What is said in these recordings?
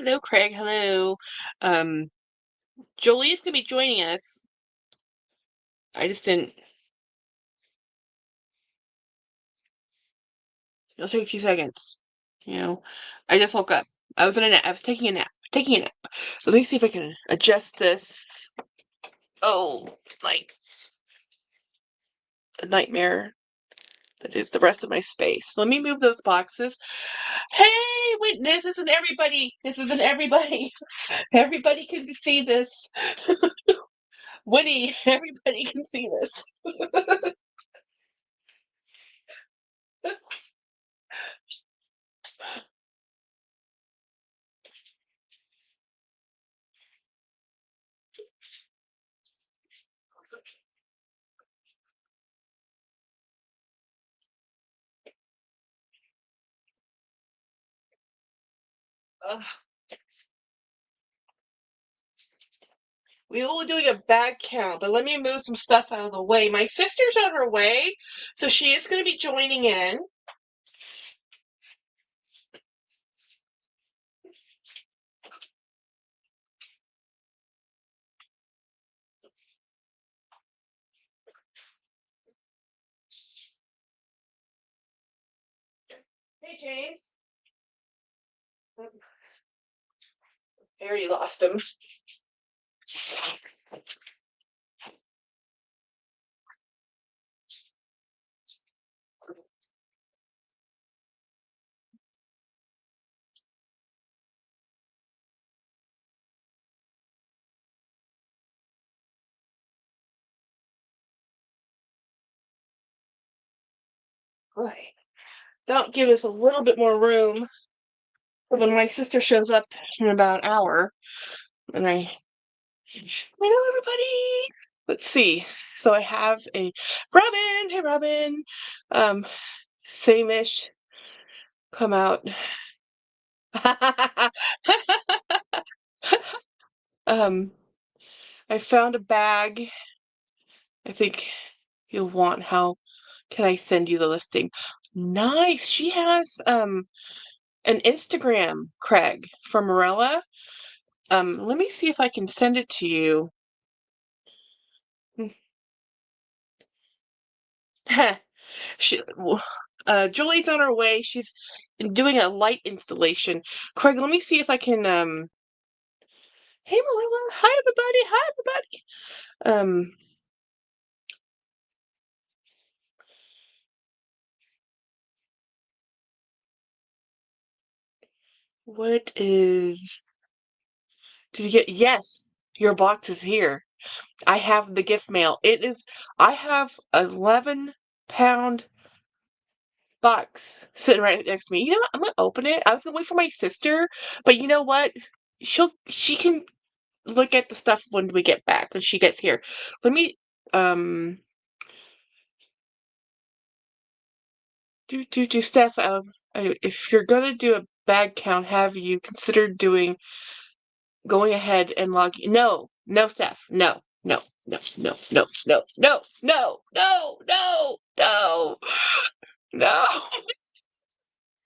Hello, Craig. Hello. Um, Jolie's gonna be joining us. I just didn't. It'll take a few seconds. You know, I just woke up. I was in a nap. I was taking a nap. Taking a nap. So let me see if I can adjust this. Oh, like a nightmare that is the rest of my space. Let me move those boxes. Hey, wait, this isn't everybody. This isn't everybody. Everybody can see this. Woody, everybody can see this. Ugh. We will be doing a bag count, but let me move some stuff out of the way. My sister's on her way, so she is going to be joining in. Hey, James. I already lost him. Right. That'll give us a little bit more room for when my sister shows up in about an hour. And hello, everybody. Let's see. So I have a Robin. Hey, Robin. Same-ish. Come out. um, I found a bag. I think you'll want. How can I send you the listing? Nice. She has an Instagram, Craig, from Morella. Let me see if I can send it to you. She, Julie's on her way. She's doing a light installation. Craig, let me see if I can. Hey, Morella. Hi, everybody. Hi, everybody. What is? Did you get? Yes, your box is here. I have the gift mail. I have 11-pound box sitting right next to me. You know what? I'm gonna open it. I was gonna wait for my sister, but you know what? She can look at the stuff when we get back, when she gets here. Let me, um, Steph, if you're gonna do a bag count, have you considered going ahead and logging? No, Steph. No. No.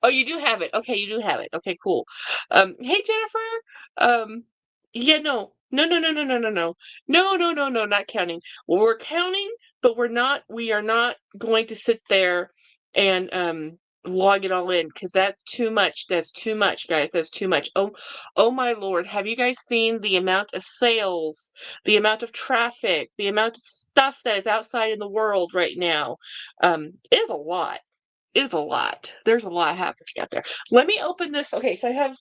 Oh, you do have it. Okay, you do have it. Okay, cool. Hey, Jennifer. Yeah, no, not counting. Well, we're counting, but we are not going to sit there and log it all in because that's too much. That's too much, guys. That's too much. Oh my Lord. Have you guys seen the amount of sales, the amount of traffic, the amount of stuff that is outside in the world right now? It is a lot. It is a lot. There's a lot happening out there. Let me open this. Okay, so I have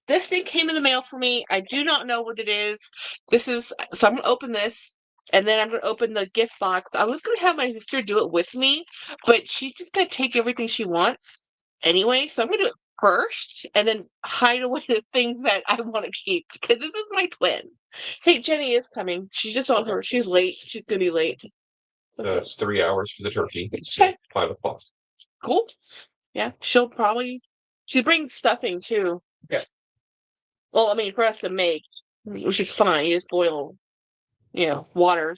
this thing came in the mail for me. I do not know what it is. So I'm gonna open this and then I'm gonna open the gift box. I was gonna have my sister do it with me, but she's just gonna take everything she wants anyway. So I'm gonna do it first and then hide away the things that I want to keep because this is my twin. Hey, Jenny is coming. She's just on her. She's late. She's gonna be late. It's 3 hours for the turkey. It's 5 o'clock. Cool. Yeah, she brings stuffing too. Yeah. Well, I mean, for us to make, which is fine. You just boil, water.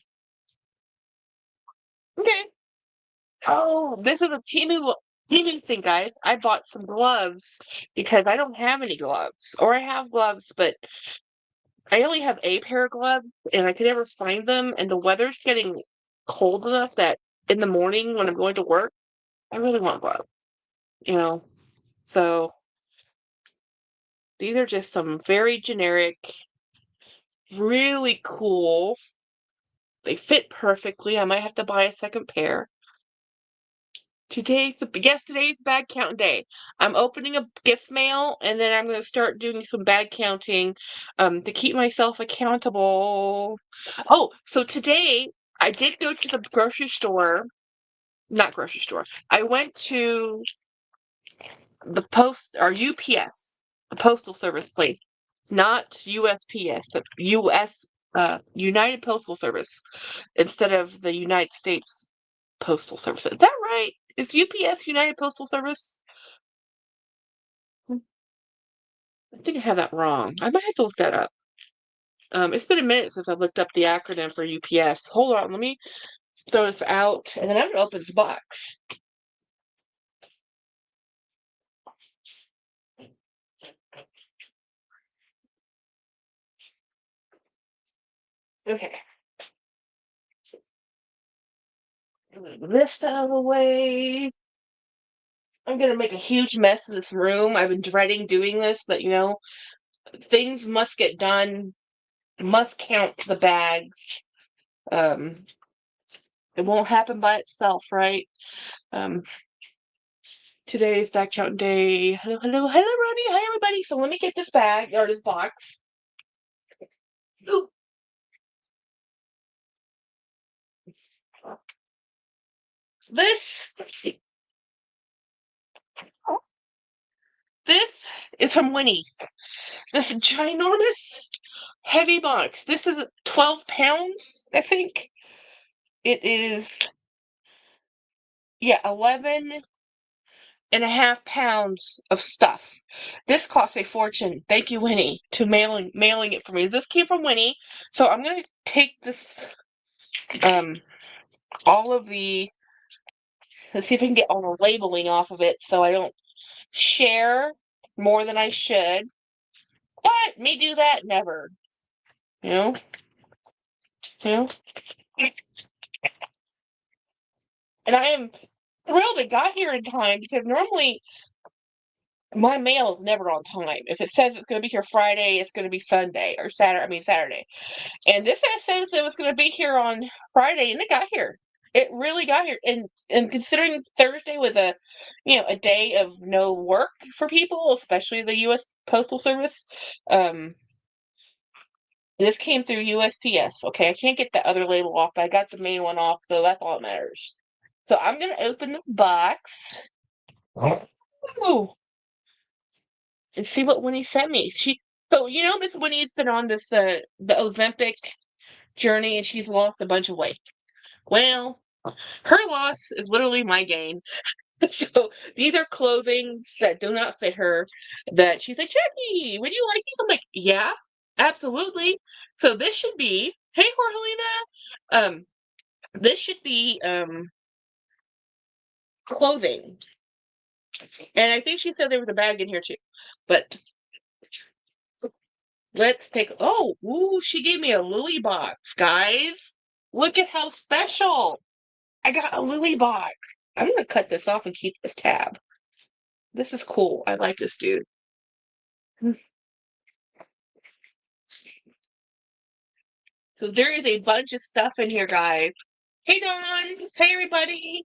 Okay. Oh, this is a Timu. Even thing, guys, I bought some gloves because I don't have any gloves. Or I have gloves, but I only have a pair of gloves and I could never find them. And the weather's getting cold enough that in the morning when I'm going to work, I really want gloves, you know? So these are just some very generic, really cool. They fit perfectly. I might have to buy a second pair. Today's bag count day. I'm opening a gift mail and then I'm going to start doing some bag counting to keep myself accountable. Oh, so today I did go to the grocery store, not grocery store. I went to the post or UPS, the postal service place, not USPS, but US United Postal Service instead of the United States Postal Service. Is that right? Is UPS United Postal Service? I think I have that wrong. I might have to look that up. It's been a minute since I looked up the acronym for UPS. Hold on, let me throw this out, and then I'm gonna open this box. Okay. Move this out of the way. I'm gonna make a huge mess of this room. I've been dreading doing this, but things must get done. Must count the bags. Um, it won't happen by itself, right? Um, Today's bag count day. Hello, hello, hello, Ronnie. Hi, everybody. So let me get this bag or this box. Ooh. This this is from Winnie. This ginormous heavy box. This is 12 pounds, I think. It is, yeah, 11.5 pounds of stuff. This costs a fortune. Thank you, Winnie, to mailing it for me. This came from Winnie. So I'm gonna take this all of the let's see if I can get all the labeling off of it so I don't share more than I should. But me do that never. You know? You know? And I am thrilled it got here in time because normally my mail is never on time. If it says it's going to be here Friday, it's going to be Sunday or Saturday. I mean Saturday. And this says it was going to be here on Friday, and it got here. It really got here. And considering Thursday was a day of no work for people, especially the U.S. Postal Service, this came through USPS. Okay, I can't get the other label off, but I got the main one off, so that's all that matters. So I'm gonna open the box. Ooh, and see what Winnie sent me. Miss Winnie's been on this the Ozempic journey, and she's lost a bunch of weight. Well, her loss is literally my gain. So these are clothings that do not fit her. That she's like, Jackie, would you like these? I'm like, yeah, absolutely. So this should be, hey, Jorgelina, this should be clothing. And I think she said there was a bag in here too. But let's take, oh, ooh, she gave me a Louis box, guys. Look at how special. I got a Louis box. I'm gonna cut this off and keep this tab. This is cool. I like this dude. So there is a bunch of stuff in here, guys. Hey, Dawn. Hey, everybody.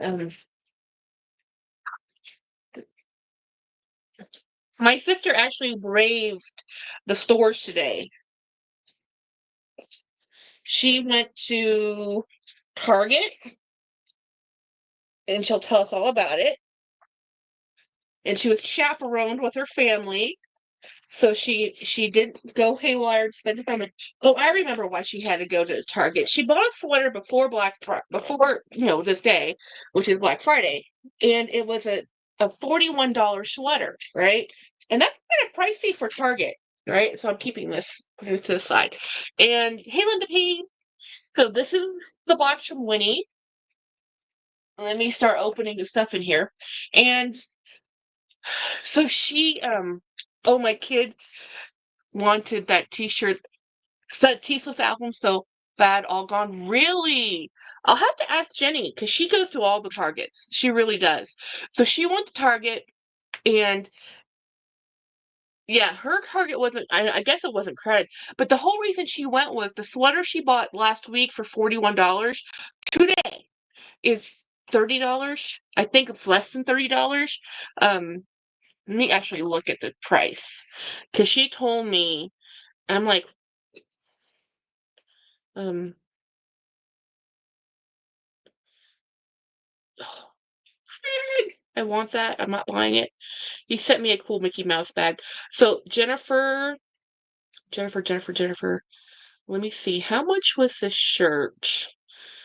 Um, my sister actually braved the stores today. She went to Target, and she'll tell us all about it. And she was chaperoned with her family. So she didn't go haywire and spend time. Oh, I remember why she had to go to Target. She bought a sweater before this day, which is Black Friday, and it was a $41 sweater, right? And that's kind of pricey for Target, right? So I'm keeping this to the side. And hey, Linda P. So this is the box from Winnie. let me start opening the stuff in here. And so she, oh, my kid wanted that T-shirt, that T-Swift album so bad, All Gone. Really? I'll have to ask Jenny because she goes to all the Targets. She really does. So she went to Target, and yeah, her Target wasn't, I guess it wasn't credit, but the whole reason she went was the sweater she bought last week for $41 today is $30. I think it's less than $30. Let me actually look at the price because she told me, I'm like, um, I want that. I'm not buying it. He sent me a cool Mickey Mouse bag. So Jennifer. Let me see. How much was this shirt?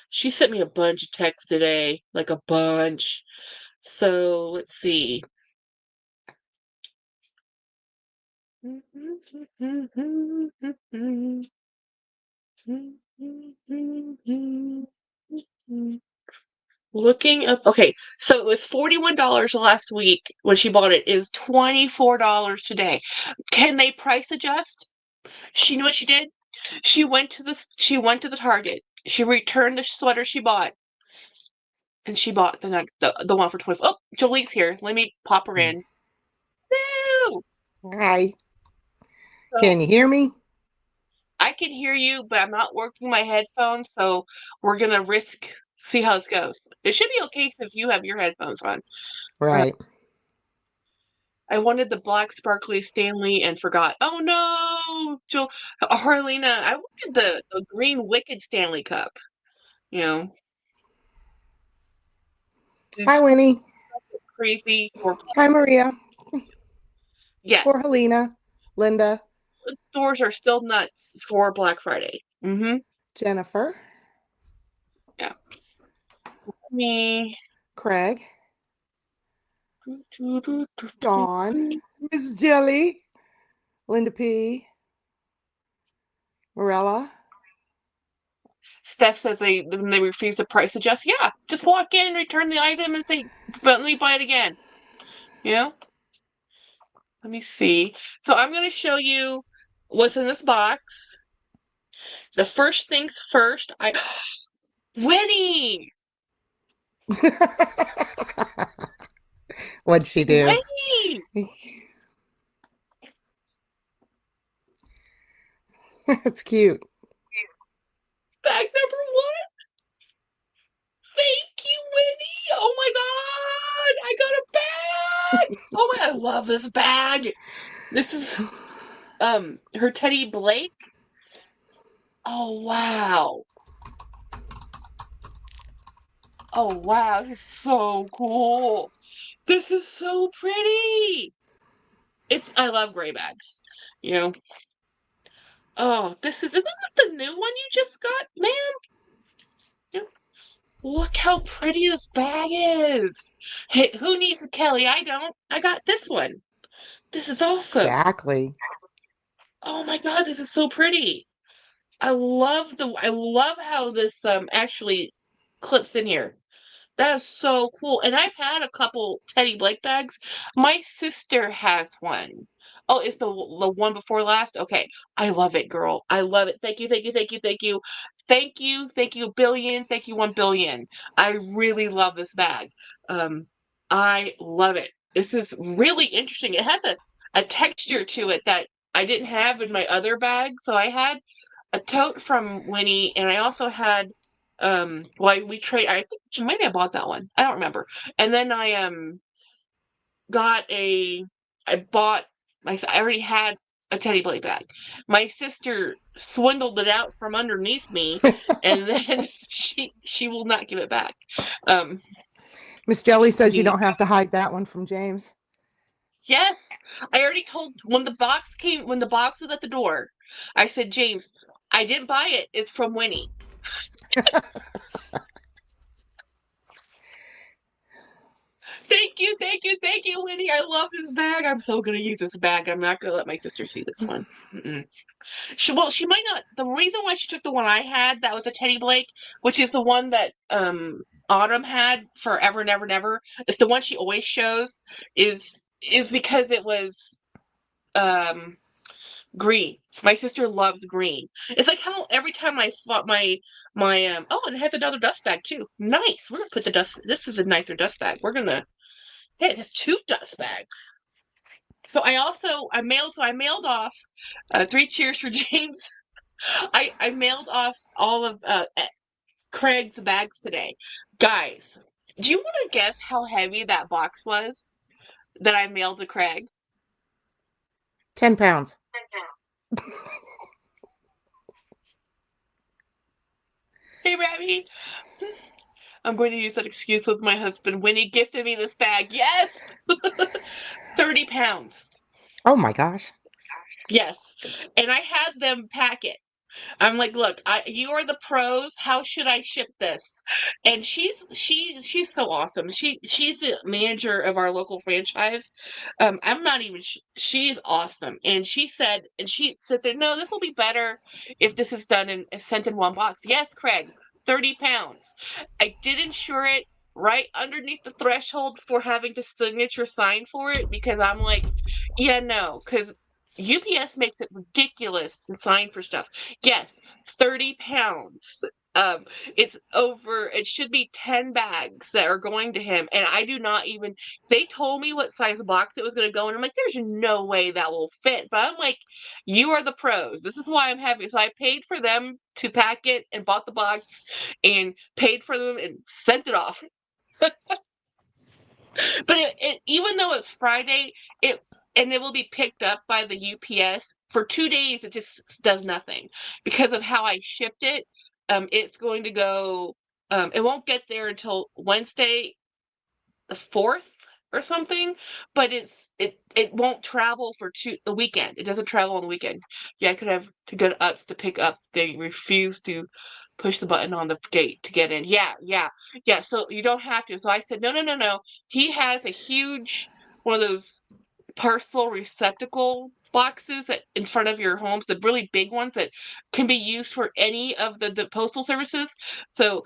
She sent me a bunch of texts today, like a bunch. So let's see. Looking up. Okay, so it was $41 last week when she bought it. It is $24 today. Can they price adjust? She knew what she did. She went to the Target. She returned the sweater she bought, and she bought the one for 20. Oh, Jolie's here. Let me pop her in. Woo! Hi. So Can you hear me? I can hear you, but I'm not working my headphones, so we're gonna see how this goes. It should be okay because you have your headphones on. Right. I wanted the black sparkly Stanley and forgot. Oh no, Harlena, I wanted the green Wicked Stanley Cup. You know, Hi, it's Winnie. crazy for Hi, Maria. yes. Poor Helena. Linda. Stores are still nuts for Black Friday. Mm-hmm. Jennifer. Yeah. Me. Craig. Dawn. Miss Jelly. Linda P. Morella. Steph says when they refuse to price adjust. Yeah, just walk in, return the item, and say, "But let me buy it again." You know. Let me see. So I'm going to show you what's in this box. The first things first. Winnie. What'd she do? Winnie. It's cute. Bag number one. Thank you, Winnie. Oh my God. I got a bag. Oh my, I love this bag. This is her Teddy Blake. Oh wow. Oh wow, this is so cool. This is so pretty. I love gray bags. You know. Oh, isn't that the new one you just got, ma'am? Look how pretty this bag is. Hey, who needs a Kelly? I don't. I got this one. This is awesome. Exactly. Oh my God, this is so pretty. I love how this actually clips in here. That is so cool. And I've had a couple Teddy Blake bags. My sister has one. Oh, it's the one before last? Okay. I love it, girl. I love it. Thank you, thank you, thank you, thank you. Thank you, a billion. Thank you, 1 billion. I really love this bag. I love it. This is really interesting. It has a texture to it that I didn't have in my other bag. So I had a tote from Winnie, and I also had well, we trade. I think maybe I bought that one. I don't remember. And then got a. I bought. I already had a Teddy Blake bag. My sister swindled it out from underneath me, and then she will not give it back. Um, Miss Jelly says you don't have to hide that one from James. yes, I already told when the box was at the door. I said, James, I didn't buy it. It's from Winnie. Thank thank you, Winnie. I love this bag. I'm so gonna use this bag. I'm not gonna let my sister see this one. Mm-mm. She might not. The reason why she took the one I had, that was a Teddy Blake, which is the one that Autumn had forever, never, never. It's the one she always shows. Is because it was green. My sister loves green. It's like how every time I thought my oh, and it has another dust bag too. Nice. We're gonna put the dust. This is a nicer dust bag. We're gonna. Hey, it has 2 dust bags. So I mailed off 3 cheers for James. I mailed off all of Craig's bags today. Guys, do you want to guess how heavy that box was that I mailed to Craig? 10 pounds. Hey, Rabbi. I'm going to use that excuse with my husband. Winnie gifted me this bag. Yes! 30 pounds. Oh my gosh. Yes. And I had them pack it. I'm like, look, you are the pros. How should I ship this? And she's so awesome. She's the manager of our local franchise. I'm not even. She's awesome. And she said there, no, this will be better if this is done and sent in one box. Yes, Craig, 30 pounds. I did insure it right underneath the threshold for having to signature sign for it because I'm like, yeah, no, because UPS makes it ridiculous to sign for stuff. Yes, 30 pounds. Um, it should be 10 bags that are going to him. And I do not even, they told me what size box it was going to go in. I'm like, there's no way that will fit. But I'm like, you are the pros. This is why I'm happy. So I paid for them to pack it and bought the box and paid for them and sent it off. But even though it's Friday, and it will be picked up by the UPS for 2 days. It just does nothing because of how I shipped it. It's going to go. It won't get there until Wednesday, the 4th or something. But it won't travel for the weekend. It doesn't travel on the weekend. Yeah, I could have to go to Ups to pick up. They refuse to push the button on the gate to get in. Yeah. So you don't have to. So I said, no. He has a huge one of those parcel receptacle boxes in front of your homes, the really big ones that can be used for any of the postal services. So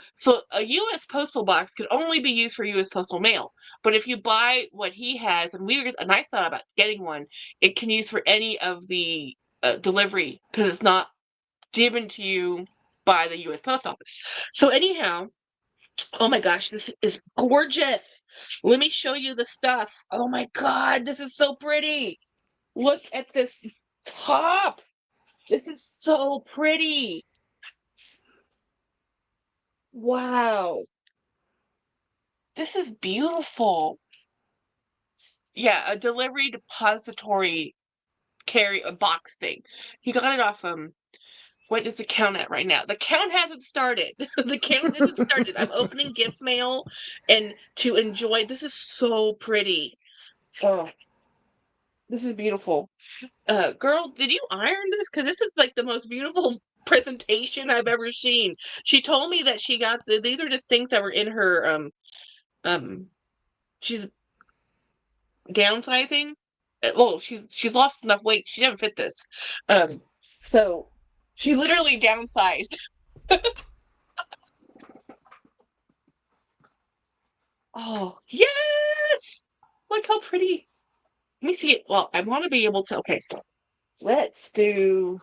a U.S. postal box can only be used for U.S. postal mail. But if you buy what he has, and I thought about getting one, it can use for any of the delivery because it's not given to you by the U.S. Post Office. So anyhow, oh my gosh, this is gorgeous. Let me show you the stuff. Oh my God, this is so pretty. Look at this top. This is so pretty. Wow. This is beautiful. Yeah, a delivery depository a box thing. He got it off what is the count at right now? The count hasn't started. The count isn't started. I'm opening gift mail and to enjoy. This is so pretty. Oh, this is beautiful. Girl, did you iron this? Because this is like the most beautiful presentation I've ever seen. She told me that she got these are just things that were in her she's downsizing. Well, she lost enough weight. She didn't fit this. So she literally downsized. Oh, yes! Look how pretty. Let me see it. Well, I want to be able to. Okay, let's do.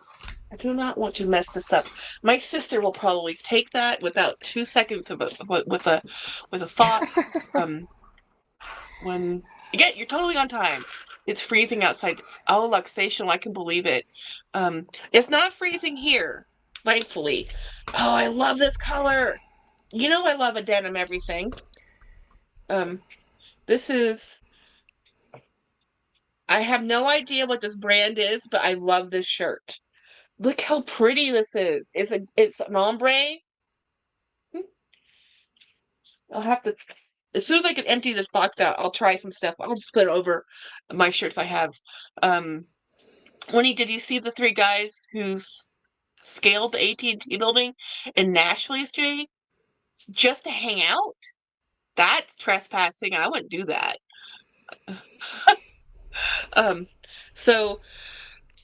I do not want to mess this up. My sister will probably take that without 2 seconds of with a thought. When you're totally on time. It's freezing outside. Oh, luxation, I can believe it. It's not freezing here, thankfully. Oh, I love this color. You know I love a denim everything. This is. I have no idea what this brand is, but I love this shirt. Look how pretty this is. It's an ombre. I'll have to as soon as I can empty this box out, I'll try some stuff. I'll just put it over my shirts I have. Winnie, did you see the 3 guys who scaled the AT&T building in Nashville yesterday just to hang out? That's trespassing. I wouldn't do that. So,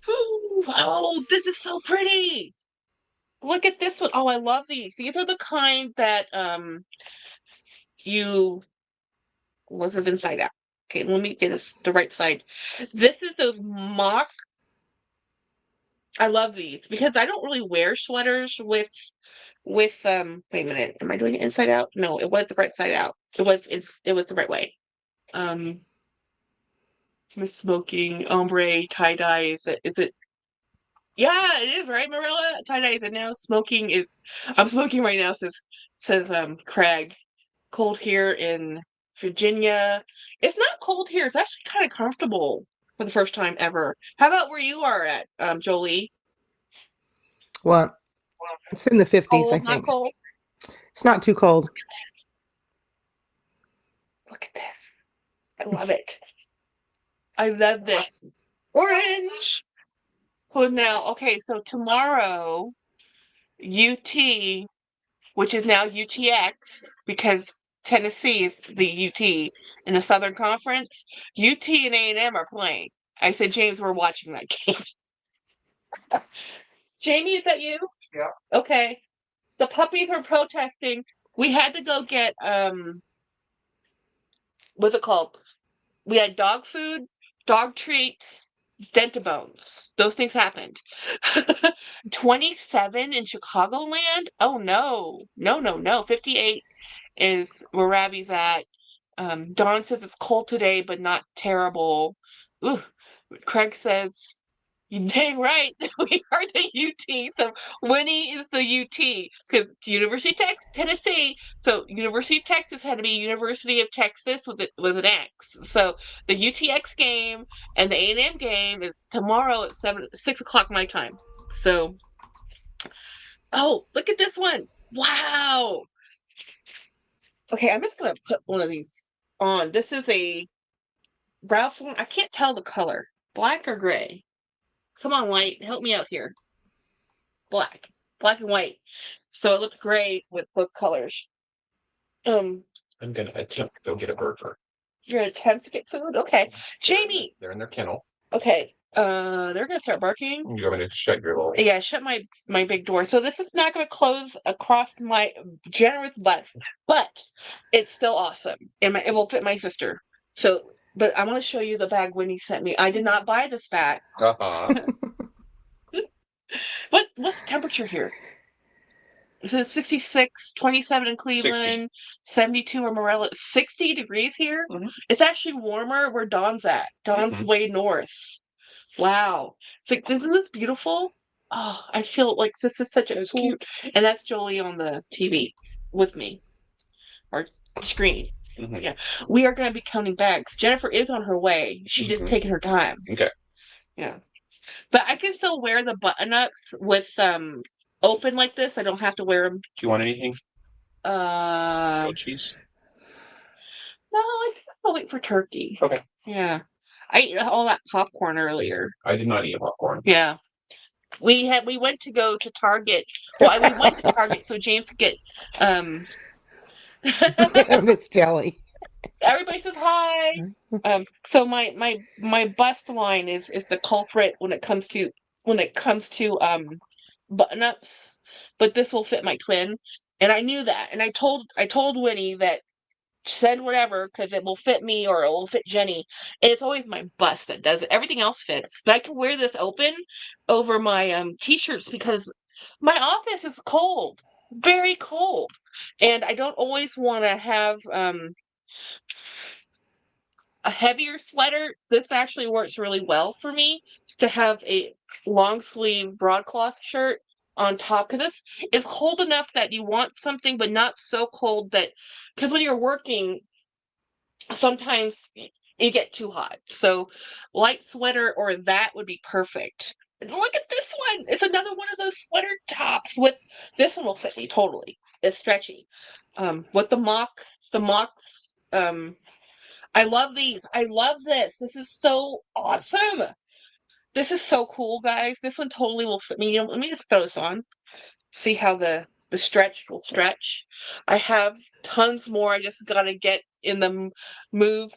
oh, this is so pretty. Look at this one. Oh, I love these. These are the kind that you was this inside out. Okay, let me get this the right side. This is those mock. I love these because I don't really wear sweaters with wait a minute. Am I doing it inside out? No, it was the right side out. It was the right way. Miss smoking ombre tie-dye. Is it yeah, it is, right, Marilla? Tie-dye is it now? Smoking is I'm smoking right now, says Craig. Cold here in Virginia. It's not cold here. It's actually kind of comfortable for the first time ever. How about where you are at, Jolie? What? It's in the 50s, I Cold, not think. cold? It's not too cold. Look at this. I love it. I love this. Orange. Well, now, okay, so tomorrow, UT, which is now UTX, because Tennessee is the UT in the Southern Conference, UT and A&M are playing. I said, James, we're watching that game. Jamie, is that you? Yeah. Okay. The puppies were protesting. We had to go get what's it called? We had dog food, dog treats, dentabones. Those things happened. 27 in Chicagoland? Oh no. No, no, no. 58 is where Ravi's at. Dawn says it's cold today, but not terrible. Ooh. Craig says, you dang right. We are the UT. So Winnie is the UT because University of Texas, Tennessee. So University of Texas had to be University of Texas with an X. So the UTX game and the A&M game is tomorrow at 6 o'clock my time. So, oh, look at this one. Wow. Okay, I'm just gonna put one of these on. This is a Ralph Lauren. I can't tell the color. Black or gray? Come on, white. Help me out here. Black. Black and white. So it looked great with both colors. I'm gonna attempt to go get a burger. You're gonna attempt to get food? Okay. Jamie! They're in their kennel. Okay. They're gonna start barking. You want me to shut your little Yeah, shut my big door. So this is not gonna close across my generous bust, but it's still awesome. And it will fit my sister. So but I want to show you the bag Winnie sent me. I did not buy this bag. Uh-huh. What's the temperature here? It says 66, 27 in Cleveland, 72 in Morella, 60 degrees here. Mhm. It's actually warmer where Dawn's at. Dawn's way north. Wow. It's like, isn't this beautiful? Oh, I feel like this is such a cool. And that's Jolie on the TV with me, or screen. Mhm. Yeah. We are going to be counting bags. Jennifer is on her way. She just taking her time. Okay. Yeah. But I can still wear the button-ups with open like this. I don't have to wear them. Do you want anything? Grilled cheese? No, I think I'll wait for turkey. Okay. Yeah. I ate all that popcorn earlier. I did not eat popcorn. Yeah. We went to go to Target. Well, we went to Target so James could get It's jelly. everybody says hi. So my bust line is the culprit when it comes to button ups, but this will fit my twin, and I knew that, and I told Winnie that send whatever because it will fit me or it will fit Jenny, and it's always my bust that does it. Everything else fits, but I can wear this open over my t-shirts because my office is cold, very cold, and I don't always want to have a heavier sweater. This actually works really well for me to have a long sleeve broadcloth shirt on top because it's cold enough that you want something, but not so cold that because when you're working, sometimes you get too hot. So light sweater or that would be perfect. Look at this one. It's another one of those sweater tops with this one will fit me totally. It's stretchy. With the mocks, I love these. I love this. This is so awesome. This is so cool, guys. This one totally will fit me. Let me just throw this on. See how the stretch will stretch. I have tons more. I just gotta get in the mood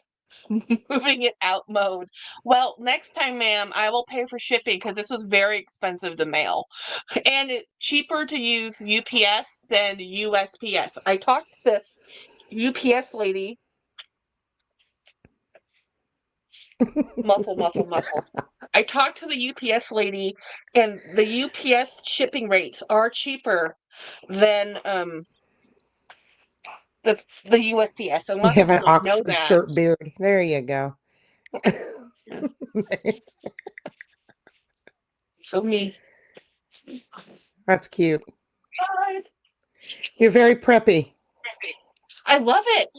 moving it out mode. Well, next time, ma'am, I will pay for shipping because this was very expensive to mail. And it's cheaper to use UPS than USPS. I talked to the UPS lady. Muffle, muffle, muffle. I talked to the UPS lady, and the UPS shipping rates are cheaper than the USPS. And a You lot of have people an don't know Oxford that. shirt beard. There you go. Yeah. So me. That's cute. God, You're very preppy. I love it.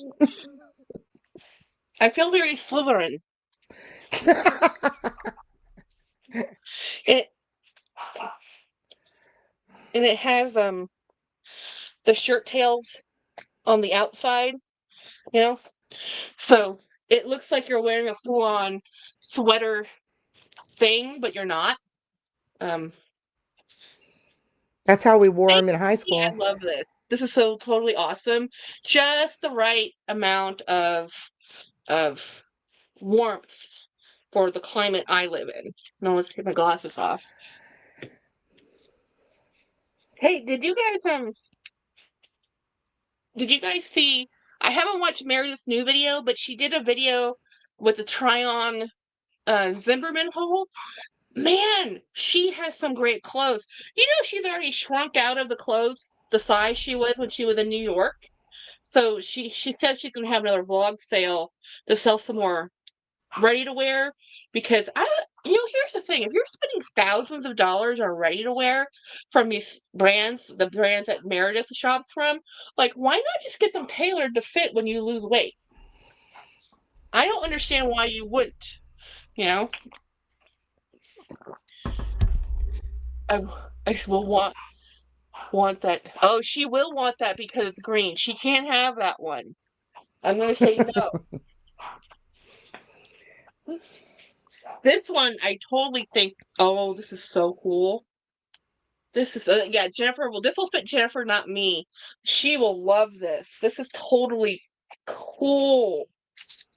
I feel very Slytherin. It and it has the shirt tails on the outside, you know? So it looks like you're wearing a full-on sweater thing, but you're not. Um, That's how we wore thank them in high you. I school. love this. This is so totally awesome. Just the right amount of warmth for the climate I live in. No, let's get my glasses off. Hey, did you guys see? I haven't watched Meredith's new video, but she did a video with the try-on Zimmerman hole. Man, she has some great clothes. You know, she's already shrunk out of the clothes, the size she was when she was in New York. So she said she's gonna have another vlog sale to sell some more ready to wear because here's the thing, if you're spending thousands of dollars on ready to wear from these brands, the brands that Meredith shops from, like why not just get them tailored to fit when you lose weight? I don't understand why you wouldn't, you know. I I will want that. Oh, she will want that because it's green. She can't have that one. I'm gonna say no. This one, I totally think, oh, this is so cool. This is, yeah, Jennifer this will fit Jennifer, not me. She will love this. This is totally cool.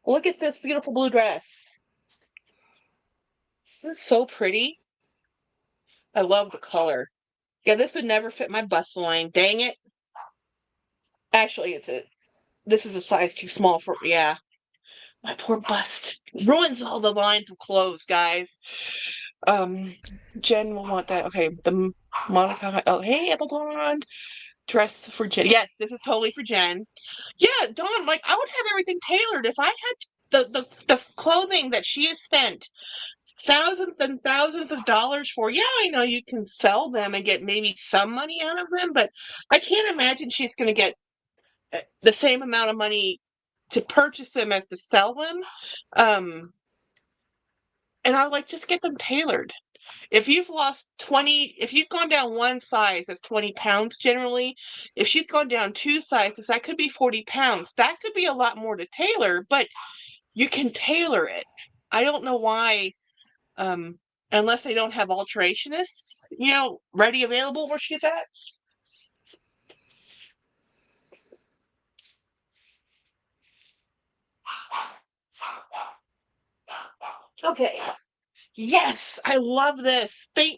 Look at this beautiful blue dress. This is so pretty. I love the color. Yeah, this would never fit my bust line. Dang it. Actually, this is a size too small for, yeah. My poor bust. Ruins all the lines of clothes, guys. Jen will want that. Okay, the Monica. Oh, hey, apple blonde dress for Jen. Yes, this is totally for Jen. Yeah, Dawn. Like I would have everything tailored if I had the clothing that she has spent thousands and thousands of dollars for. Yeah, I know you can sell them and get maybe some money out of them, but I can't imagine she's going to get the same amount of money to purchase them as to sell them. And I like just get them tailored. If you've if you've gone down one size, that's 20 pounds generally. If she's gone down two sizes, that could be 40 pounds. That could be a lot more to tailor, but you can tailor it. I don't know why, unless they don't have alterationists, ready available where she's at. Okay. Yes, I love this. This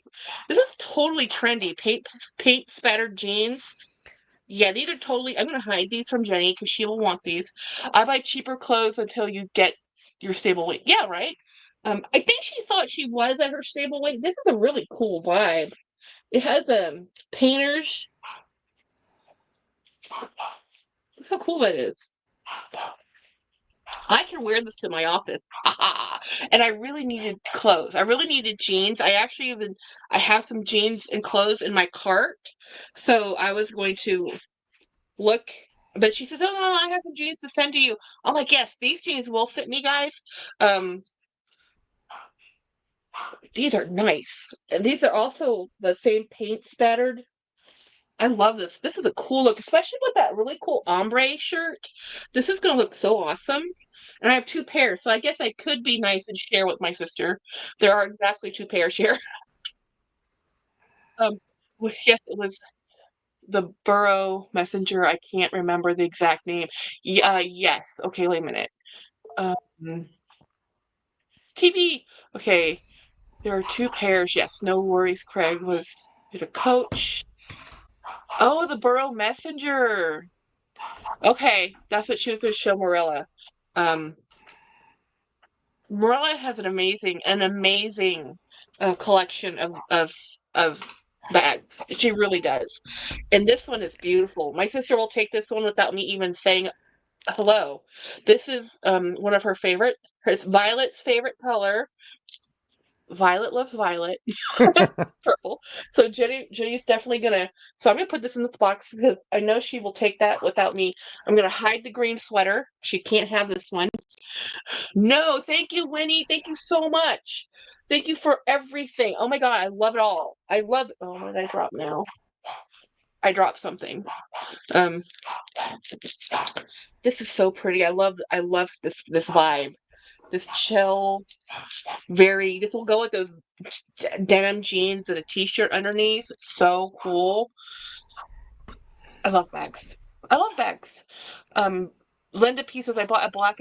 is totally trendy. Paint spattered jeans. Yeah, these are totally. I'm gonna hide these from Jenny because she will want these. I buy cheaper clothes until you get your stable weight. Yeah, right. I think she thought she was at her stable weight. This is a really cool vibe. It has painters. Look how cool that is. I can wear this to my office. And I really needed clothes. I really needed jeans. I have some jeans and clothes in my cart. So I was going to look, but she says, "Oh no, I have some jeans to send to you." I'm like, "Yes, these jeans will fit me, guys. Um, these are nice. And these are also the same paint spattered. I love this. This is a cool look, especially with that really cool ombre shirt. This is gonna look so awesome. And I have two pairs, so I guess I could be nice and share with my sister. There are exactly two pairs here. Yes, it was the Burrow Messenger. I can't remember the exact name. Yes. Okay, wait a minute. Mm. TV. Okay, there are 2 pairs. Yes, no worries. Craig was a coach. Oh, the Burrow Messenger. Okay, that's what she was going to show Morella. Um, Morella has an amazing collection of bags. She really does. And this one is beautiful. My sister will take this one without me even saying hello. This is one of her favorite. It's Violet's favorite color. Violet loves violet. Purple. So Jenny's definitely gonna. So I'm gonna put this in the box because I know she will take that without me. I'm gonna hide the green sweater. She can't have this one. No, thank you, Winnie. Thank you so much. Thank you for everything. Oh my God, I love it all. I love. Oh, what did I drop now? I dropped something. Um, this is so pretty. I love this vibe. This chill, very. This will go with those denim jeans and a t-shirt underneath. It's so cool. I love bags. I love bags. Um, Linda pieces. I bought a black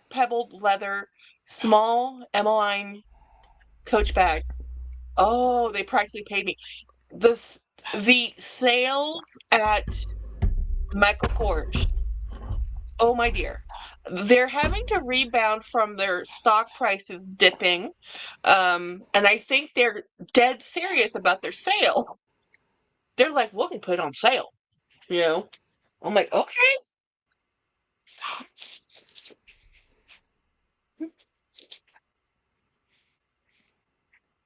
pebbled leather, small Emmeline Coach bag. Oh, they practically paid me. This the sales at Michael Kors. Oh my dear. They're having to rebound from their stock prices dipping. And I think they're dead serious about their sale. They're like, we'll put it on sale, you know. I'm like, okay.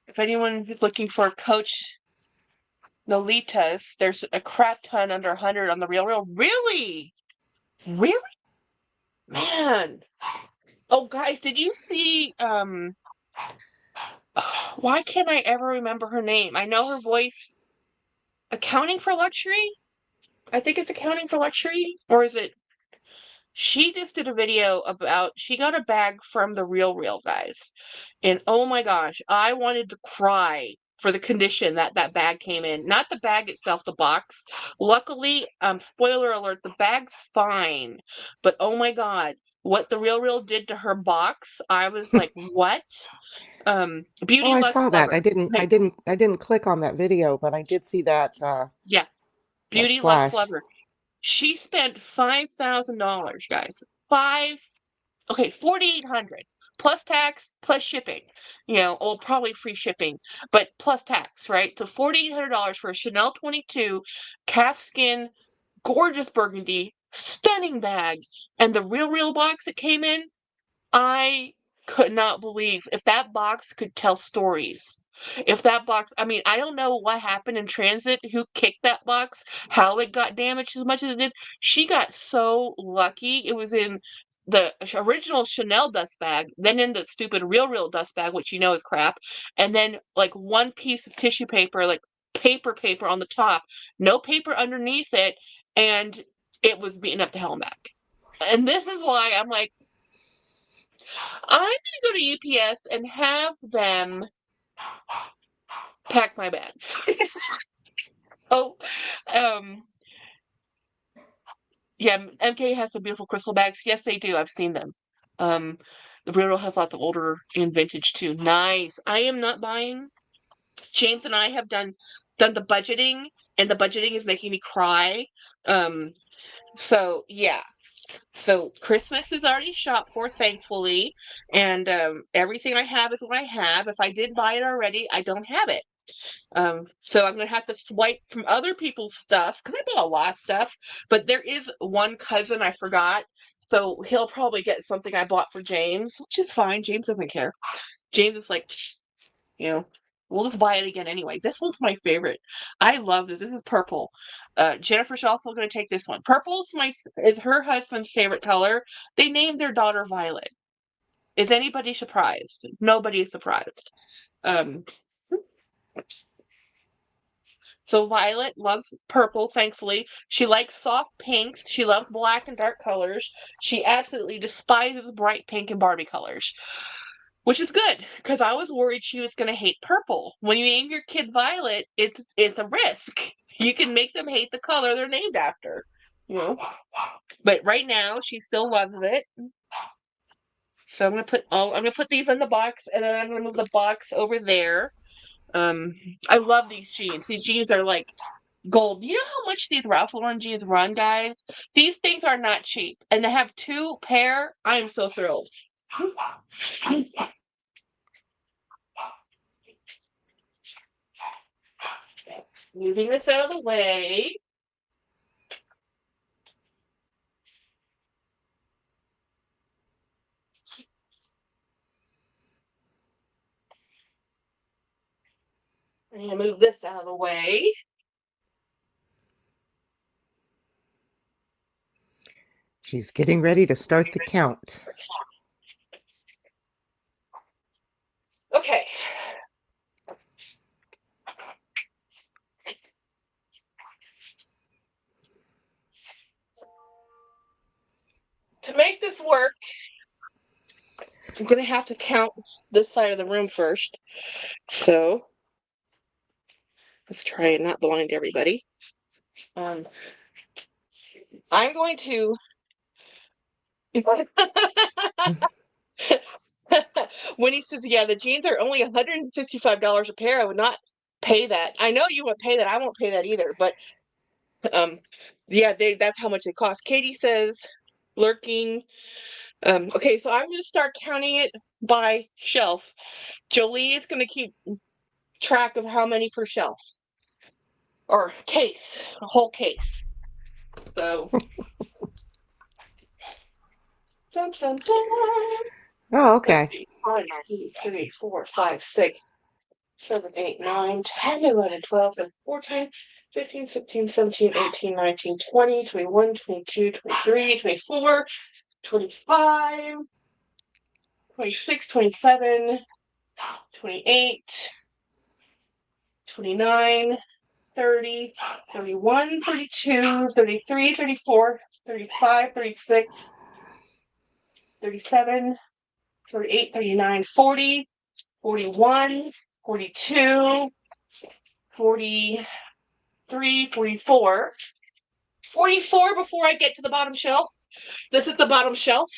If anyone is looking for Coach Nolitas, there's a crap ton under 100 on the Real Real. Really? Really? Man. Oh, guys, did you see why can't I ever remember her name? I know her voice. Accounting for Luxury? I think it's Accounting for Luxury, or is it? She just did a video about she got a bag from the Real Real guys, and oh my gosh, I wanted to cry for the condition that that bag came in. Not the bag itself, the box. Luckily, spoiler alert, the bag's fine, but oh my God, what the Real Real did to her box, I was like, what? Oh, Beauty I Lust saw that. Lover. Like, I didn't click on that video, but I did see yeah, that Beauty Lust splash. Lover. She spent $5,000, guys. Five. Okay, 4,800 plus tax plus shipping. You know, or probably free shipping, but plus tax, right? So $4,800 for a Chanel 22 calfskin, gorgeous burgundy, stunning bag, and the real box it came in. I could not believe if that box could tell stories. If that box, I mean, I don't know what happened in transit, who kicked that box, how it got damaged as much as it did. She got so lucky. It was in the original Chanel dust bag, then in the stupid Real dust bag, which you know is crap, and then like one piece of tissue paper, like paper on the top, no paper underneath it, and it was beaten up to hell and back. And this is why I'm like, I'm going to go to UPS and have them pack my bags. Oh, um, yeah, MK has some beautiful crystal bags. Yes, they do. I've seen them. Um, the Real has lots of older and vintage too. Nice. I am not buying. James and I have done the budgeting, and the budgeting is making me cry. Um, so yeah. So Christmas is already shopped for, thankfully, and everything I have is what I have. If I did buy it already, I don't have it. So I'm gonna have to swipe from other people's stuff because I bought a lot of stuff. But there is one cousin I forgot, so he'll probably get something I bought for James, which is fine. James doesn't care. James is like, you know, we'll just buy it again anyway. This one's my favorite. I love this. This is purple. Jennifer's also gonna take this one. Is her husband's favorite color. They named their daughter Violet. Is anybody surprised? Nobody is surprised. Um, So Violet loves purple, thankfully. She likes soft pinks. She loves black and dark colors. She absolutely despises bright pink and Barbie colors, which is good because I was worried she was going to hate purple. When you name your kid Violet, it's a risk. You can make them hate the color they're named after, you know. But right now, she still loves it. So I'm gonna put these in the box, and then I'm gonna move the box over there. I love these jeans. These jeans are like gold. You know how much these Ralph Lauren jeans run, guys? These things are not cheap, and to have 2 pair, I am so thrilled. Moving this out of the way. I'm gonna move this out of the way. She's getting ready to start the count. Okay. To make this work, I'm gonna have to count this side of the room first. So let's try and not blind everybody. I'm going to when he says, yeah, the jeans are only $165 a pair, I would not pay that. I know you won't pay that. I won't pay that either. But yeah, that's how much they cost. Katie says lurking. Okay, so I'm going to start counting it by shelf. Jolie is going to keep track of how many per shelf or case, a whole case. So, dun, dun, dun. Oh, okay. 1, 2, 3, 4, 5, 6, 7, 8, 9, 10, 11, 12, 14, 15, 16, 17, 18, 19, 20, 21, 22, 23, 24, 25, 26, 27, 28, 29, 30, 31, 32, 33, 34, 35, 36, 37, 38, 39, 40, 41, 42, 43, 44, 44 before I get to the bottom shelf. This is the bottom shelf.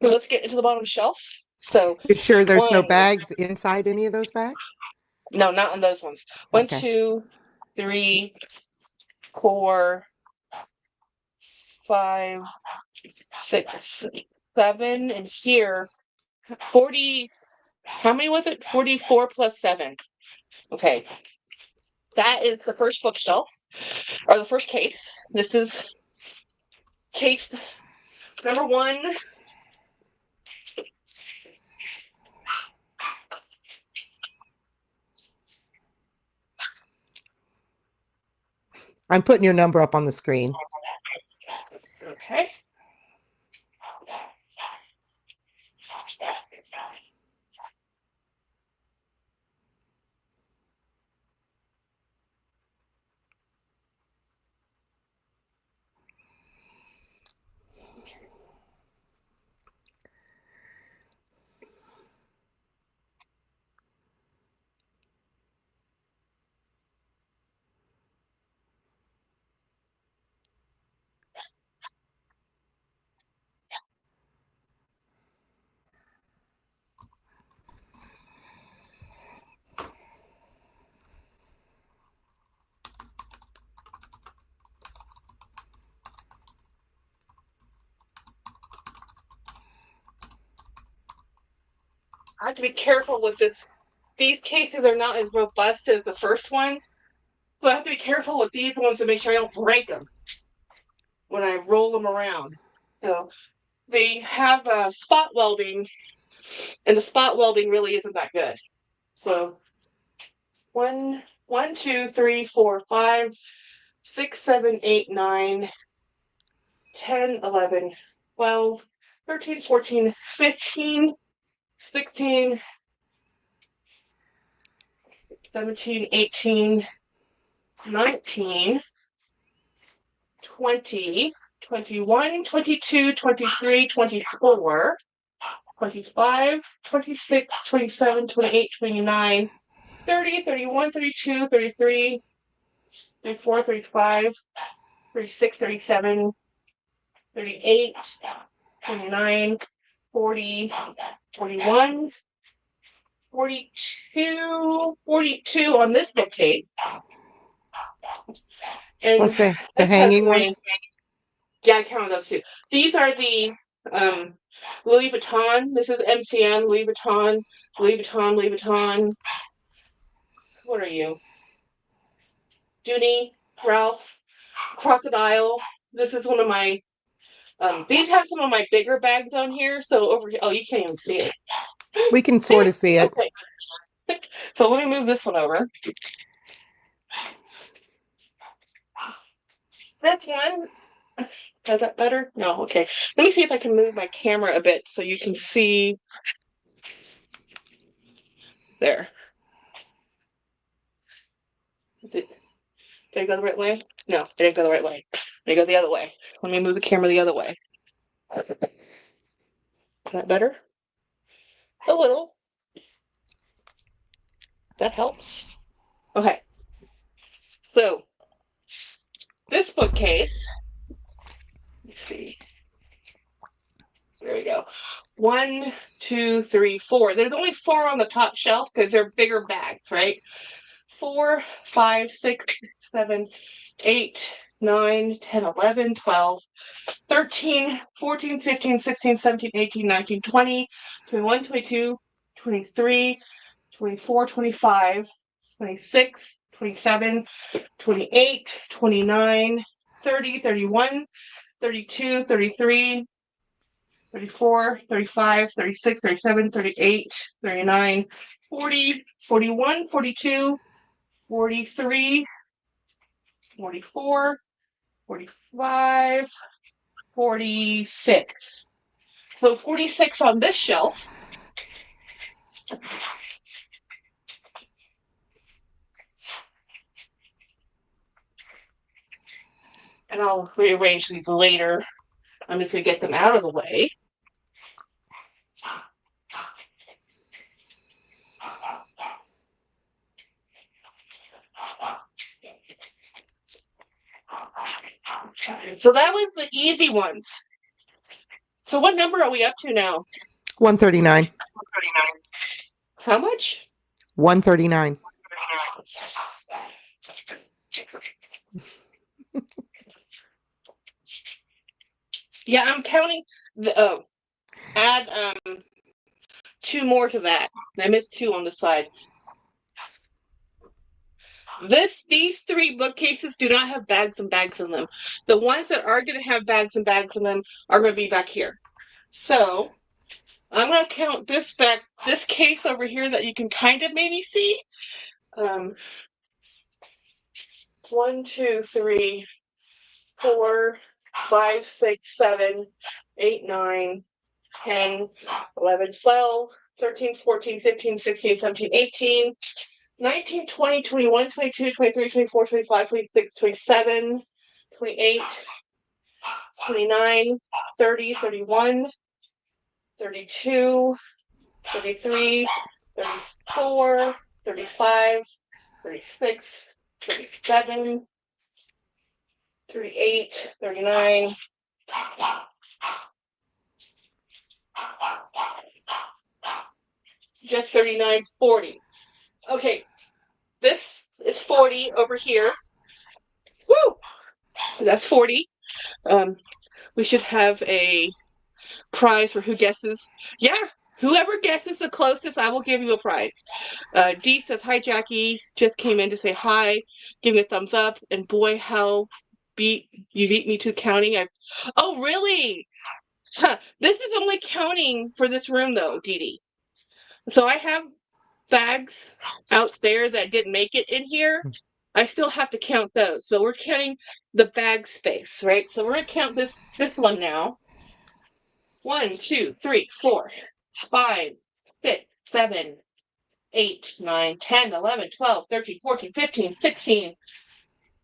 So let's get into the bottom shelf. So You're sure there's no 1, bags inside any of those bags? no, not on those ones. 1, Okay. 2, 3, 4, 5, 6, 7, and here 40. How many was it? 44 plus 7. Okay. That is the first bookshelf, or the first case. This is case number 1. I'm putting your number up on the screen. Okay. I have to be careful with this. These cases are not as robust as the first one. So I have to be careful with these ones to make sure I don't break them when I roll them around. So they have spot welding, and the spot welding really isn't that good. So 1, 2, 3, 4, 5, 6, 7, 8, 9, 10, 11, 12, 13, 14, 15, 16, 17, 18, 19, 20, 21, 22, 23, 24, 25, 26, 27, 28, 29, 30, 31, 32, 33, 34, 35, 36, 37, 38, 29, 40, 41, 42, 42 on this bookcase. And Plus the this has hanging my, ones. yeah, I counted those two. These are the Louis Vuitton. This is MCM, Louis Vuitton, Louis Vuitton, Louis Vuitton. What are you? Junie, Ralph, Crocodile. This is one of my, these have some of my bigger bags on here. So over here, oh, you can't even see it. We can sort of see it. Okay. So let me move this one over. This one, is that better? No, okay. Let me see if I can move my camera a bit so you can see. There. Is it, did I go the right way? No, it didn't go the right way. Did I go the other way? Let me move the camera the other way. Is that better? A little. That helps. Okay. So, this bookcase, let's see. There we go. 1, 2, 3, 4. There's only 4 on the top shelf because they're bigger bags, right? 4, 5, 6, 7, 8, 9, 10, 11, 12, 13, 14, 15, 16, 17, 18, 19, 20, 21, 22, 23, 24, 25, 26, 27, 28, 29, 30, 31, 32, 33, 34, 35, 36, 37, 38, 39, 40, 41, 42, 43, 44, 45, 46. So 46 on this shelf. And I'll rearrange these later. I'm just going to get them out of the way. So that was the easy ones. So what number are we up to now? 139. How much? 139. Yeah, I'm counting the add 2 more to that. I missed 2 on the side. These 3 bookcases do not have bags and bags in them. The ones that are going to have bags and bags in them are going to be back here. So I'm going to count this case over here that you can kind of maybe see. 1, 2, 3, 4, 5, 6, 7, 8, 9, 10, 11, 12, 13, 14, 15, 16, 17, 18, 19, 20, 21, 22, 23, 24, 25, 26, 27, 28, 29, 30, 31, 32, 33, 34, 35, 36, 37, 38, 39. Just 39, 40. Okay, this is 40 over here. Woo! That's 40. We should have a prize for who guesses. Yeah, whoever guesses the closest, I will give you a prize. Dee says, hi, Jackie. Just came in to say hi. Give me a thumbs up. And boy, how you beat me to counting. Oh, really? Huh. This is only counting for this room, though, Dee Dee. So I have bags out there that didn't make it in here. I still have to count those. So we're counting the bag space, right? So we're going to count this one now. 1, 2, 3, 4, 5, 6, 7, 8, 9, 10, 11, 12, 13, 14, 15, 16,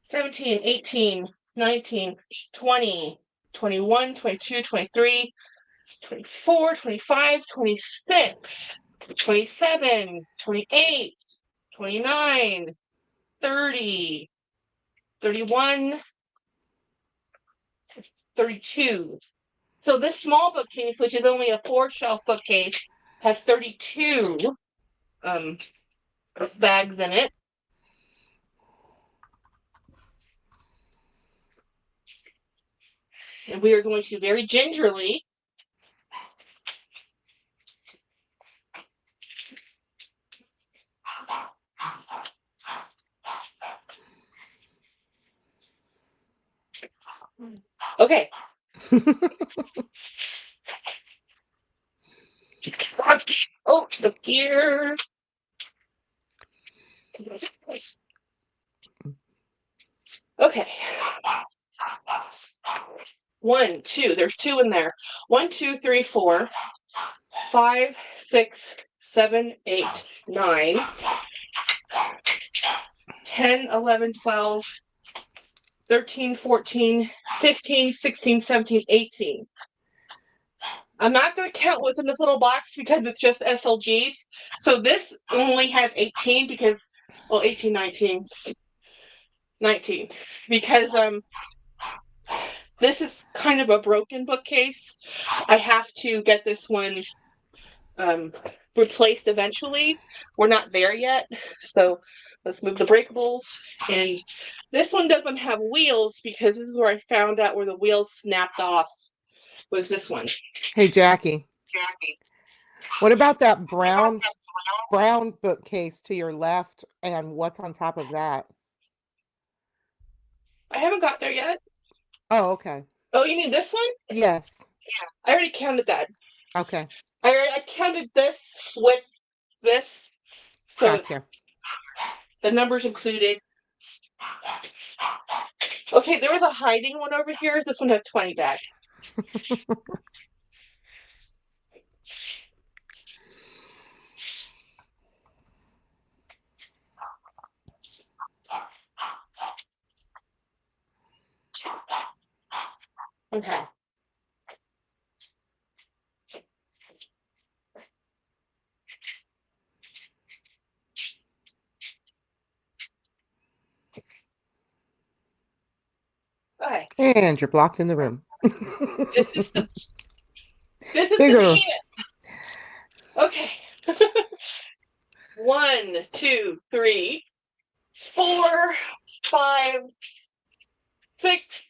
17, 18, 19, 20, 21, 22, 23, 24, 25, 26, 27, 28, 29, 30, 31, 32, So this small bookcase, which is only a 4-shelf bookcase, has 32 bags in it. And we are going to very gingerly okay. Oh, the gear. Okay. 1, 2. There's 2 in there. 1, 2, 3, 4, 5, 6, 7, 8, 9, 10, 11, 12, 13, 14, 15, 16, 17, 18. I'm not going to count what's in this little box because it's just SLGs. So this only has 18 because, well, 18, 19, 19. Because this is kind of a broken bookcase. I have to get this one replaced eventually. We're not there yet. So let's move the breakables. And this one doesn't have wheels because this is where I found out where the wheels snapped off. Was this one. Hey, Jackie. What about that brown bookcase to your left and what's on top of that? I haven't got there yet. Oh, okay. Oh, you mean this one? Yes. I already counted that. Okay. I counted this with this. So Gotcha. the numbers included. Okay, there was a hiding one over here. This one had 20 bags. Okay. Okay. And you're blocked in the room. This is the Bigger. Okay. 1, 2, 3, 4, 5, 6,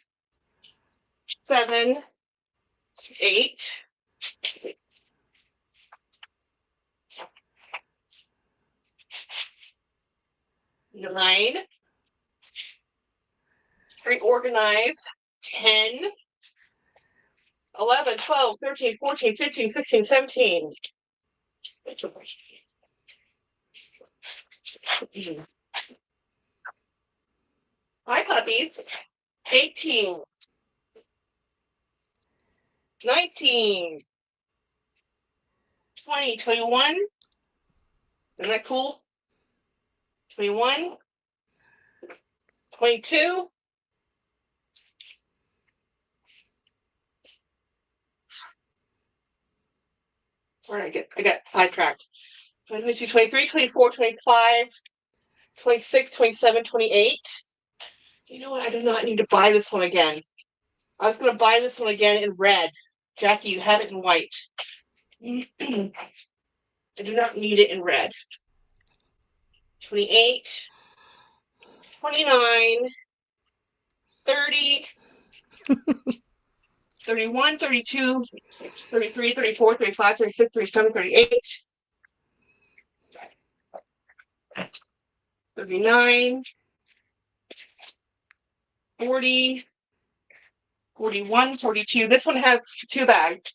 7, 8. 9. Reorganize. 10. 11, 12, 13, 14, 15, 16, 17. Hi, puppies. 18. 19. 20, 21. Isn't that cool? 21. 22. Where did I got sidetracked. 22, 23, 24, 25, 26, 27, 28. You know what? I do not need to buy this one again. I was going to buy this one again in red. Jackie, you have it in white. I do not need it in red. 28, 29, 30, 31, 32, 33, 34, 35, 36, 37, 38, 39, 40, 41, 42. This one has 2 bags.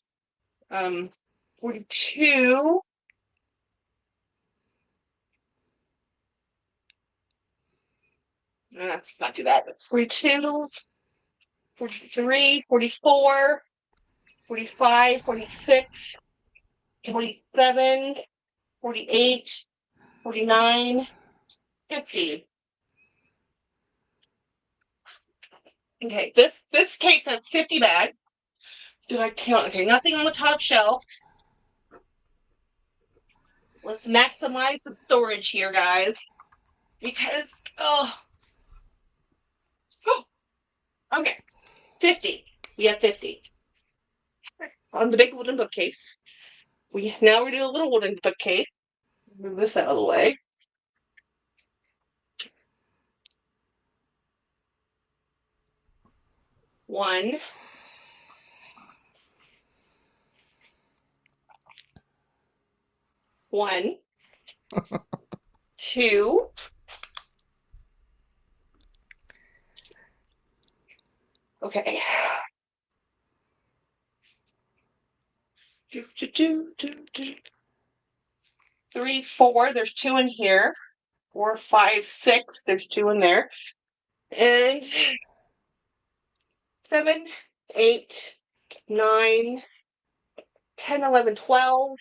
42. Let's not do that. 42, 43, 44, 45, 46, 47, 48, 49, 50. Okay, this cake has 50 bags. Did I count? Okay, nothing on the top shelf. Let's maximize the storage here, guys. Because, okay, 50. We have 50. on the big wooden bookcase. Now we're doing a little wooden bookcase. Move this out of the way. One. One. Two. Okay. 3, 4. There's 2 in here. 4, 5, 6. There's 2 in there. And 7, 8, 9, 10, 11, 12.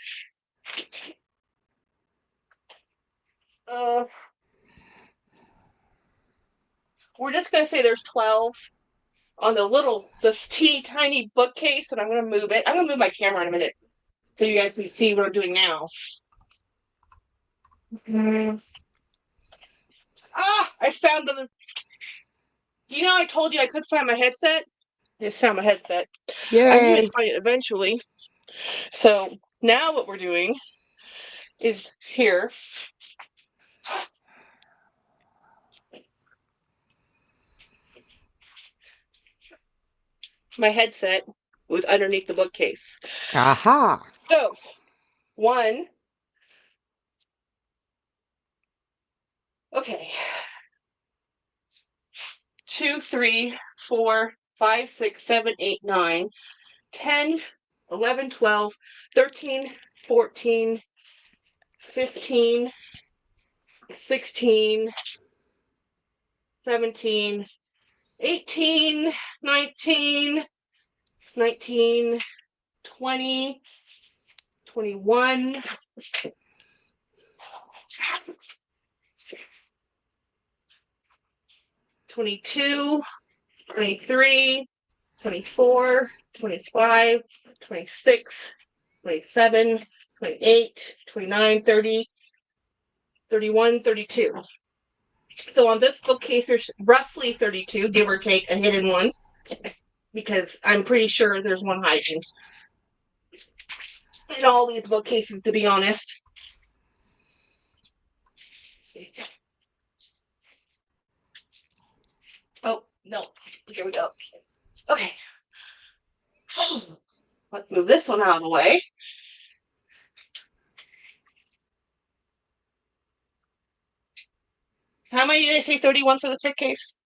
We're just gonna say there's 12 on the teeny tiny bookcase, and I'm gonna move it. I'm gonna move my camera in a minute so you guys can see what I'm doing now. I found them. I told you I couldn't find my headset? I just found my headset. Yay. I knew I'd find it eventually. So now what we're doing is here. My headset was underneath the bookcase. Aha. So 1. Okay. 2, 3, 4, 5, 6, 7, 8, 9, 10, 11, 12, 13, 14, 15, 16, 17, 18, 19, 20, 21, 22, 23, 24, 25, 26, 27, 28, 29, 30, 31, 32. So on this bookcase, there's roughly 32, give or take a hidden one, because I'm pretty sure there's one hiding in all these bookcases, to be honest. Oh, no. Here we go. Okay. Let's move this one out of the way. How many did I say? 31 for the thick case?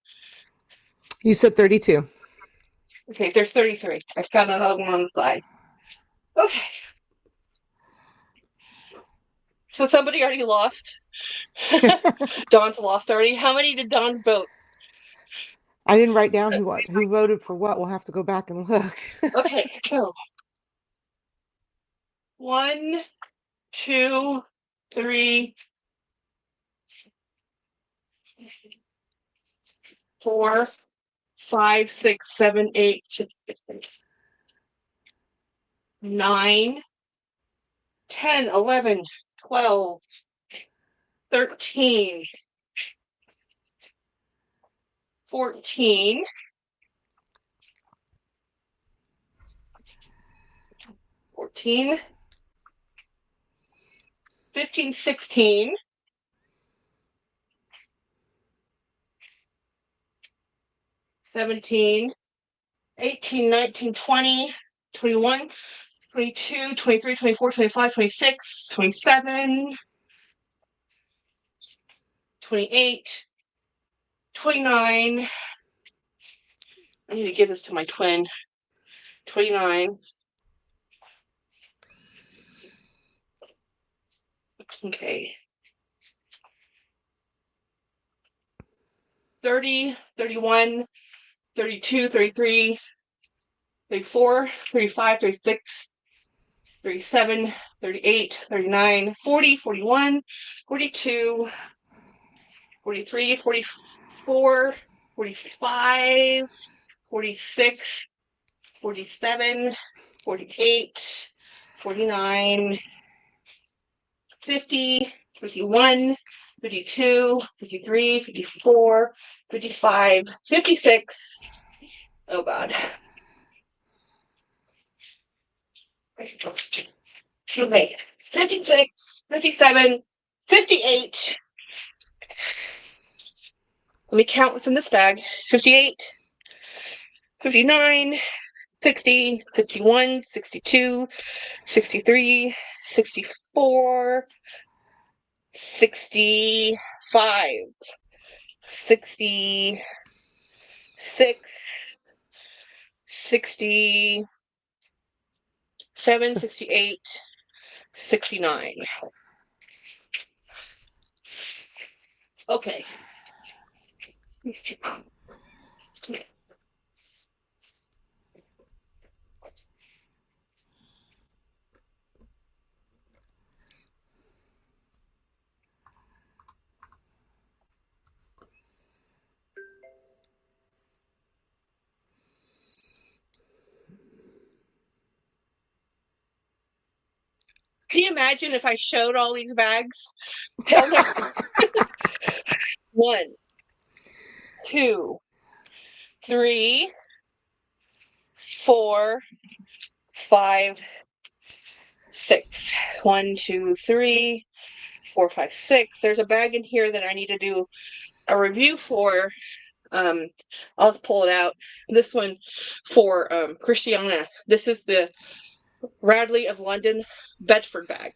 You said 32. Okay, there's 33. I found another one on the side. Okay. So somebody already lost. Dawn's lost already. How many did Dawn vote? I didn't write down who voted for what. We'll have to go back and look. Okay, so 1, 2, 3, 4, 5, 6, 7, 8, 9, 10, 11, 12, 13, 14, 15, 16, 17, 18, 19, 20, 21, 22, 23, 24, 25, 26, 27, 28, 29. I need to give this to my twin. 29. Okay. 30, 31, 32, 33, 34, 35, 36, 37, 38, 39, 40, 41, 42, 43, 44, 45, 46, 47, 48, 49, 50, 51, 52, 53, 54, 55, 56. Oh God. Okay, 56, 57, 58. Let me count what's in this bag. 58, 59, 60, 51, 62, 63, 64, 65, 66, 67, 68, 69. Okay. Can you imagine if I showed all these bags? Hell no. 1, 2, 3, 4, 5, 6. 1, 2, 3, 4, 5, 6. There's a bag in here that I need to do a review for. I'll just pull it out. This one for Christiana. This is the Radley of London Bedford bag.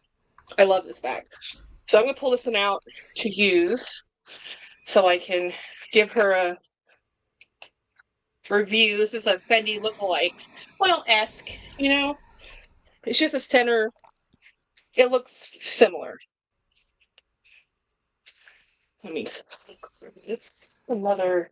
I love this bag. So I'm going to pull this one out to use so I can give her a review. This is a Fendi lookalike. Well, esque, you know? It's just a center. It looks similar. Let me. It's another.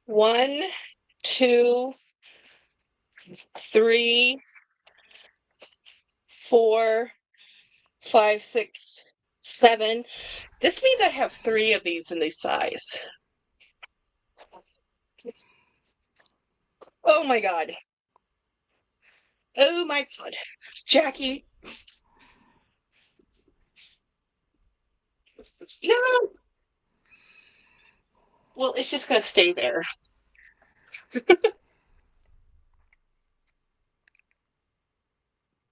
One, two, three, 4, 5, 6, 7. This means I have 3 of these in this size. Oh my God. Oh my God. Jackie. No. Well, it's just going to stay there.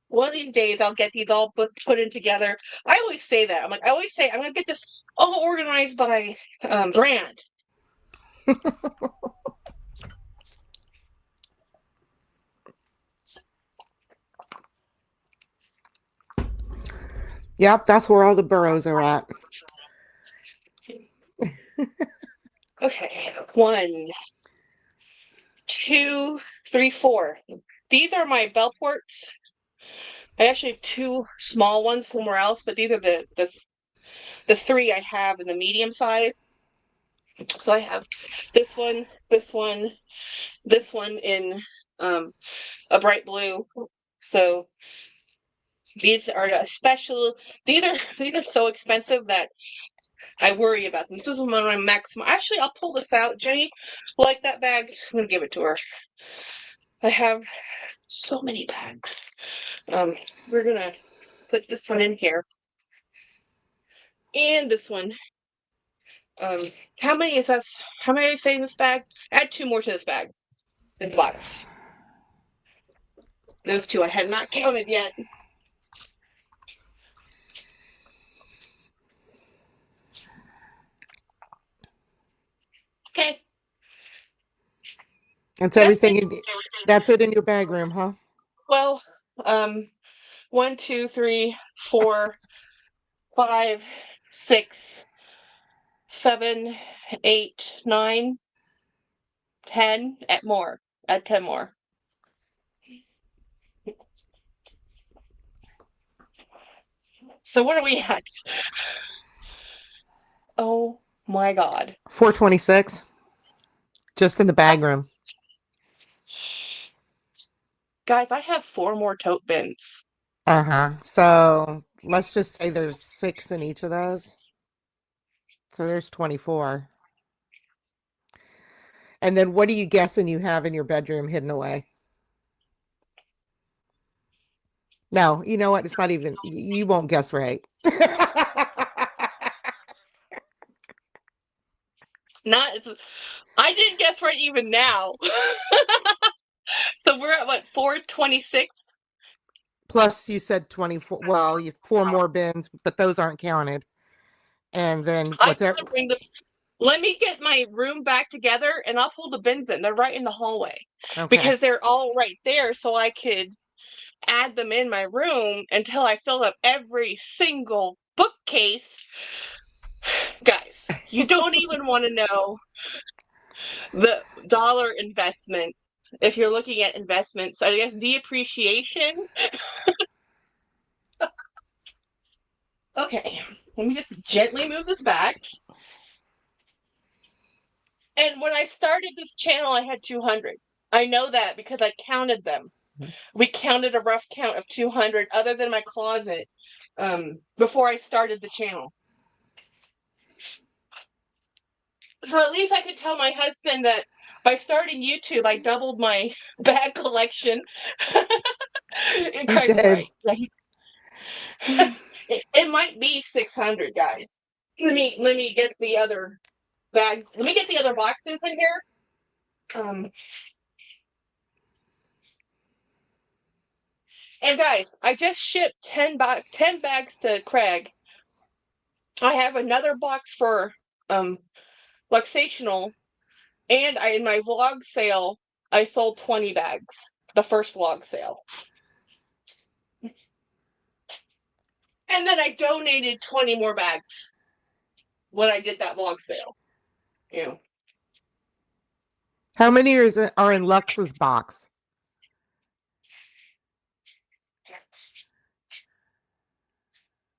One of these days I'll get these all put in together. I always say that. I always say I'm going to get this all organized by brand. Yep, that's where all the burrows are at. Okay, 1, 2, 3, 4. These are my Bellports. I actually have 2 small ones somewhere else, but these are the 3 I have in the medium size. So I have this one, this one, this one in a bright blue. So these are a special. These are so expensive that I worry about them. This is one of my maximum. Actually, I'll pull this out. Jenny, like that bag? I'm gonna give it to her. I have so many bags. We're gonna put this one in here, and this one. How many is that? How many I say in this bag? Add 2 more to this bag. In box. Those 2 I have not counted yet. Okay. That's everything. That's it in your bag room, huh? Well, 1, 2, 3, 4, 5, 6, 7, 8, 9, 10. At more. Add 10 more. So what are we at? Oh my God. 426. Just in the bag room. Guys, I have 4 more tote bins. Uh-huh. So let's just say there's 6 in each of those. So there's 24. And then what are you guessing you have in your bedroom hidden away? No, you know what? It's not even, you won't guess right. I didn't guess right even now. So we're at what, 426? Plus you said 24. Well, you 4 more bins, but those aren't counted. And then I what's that? gotta bring let me get my room back together and I'll pull the bins in. They're right in the hallway Okay. because they're all right there, so I could add them in my room until I fill up every single bookcase. Guys, you don't even want to know the dollar investment if you're looking at investments. I guess depreciation. Okay, let me just gently move this back. And when I started this channel, I had 200. I know that because I counted them. We counted a rough count of 200 other than my closet before I started the channel. So at least I could tell my husband that by starting YouTube, I doubled my bag collection. And Craig's did. right. It might be 600, guys. Let me get the other bags. Let me get the other boxes in here. And guys, I just shipped 10 bags to Craig. I have another box for Luxational, and in my vlog sale, I sold 20 bags. The first vlog sale. And then I donated 20 more bags when I did that vlog sale. Yeah. How many are in Lux's box?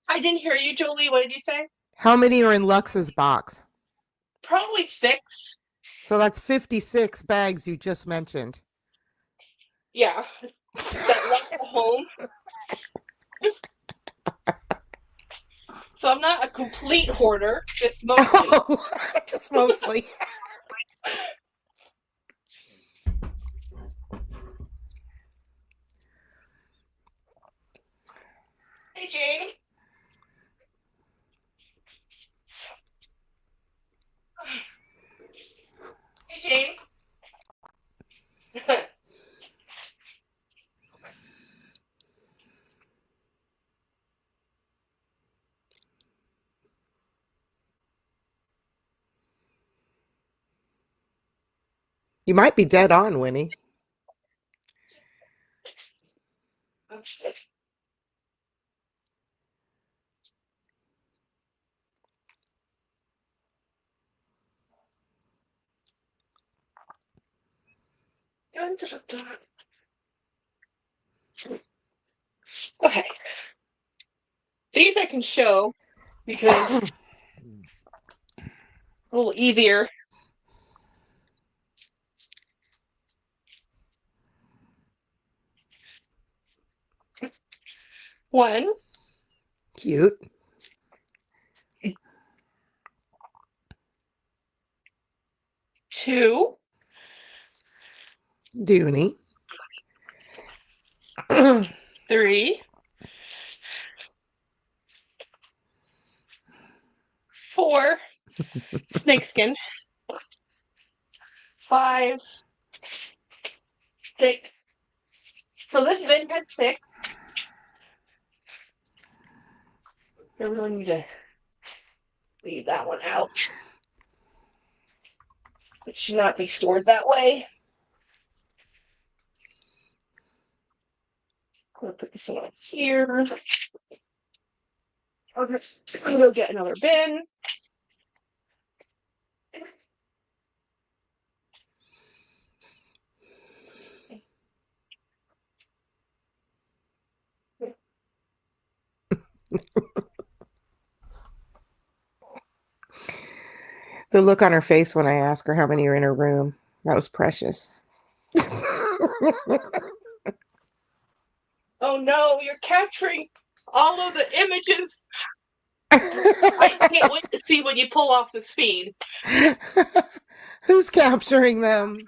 I didn't hear you, Julie. What did you say? How many are in Lux's box? Probably 6. So that's 56 bags you just mentioned. Yeah. That left at home. So I'm not a complete hoarder, just mostly. Oh, just mostly. Hey, Jane. Hey, Jane. You might be dead on, Winnie. Okay. These I can show because a little easier. One. Cute. 2. Dooney. 3. 4. Snakeskin. 5. 6. So this bin has 6. I really need to leave that one out. It should not be stored that way. I'm gonna put this one here. I'm gonna go get another bin. The look on her face when I asked her how many are in her room. That was precious. Oh no, you're capturing all of the images. I can't wait to see when you pull off this feed. Who's capturing them?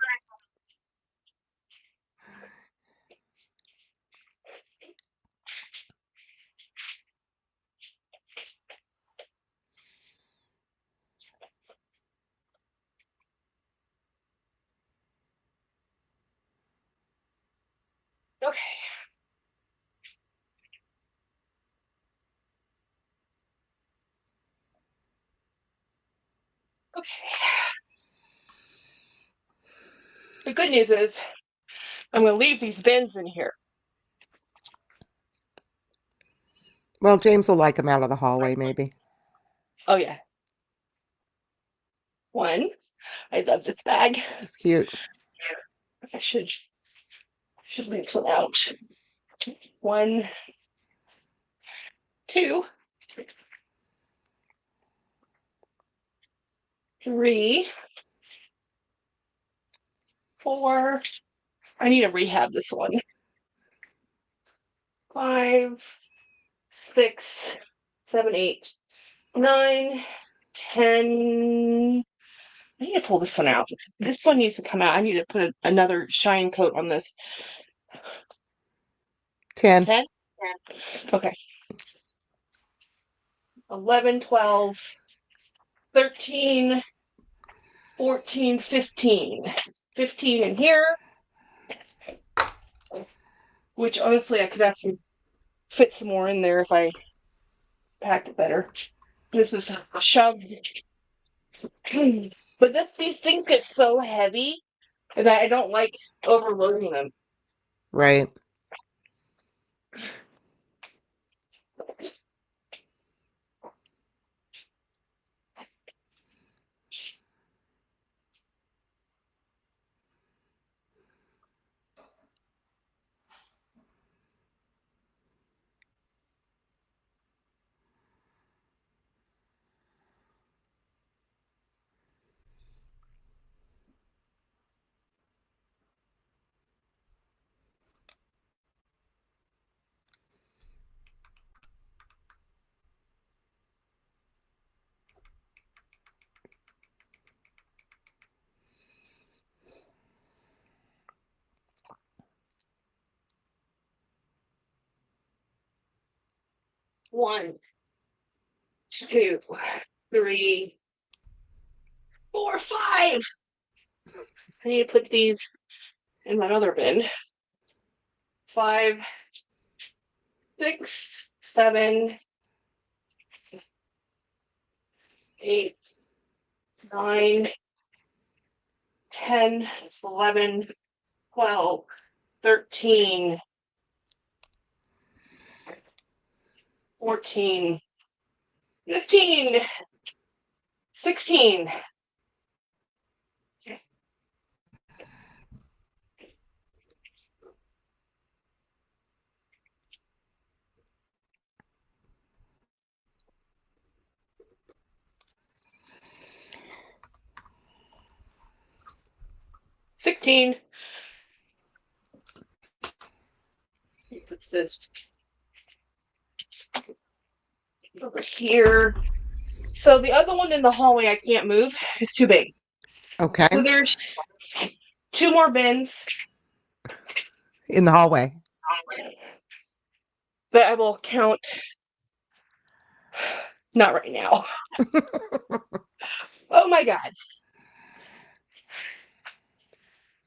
Okay. Okay. The good news is I'm going to leave these bins in here. Well, James will like them out of the hallway, maybe. Oh, yeah. One. I love this bag. It's cute. I should leave one out. 1, 2, 3, 4. I need to rehab this one. 5, 6, 7, 8, 9, 10. I need to pull this one out. This one needs to come out. I need to put another shine coat on this. 10. 10? Okay. 11, 12, 13, 14, 15. 15 in here. Which honestly I could actually fit some more in there if I packed it better. This is shoved. But these things get so heavy that I don't like overloading them. Right. One, 2, 3, 4, 5. I need to put these in my other bin. 5, 6, 7, 8, 9, 10, 11, 12, 13, 14, 15, 16. Put this over here. So the other one in the hallway I can't move. It's too big. Okay. So there's 2 more bins In the hallway. that I will count. Not right now. Oh my God.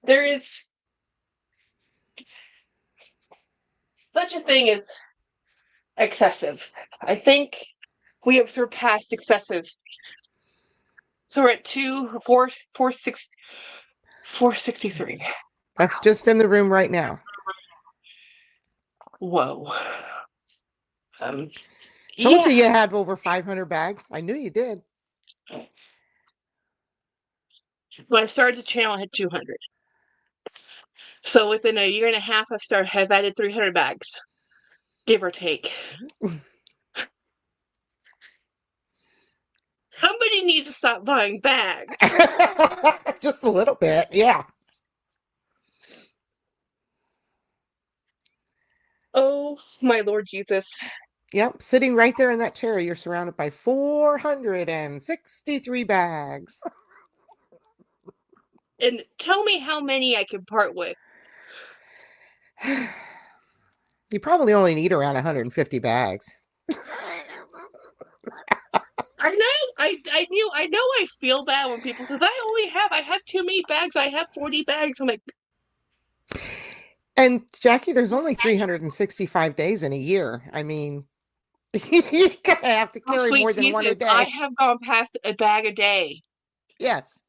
There is such a thing as excessive. I think we have surpassed excessive. So we're at 463. That's just in the room right now. Whoa. Told Yeah. you had over 500 bags. I knew you did. When I started the channel, I had 200. So within a year and a half, I've added 300 bags, give or take. Somebody needs to stop buying bags. Just a little bit, yeah. Oh my Lord Jesus. Yep, sitting right there in that chair, you're surrounded by 463 bags. And tell me how many I can part with. You probably only need around 150 bags. I know. I know I feel bad when people say I have too many bags. I have 40 bags. I'm like, And Jackie, there's only 365 days in a year. I mean, you're gonna have to oh, carry sweet more than one a Jesus, I day. have gone past a bag a day. Yes.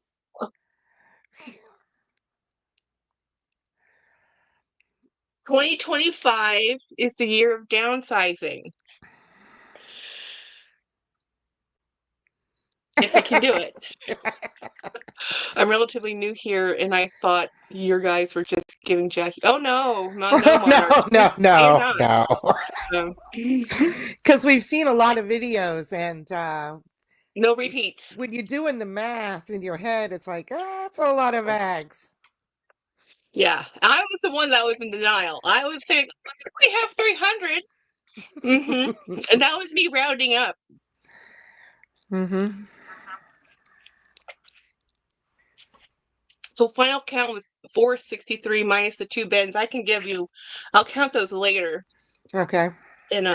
2025 is the year of downsizing. If I can do it. I'm relatively new here, and I thought your guys were just giving Jackie. Oh no, no, Monarch. I am not. No. Um, Because we've seen a lot of videos, and no repeats. when you're doing the math in your head, it's like, that's a lot of bags. Yeah, I was the one that was in denial. I was saying we have 300. And that was me rounding up. Mm-hmm. So final count was 463 minus the 2 bins. I'll count those later, Okay. and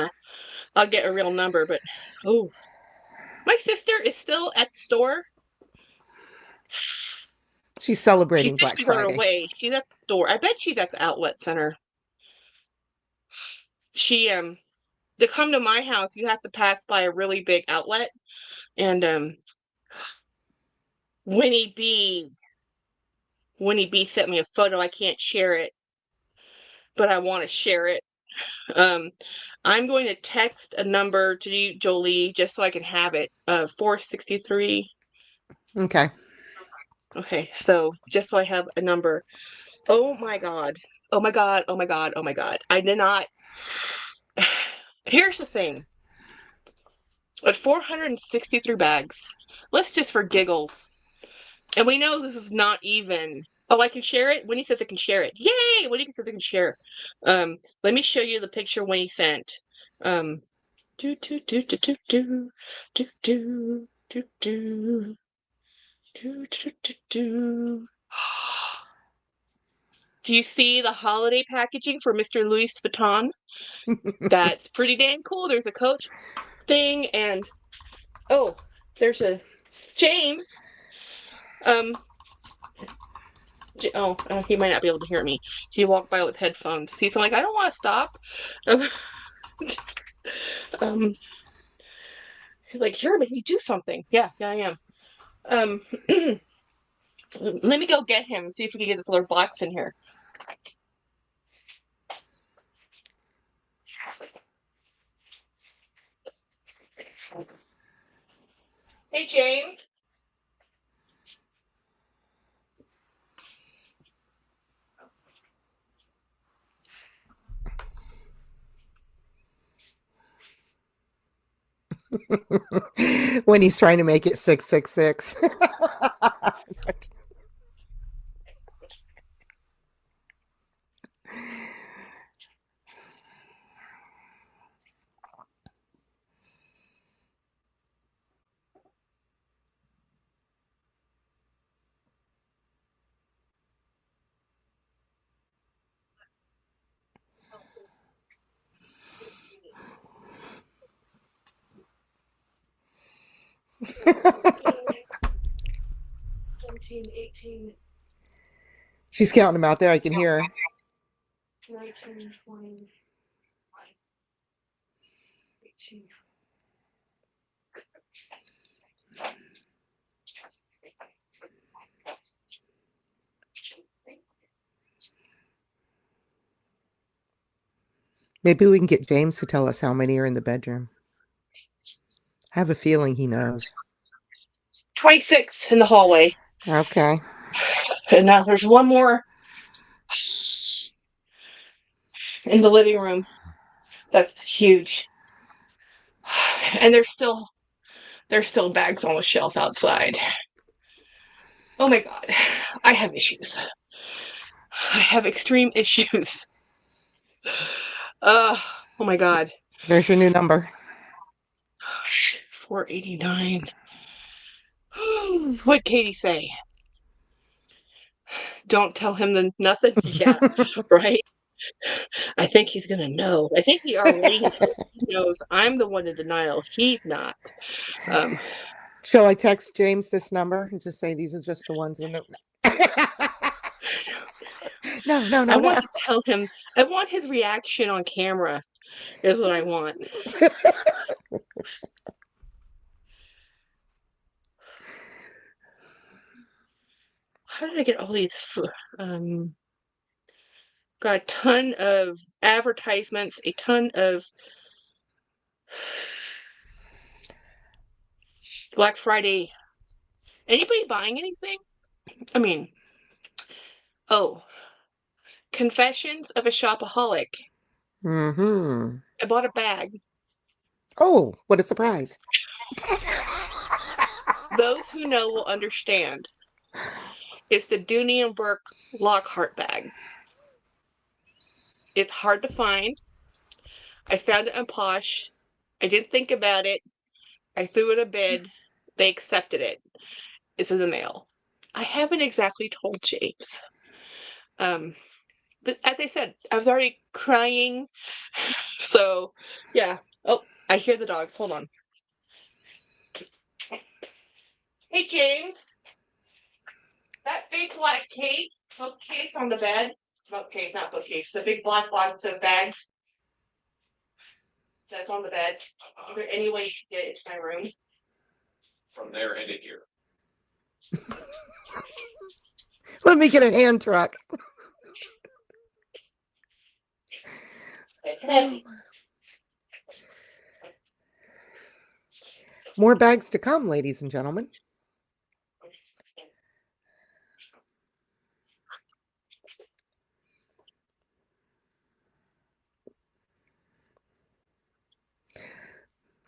I'll get a real number. But oh, my sister is still at the store. She's She celebrating Black fished her Friday. away. She's at the store. I bet she's at the outlet center. She to come to my house, you have to pass by a really big outlet, and Winnie B sent me a photo. I can't share it, but I want to share it. I'm going to text a number to you, Jolie, just so I can have it. 463. Okay. Okay, so just so I have a number. Oh my God. Oh my God. Oh my God. Oh my God. I did not. Here's the thing. At 463 bags, let's just for giggles. And we know this is not even. Oh, I can share it? Winnie says I can share it. Yay! Winnie says I can share. Let me show you the picture Winnie sent. Do do do do do do do do do do do do do do. Do you see the holiday packaging for Mr. Louis Vuitton? That's pretty dang cool. There's a Coach thing, and oh, there's a James. He might not be able to hear me. He walked by with headphones. He's like, I don't want to stop. He's like, you're making me do something. Yeah, I am. Let me go get him and see if we can get this other box in here. Hey, James. When he's trying to make it 666. She's counting them out there. I can hear her. 19, 20, 18. Maybe we can get James to tell us how many are in the bedroom. I have a feeling he knows. 26 in the hallway. Okay. And now there's one more in the living room. That's huge. And there's still bags on the shelf outside. Oh my God. I have issues. I have extreme issues. Oh my God. There's your new number. 489. What'd Katie say? Don't tell him nothing? Yeah, right? I think he's going to know. I think he already knows. He knows I'm the one in denial. He's not. Shall I text James this number and just say these are just the ones in the... No. I want to tell him. I want his reaction on camera is what I want. How did I get all these? Got a ton of advertisements, a ton of Black Friday. Anybody buying anything? I mean, oh, Confessions of a Shopaholic. Mm-hmm. I bought a bag. Oh, what a surprise. Those who know will understand. It's the Dooney and Burke Lockhart bag. It's hard to find. I found it on Posh. I didn't think about it. I threw it in bed. They accepted it. It's in the mail. I haven't exactly told James. But as I said, I was already crying. So, yeah. Oh, I hear the dogs. Hold on. Hey, James. That big black bookcase on the bed. Bookcase, not bookcase. The big black box of bags that's on the bed. Is there any way you should get it to my room? From there and in here. Let me get a hand truck. It's heavy. More bags to come, ladies and gentlemen.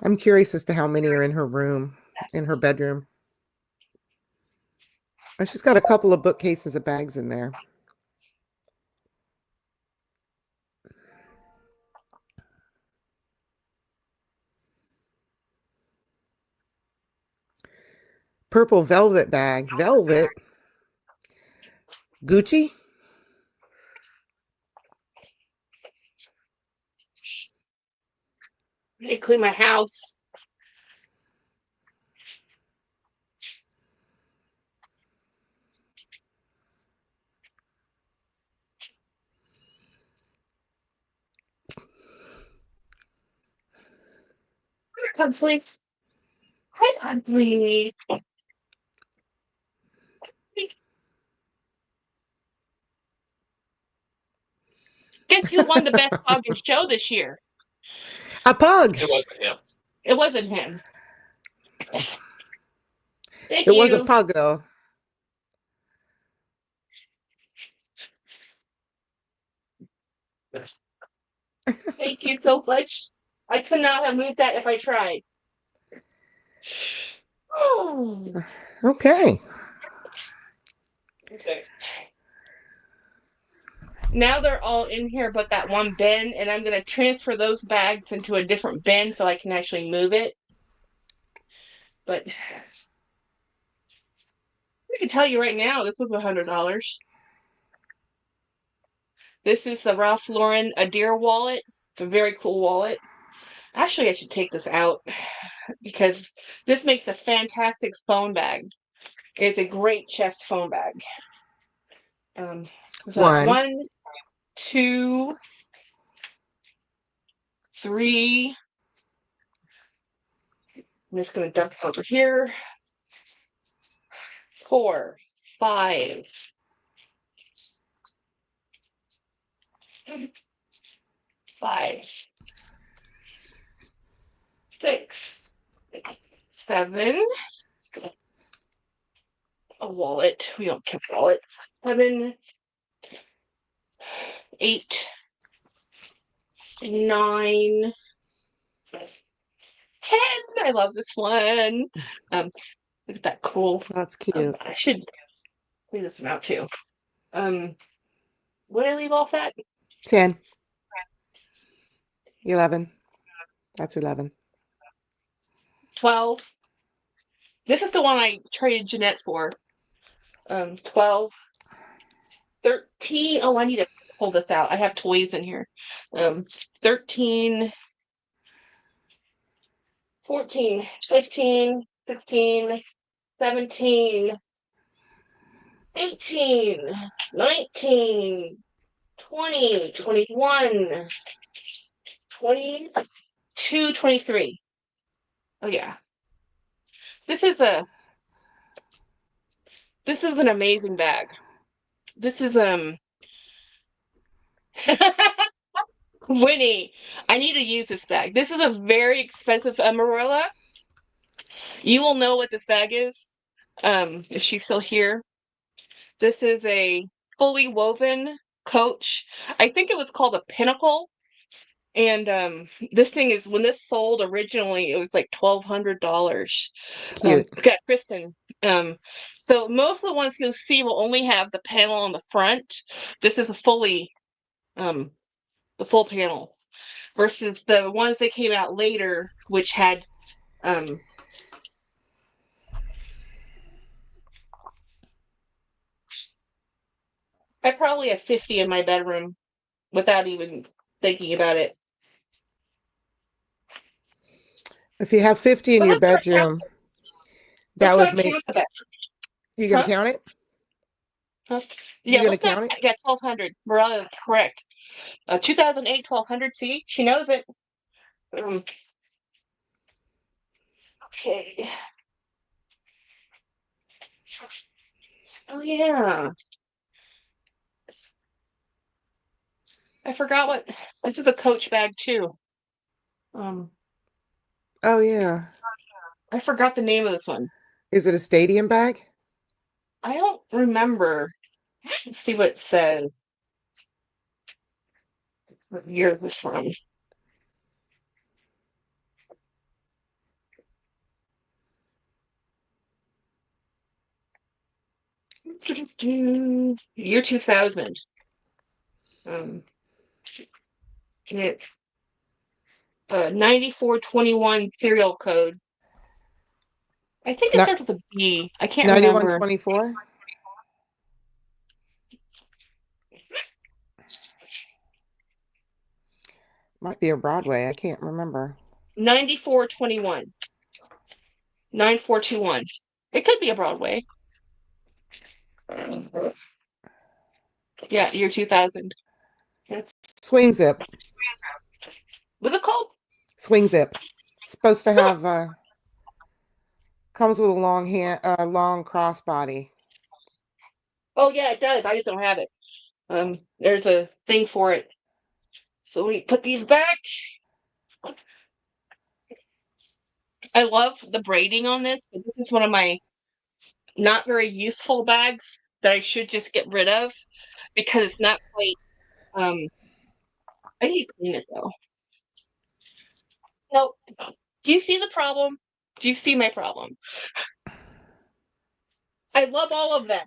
I'm curious as to how many are in her room, in her bedroom. Oh, she's got a couple of bookcases of bags in there. Purple velvet bag. Velvet? Gucci? They clean my house. Pugsley. Hi, Pugsley. Guess who won the best dog in show this year? A pug. It wasn't him. It wasn't him. Thank It was you. a pug, though. Thank you so much. I could not have moved that if I tried. Oh. Okay. Now they're all in here but that one bin, and I'm going to transfer those bags into a different bin so I can actually move it. But I can tell you right now, this was $100. This is the Ralph Lauren Adair wallet. It's a very cool wallet. Actually, I should take this out because this makes a fantastic phone bag. It's a great chest phone bag. So one, 2, 3. I'm just going to dump it over here. 4, 5. 5, 6, 7. A wallet. We don't keep wallet. 7, 8, 9, 10. I love this one. Look at that cool. That's cute. I should leave this one out too. What did I leave off at? 10. 11. That's 11. 12. This is the one I traded Jeanette for. 12. 13. Oh, I need to pull this out. I have toys in here. 13. 14. 15. 16. 17. 18. 19. 20. 21. 22. 23. Oh yeah. This is an amazing bag. This is Winnie, I need to use this bag. This is a very expensive Amarilla. You will know what this bag is, if she's still here. This is a fully woven Coach. I think it was called a Pinnacle. And this thing is, when this sold originally, it was like $1,200. It's cute. It's got Kristen. So most of the ones you'll see will only have the panel on the front. This is a fully, the full panel, versus the ones that came out later, which had, I probably have 50 in my bedroom without even thinking about it. If you have 50 in But your let's start bedroom, counting. that Let's would not make. count that. You gonna Huh? count it? Huh? You Yeah, gonna let's not. count it? Yeah, 1,200. We're correct. 2008, 1,200. See, she knows it. Okay. Oh yeah. I forgot what. This is a Coach bag too. Oh yeah. I forgot the name of this one. Is it a stadium bag? I don't remember. Let's see what it says. What year is this from? Year 2000. It's 9421 serial code. I think it starts with a B. I can't remember. 9124? Might be a Broadway. I can't remember. 9421. 9421. It could be a Broadway. Yeah, year 2000. Swing zip. What's it called? Swing zip. Supposed to have comes with a long crossbody. Oh yeah, it does. I just don't have it. There's a thing for it. So we put these back. I love the braiding on this, but this is one of my not very useful bags that I should just get rid of because it's not quite. I need to clean it though. Nope. Do you see the problem? Do you see my problem? I love all of them.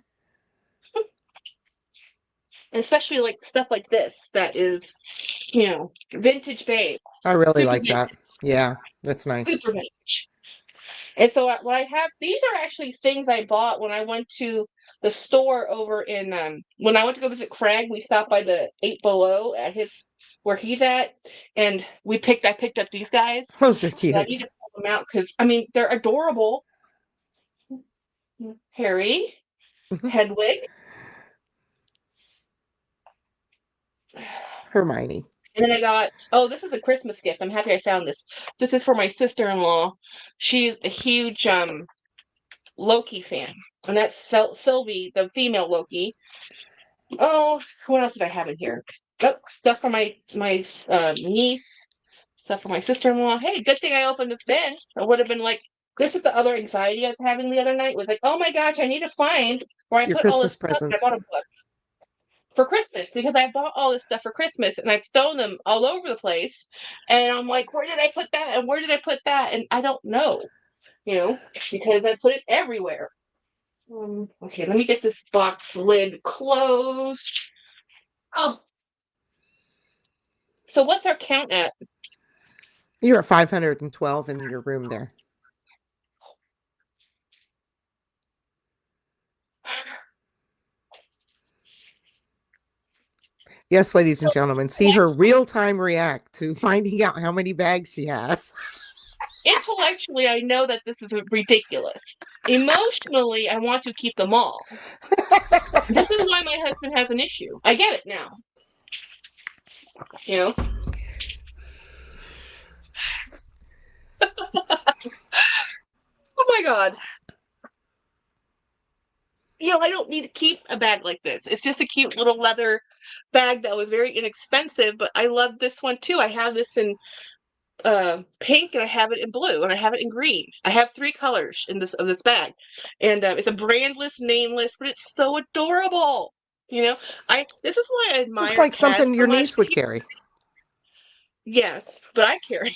Especially like stuff like this that is, vintage babe. I really Super like that. Yeah, that's nice. Super vintage. And so what I have, these are actually things I bought when I went to the store over in, when I went to go visit Craig, we stopped by the 8 Below at where he's at, and I picked up these guys. Those are So I need cute. to pull them out because, they're adorable. Harry, Hedwig, Hermione. and then I got, this is a Christmas gift. I'm happy I found this. This is for my sister-in-law. She's a huge Loki fan, and that's Sylvie, the female Loki. Oh, what else did I have in here? Oh, stuff for my niece, stuff for my sister-in-law. Hey, good thing I opened this bin. I would have been like, this is the other anxiety I was having the other night. Was like, oh my gosh, I need to find where I Your put all this Christmas stuff. And I presents. bought a book for Christmas because I bought all this stuff for Christmas and I've thrown them all over the place. And I'm like, where did I put that? And where did I put that? And I don't know, because I put it everywhere. Okay, let me get this box lid closed. Oh. So what's our count at? You're at 512 in your room there. Yes, ladies and gentlemen, see her real-time react to finding out how many bags she has. Intellectually, I know that this is ridiculous. Emotionally, I want to keep them all. This is why my husband has an issue. I get it now. You know? Oh my God. I don't need to keep a bag like this. It's just a cute little leather bag that was very inexpensive, but I love this one too. I have this in pink, and I have it in blue, and I have it in green. I have 3 colors in this bag, and it's a brandless, nameless, but it's so adorable. This is why I admire. Looks like Kaz something so your much. niece would carry. Yes, but I carry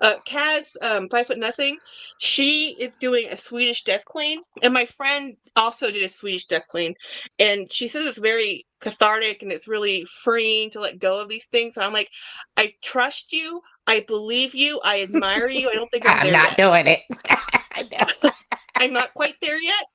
it. Kaz, 5'0", she is doing a Swedish death clean, and my friend also did a Swedish death clean, and she says it's very cathartic and it's really freeing to let go of these things. And I'm like, I trust you, I believe you, I admire you. I don't think I'm there not yet. doing it. I'm not quite there yet.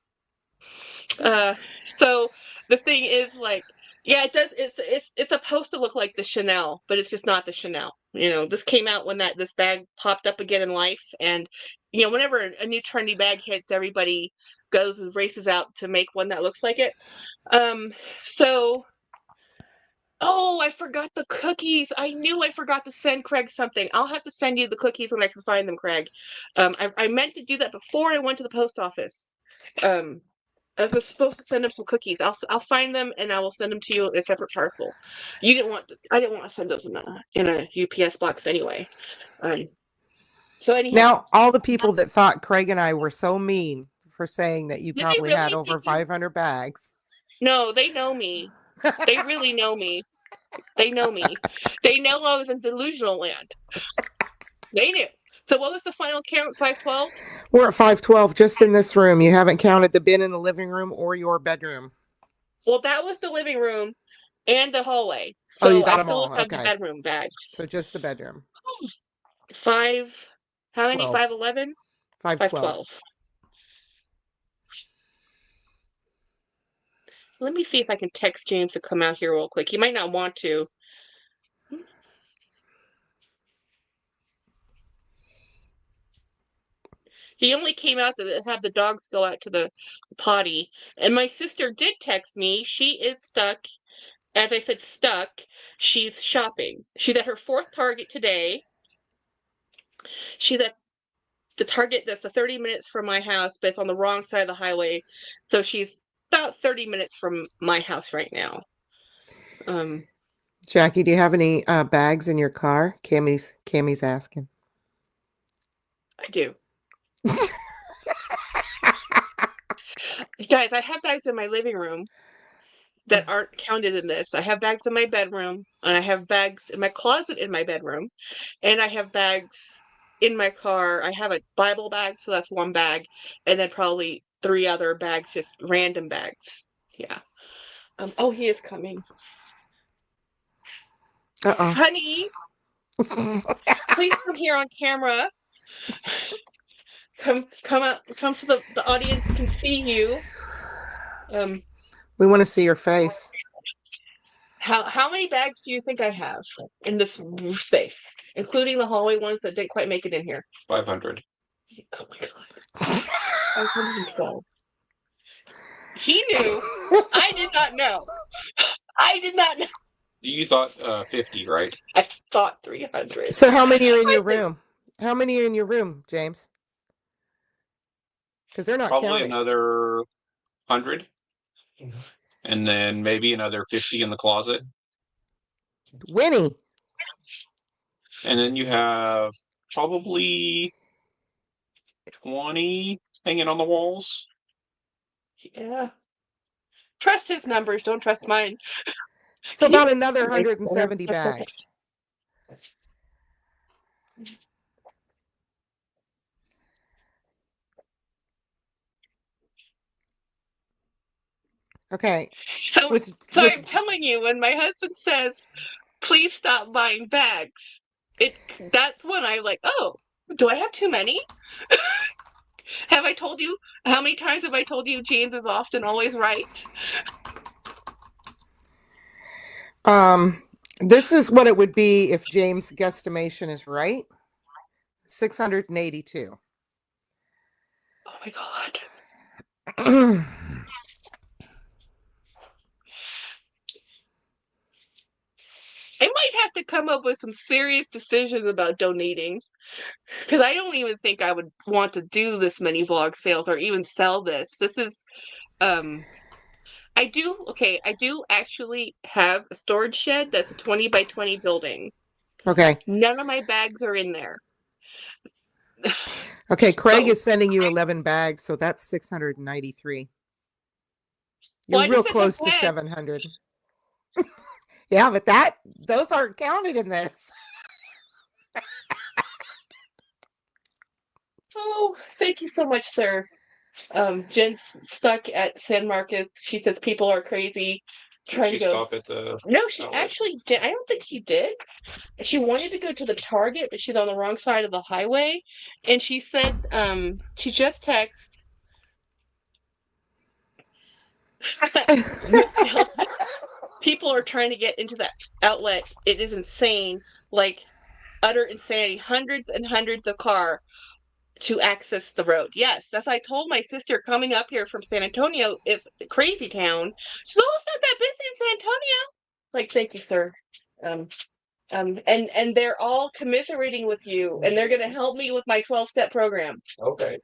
So the thing is, like, yeah, it does. It's supposed to look like the Chanel, but it's just not the Chanel. This came out when this bag popped up again in life, and whenever a new trendy bag hits, everybody goes and races out to make one that looks like it. So, oh, I forgot the cookies. I knew I forgot to send Craig something. I'll have to send you the cookies when I can find them, Craig. I meant to do that before I went to the post office. I was supposed to send him some cookies. I'll find them and I will send them to you in a separate parcel. I didn't want to send those in a UPS box anyway. So anyhow, Now, all the people that thought Craig and I were so mean for saying that you did they probably had really? over 500 bags. No, they know me. They really know me. They know me. They know I was in delusional land. They knew. So what was the final count? 512? We're at 512 just in this room. You haven't counted the bin in the living room or your bedroom. Well, that was the living room and the hallway. Oh, you So got I them still all. have the Okay. bedroom bags. So just the bedroom. 5, how many? 12. 511? 512. 512. Let me see if I can text James to come out here real quick. He might not want to. He only came out to have the dogs go out to the potty. And my sister did text me. She is stuck. As I said, stuck. She's shopping. She's at her 4th Target today. She's at the Target that's the 30 minutes from my house, but it's on the wrong side of the highway. So she's about 30 minutes from my house right now. Jackie, do you have any bags in your car? Cammie's asking. I do. Guys, I have bags in my living room that aren't counted in this. I have bags in my bedroom, and I have bags in my closet in my bedroom, and I have bags in my car. I have a Bible bag, so that's 1 bag, and then probably 3 other bags, just random bags. Yeah. Oh, he is coming. Uh-oh. Honey, please come here on camera. Come out, come so the audience can see you. We want to see your face. How many bags do you think I have in this space, including the hallway ones that didn't quite make it in here? 500. Oh my God. 512. He knew. I did not know. I did not know. You thought 50, right? I thought 300. So how many are in your room? How many are in your room, James? Because they're not Probably counting. another 100. And then maybe another 50 in the closet. Winnie. And then you have probably 20 hanging on the walls. Yeah. Trust his numbers, don't trust mine. So about another 170 bags. Okay. So I'm telling you, when my husband says, please stop buying bags, That's when I'm like, oh, do I have too many? Have I told you? How many times have I told you James is often always right? This is what it would be if James' guesstimation is right. 682. Oh my God. I might have to come up with some serious decisions about donating because I don't even think I would want to do this many vlog sales or even sell this. This is, I do actually have a storage shed that's a 20 by 20 building. Okay. None of my bags are in there. Okay, Craig So, is sending you 11 bags, so that's 693. You're well, I just real said some close to bags. 700. Yeah, but those aren't counted in this. Oh, thank you so much, sir. Jen's stuck at San Marcos. She says people are crazy. Trying She to go. stopped at the. No, she outlet. actually did. I don't think she did. She wanted to go to the Target, but she's on the wrong side of the highway. And she said, she just texted. People are trying to get into that outlet. It is insane. Like utter insanity. Hundreds and hundreds of car to access the road. Yes, that's what I told my sister coming up here from San Antonio. It's crazy town. She's oh, it's not that busy in San Antonio. Like, thank you, sir. And they're all commiserating with you, and they're gonna help me with my 12-step program. Okay.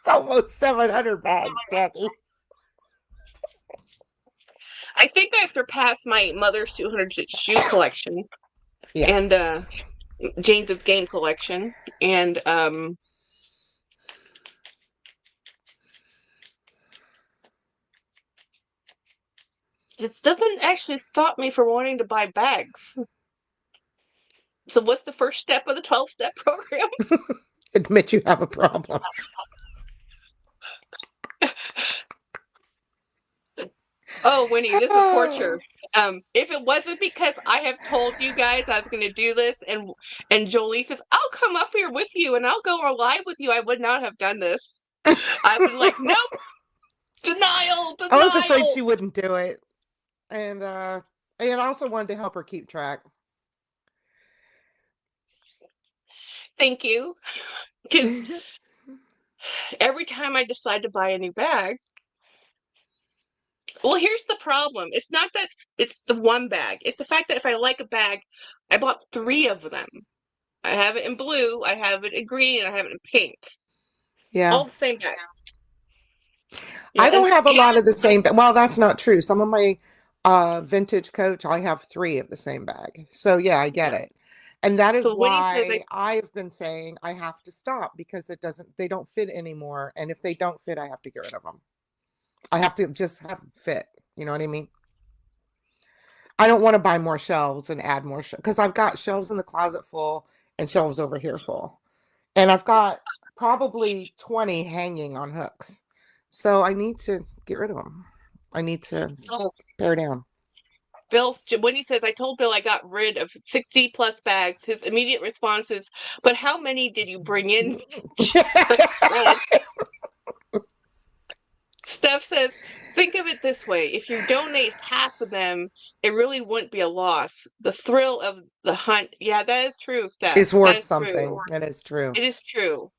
It's almost 700 bags, Jackie. I think I've surpassed my mother's 200 shoe collection. Yeah. And James's game collection. And it doesn't actually stop me from wanting to buy bags. So what's the first step of the 12-step program? Admit you have a problem. Oh, Winnie, this is torture. If it wasn't because I have told you guys I was going to do this, and Jolie says I'll come up here with you and I'll go live with you, I would not have done this. I would like, nope, denial. I was afraid she wouldn't do it, and I also wanted to help her keep track. Thank you, because every time I decide to buy a new bag. Well, here's the problem. It's not that it's the one bag. It's the fact that if I like a bag, I bought 3 of them. I have it in blue, I have it in green, and I have it in pink. Yeah. All the same bag. Yeah, I don't have a lot of the same. Well, that's not true. Some of my vintage Coach, I have 3 of the same bag. So yeah, I get it. And that is why I've been saying I have to stop because they don't fit anymore. And if they don't fit, I have to get rid of them. I have to just have fit. You know what I mean? I don't want to buy more shelves and add more because I've got shelves in the closet full and shelves over here full. And I've got probably 20 hanging on hooks. So I need to get rid of them. I need to pare down. When he says, I told Bill I got rid of 60 plus bags, his immediate response is, but how many did you bring in? Steph says, think of it this way. If you donate half of them, it really wouldn't be a loss. The thrill of the hunt. Yeah, that is true, Steph. It's worth something. That is true. It is true.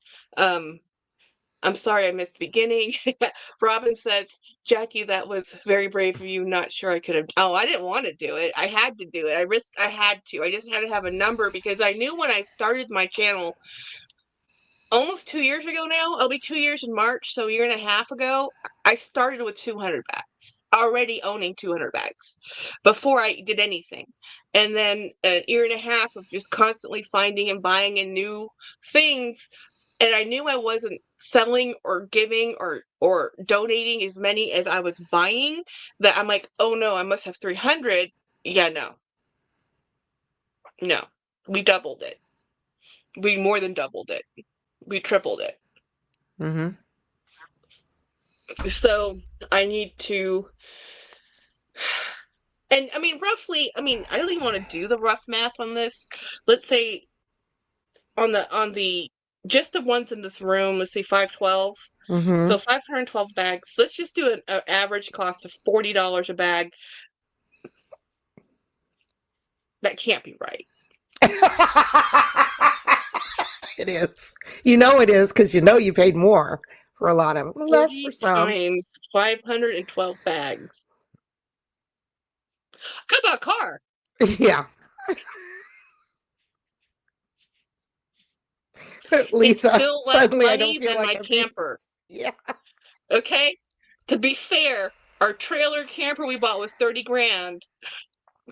I'm sorry I missed the beginning. Robin says, Jackie, that was very brave of you. Not sure I could have. Oh, I didn't want to do it. I had to do it. I had to. I just had to have a number because I knew when I started my channel almost 2 years ago now, it'll be 2 years in March, so a year and a half ago, I started with 200 bags, already owning 200 bags before I did anything. And then a year and a half of just constantly finding and buying in new things. And I knew I wasn't selling or giving or donating as many as I was buying, that I'm like, oh no, I must have 300. Yeah, no. No. We doubled it. We more than doubled it. we tripled it. Mm-hmm. So I need to, and I mean, roughly, I mean, I don't even want to do the rough math on this. Let's say on the just the ones in this room, let's say 512. Mm-hmm. So 512 bags. Let's just do an average cost of $40 a bag. That can't be right. It is. You know it is because you know you paid more for a lot of them. Less 40 for some. times 512 bags. How about a car? Yeah. It's Lisa, still less suddenly I don't money feel than like my I'm being... camper. Yeah. Okay? To be fair, our trailer camper we bought was 30 grand.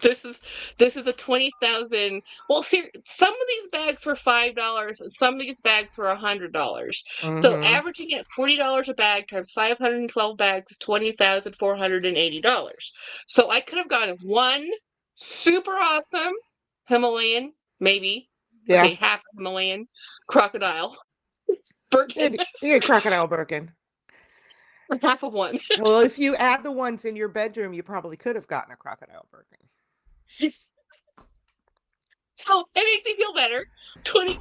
This is a 20,000. Well, see, some of these bags were $5, and some of these bags were $100. So Mm-hmm. averaging at $40 a bag times 512 bags is $20,480. So I could have gotten one super awesome Himalayan, maybe, Yeah. okay, half Himalayan crocodile Birkin, You had crocodile Birkin. half of one. Well, if you add the ones in your bedroom, you probably could have gotten a crocodile Birkin. So it makes me feel better. 20.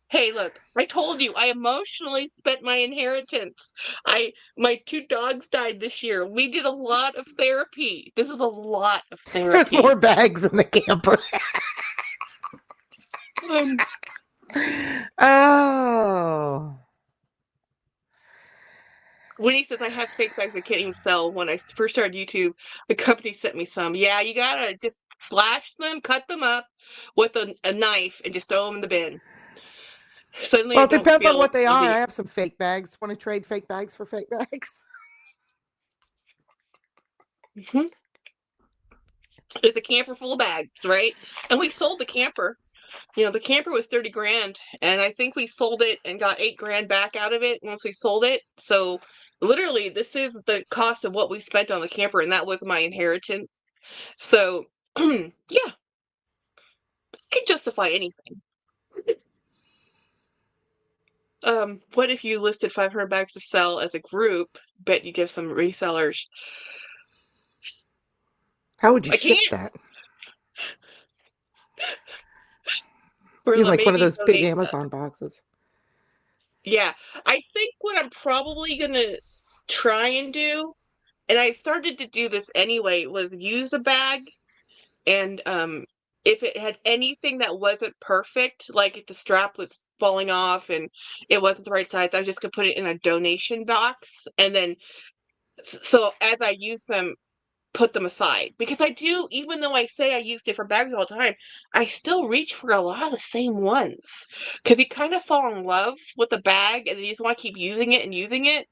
Hey, look, I told you I emotionally spent my inheritance. My two dogs died this year. We did a lot of therapy. This is a lot of There's therapy. more bags in the camper. Um, Oh. Winnie says I have fake bags I can't even sell. When I first started YouTube, the company sent me some. Yeah, you gotta just slash them, cut them up with a knife, and just throw them in the bin. Suddenly, Well, I it don't depends on feel what they are. guilty. I have some fake bags. Want to trade fake bags for fake bags? Mhm. It's a camper full of bags, right? And we sold the camper. You know, the camper was 30 grand, and I think we sold it and got 8 grand back out of it once we sold it. So literally, this is the cost of what we spent on the camper, and that was my inheritance. So yeah, I can justify anything. What if you listed 500 bags to sell as a group? Bet you give some resellers. How would you I ship can't. that? Or You like one of maybe those big donate. Amazon boxes. Yeah, I think what I'm probably gonna try and do, and I started to do this anyway, was use a bag and if it had anything that wasn't perfect, like if the strap was falling off and it wasn't the right size, I just could put it in a donation box and then so as I use them, put them aside. Because I do, even though I say I use different bags all the time, I still reach for a lot of the same ones. Because you kind of fall in love with the bag and you just want to keep using it and using it.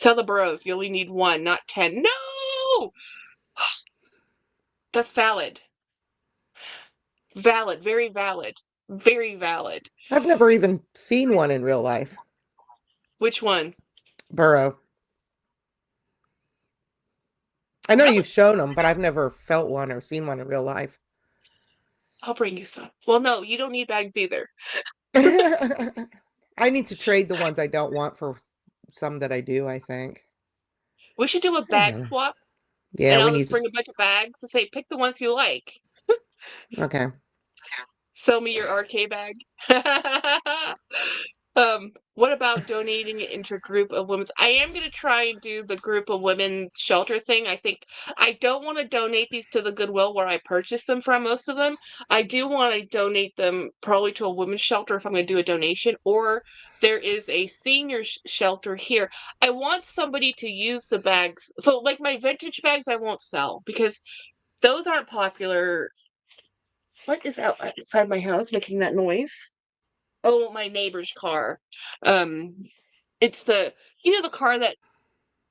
Tell the bros you only need one, not 10. No! That's valid. Valid, very valid. Very valid. I've never even seen one in real life. Which one? Burrow. I know Really? you've shown them, but I've never felt one or seen one in real life. I'll bring you some. Well, no, you don't need bags either. I need to trade the ones I don't want for some that I do, I think. We should do a I bag don't know. swap, Yeah, and we I'll need just to. bring a bunch of bags to say, pick the ones you like. Okay. Sell me your RK bag. What about donating it into a group of women's? I am going to try and do the group of women shelter thing. I think I don't want to donate these to the Goodwill where I purchased them from, most of them. I do want to donate them probably to a women's shelter if I'm going to do a donation, or there is a senior shelter here. I want somebody to use the bags. So, like my vintage bags, I won't sell because those aren't popular. What is outside my house making that noise? Oh, my neighbor's car. Um, it's the car that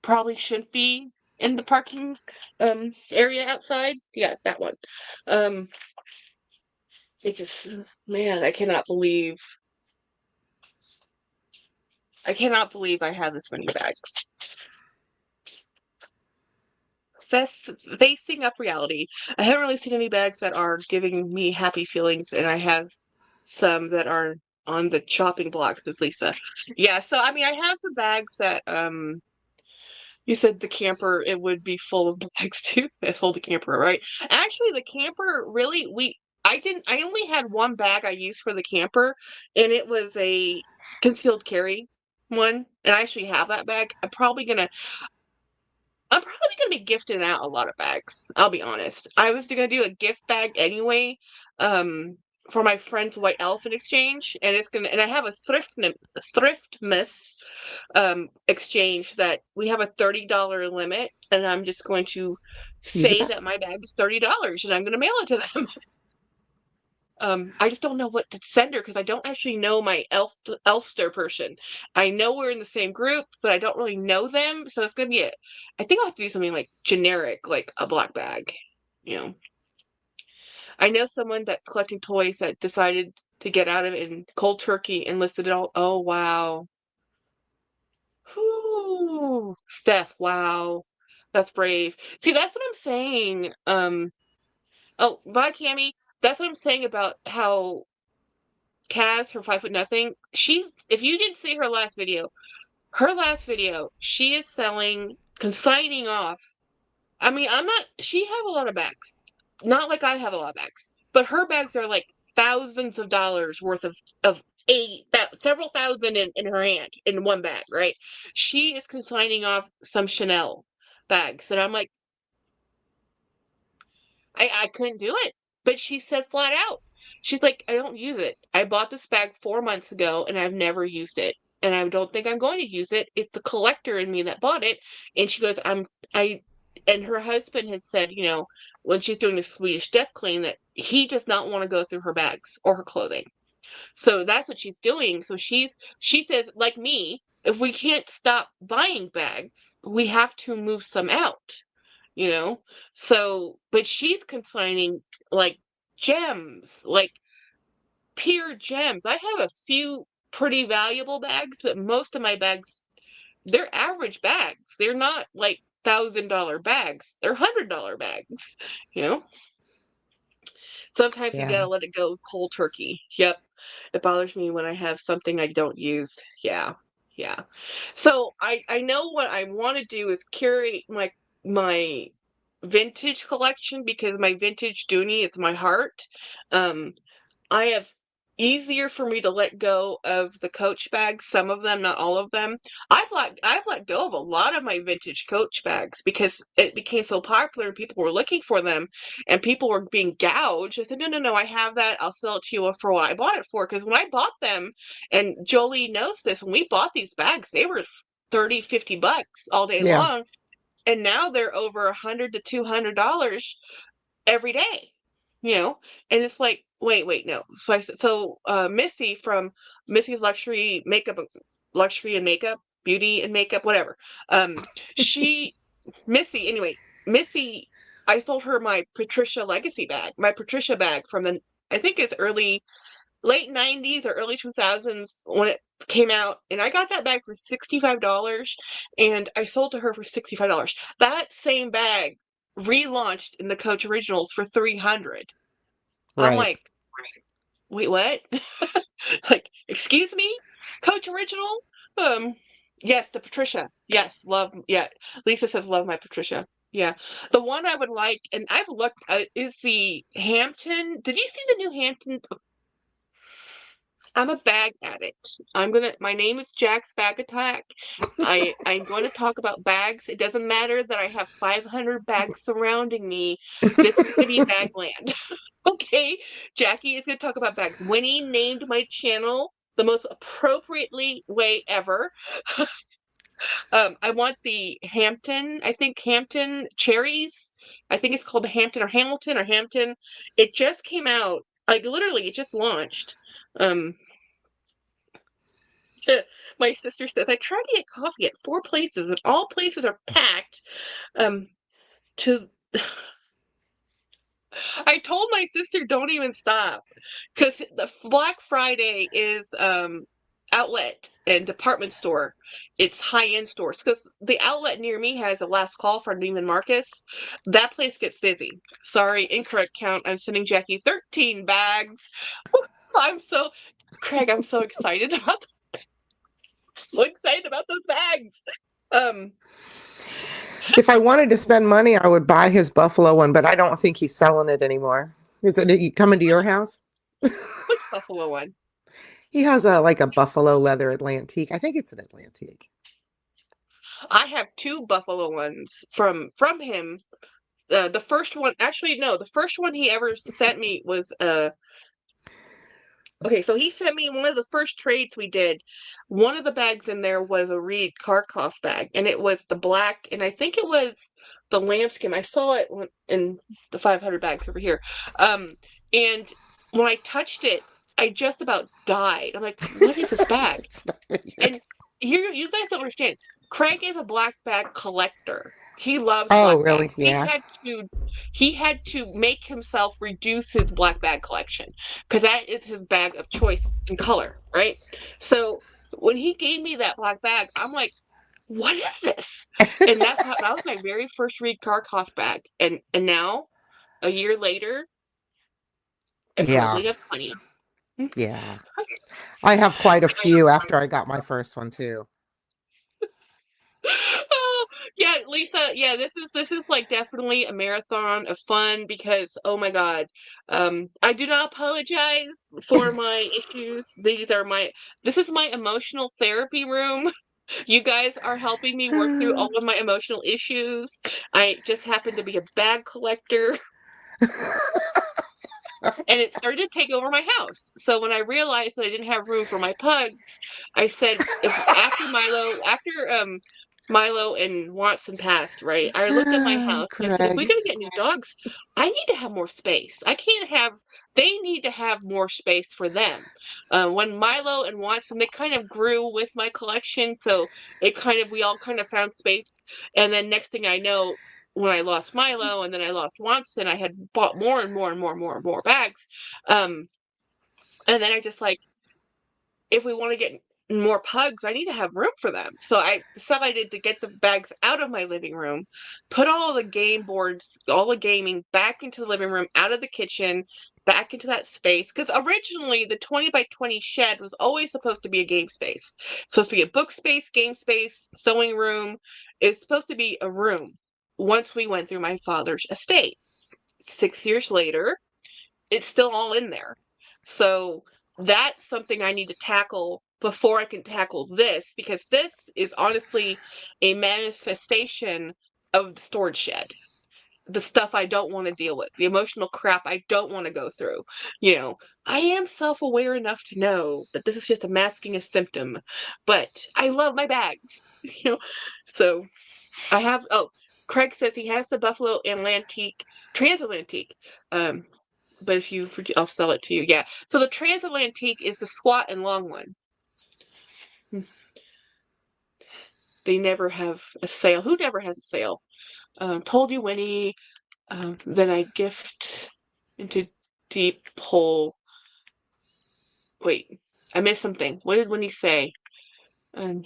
probably shouldn't be in the parking area outside. Yeah, that one. Um, it just man, I cannot believe I have this many bags. Facing up reality. I haven't really seen any bags that are giving me happy feelings, and I have some that are the chopping blocks, because Lisa. Yeah, so I mean, I have some bags that you said the camper, it would be full of bags too. That's full the camper, right? Actually, the camper really I only had one bag I used for the camper, and it was a concealed carry one. And I actually have that bag. I'm probably gonna be gifting out a lot of bags. I'll be honest. I was gonna do a gift bag anyway, for my friend's white elephant exchange, and I have a thriftmas exchange that we have a $30 limit, and I'm just going to Use it say up. that my bag is $30, and I'm gonna mail it to them. I just don't know what to send her because I don't actually know my Elster person. I know we're in the same group, but I don't really know them. So it's gonna be I think I'll have to do something like generic, like a black bag. You know, I know someone that's collecting toys that decided to get out of it in cold turkey and listed it all. Oh wow. Whew. Steph, wow. That's brave. See, that's what I'm saying. Oh, bye, Cammy. That's what I'm saying about how Kaz from 5 Foot Nothing, if you didn't see her last video, she is consigning off. I mean, she have a lot of bags. Not like I have a lot of bags, but her bags are like thousands of dollars worth of several thousand in her hand in one bag, right? She is consigning off some Chanel bags, and I'm like, I couldn't do it. But she said flat out, she's like, I don't use it. I bought this bag 4 months ago and I've never used it. And I don't think I'm going to use it. It's the collector in me that bought it. And she goes, and her husband had said, when she's doing the Swedish death clean, that he does not want to go through her bags or her clothing. So that's what she's doing. So she said, like me, if we can't stop buying bags, we have to move some out. So, but she's consigning like gems, like pure gems. I have a few pretty valuable bags, but most of my bags, they're average bags. They're not like $1,000 bags. They're $100 bags, you know? Sometimes you Yeah. gotta let it go cold turkey. Yep. It bothers me when I have something I don't use. Yeah. Yeah. So I know what I want to do is curate my vintage collection, because my vintage Dooney is my heart. I have easier for me to let go of the Coach bags, some of them, not all of them. I've let go of a lot of my vintage Coach bags because it became so popular and people were looking for them and people were being gouged. I said, no, no, no, I have that. I'll sell it to you for what I bought it for. Because when I bought them, and Jolie knows this, when we bought these bags, they were 30, $50 all day Yeah. long. And now they're over $100 to $200 every day, and it's like, wait, no. So I said, Missy from Missy's Luxury and Makeup, Beauty and Makeup, whatever. She, Missy, anyway, Missy, I sold her my Patricia Legacy bag, my Patricia bag from I think it's late 90s or early 2000s when it came out, and I got that bag for $65, and I sold to her for $65. That same bag relaunched in the Coach Originals for $300. I'm Right. like, wait, what? Like, excuse me, Coach Original? Yes, the Patricia. Yes, love. Yeah, Lisa says love my Patricia. Yeah, the one I would like, and I've looked, is the Hampton. Did you see the new Hampton? I'm a bag addict. My name is Jack's Bag Attack. I'm going to talk about bags. It doesn't matter that I have 500 bags surrounding me. This is going to be Bagland. Okay? Jackie is going to talk about bags. Winnie named my channel the most appropriately way ever. I want the Hampton, I think Hampton cherries. I think it's called the Hampton or Hamilton or Hampton. It just came out. Like literally, it just launched. My sister says, I tried to get coffee at 4 places and all places are packed. To I told my sister, don't even stop, because the Black Friday is outlet and department store. It's high-end stores, because the outlet near me has a last call for Neiman Marcus. That place gets busy. Sorry, incorrect count. I'm sending Jackie 13 bags. I'm so Craig, I'm so excited about this. So excited about those bags. If I wanted to spend money, I would buy his buffalo one, but I don't think he's selling it anymore. Is it coming to your house? Which buffalo one? He has a buffalo leather Atlantique. I think it's an Atlantique. I have two buffalo ones from him. The first one, actually, no, the first one he ever sent me was okay, so he sent me one of the first trades we did. One of the bags in there was a Reed Karkoff bag, and it was the black, and I think it was the lambskin. I saw it in the 500 bags over here. And when I touched it, I just about died. I'm like, what is this bag? And you guys don't understand. Craig is a black bag collector. He loves Oh, black really? bags. Yeah. He had to make himself reduce his black bag collection because that is his bag of choice in color, right? So when he gave me that black bag, I'm like, what is this? And that was my very first Reed Karkoff bag. And now, a year later, I Yeah. probably have plenty. Yeah. I have quite a few after I got my first one too. Oh, yeah, Lisa. Yeah, this is like definitely a marathon of fun because oh my God, I do not apologize for my issues. This is my emotional therapy room. You guys are helping me work through all of my emotional issues. I just happen to be a bag collector. And it started to take over my house. So when I realized that I didn't have room for my pugs, I said if after Milo and Watson passed, right? I looked at my house and I said, if we're Craig. gonna get new dogs, I need to have more space. I can't have they need to have more space for them. When Milo and Watson, they kind of grew with my collection, so we all kind of found space. And then next thing I know, when I lost Milo and then I lost Watson, I had bought more and more and more and more and more bags. Um, and then I just like, if we want to get more pugs, I need to have room for them. So I decided to get the bags out of my living room, put all the game boards, all the gaming back into the living room, out of the kitchen, back into that space. Because originally the 20 by 20 shed was always supposed to be a game space. It's supposed to be a book space, game space, sewing room. It's supposed to be a room once we went through my father's estate. 6 years later, it's still all in there. So that's something I need to tackle before I can tackle this, because this is honestly a manifestation of the storage shed. The stuff I don't want to deal with, the emotional crap I don't want to go through. I am self aware enough to know that this is just a masking a symptom, but I love my bags. So I have, oh, Craig says he has the Buffalo Atlantique, Transatlantique. Um, but I'll sell it to you. Yeah. So the Transatlantique is the squat and long one. They never have a sale. Who never has a sale? Told you, Winnie. Then I gift into deep hole. Wait, I missed something. What did Winnie say? Um,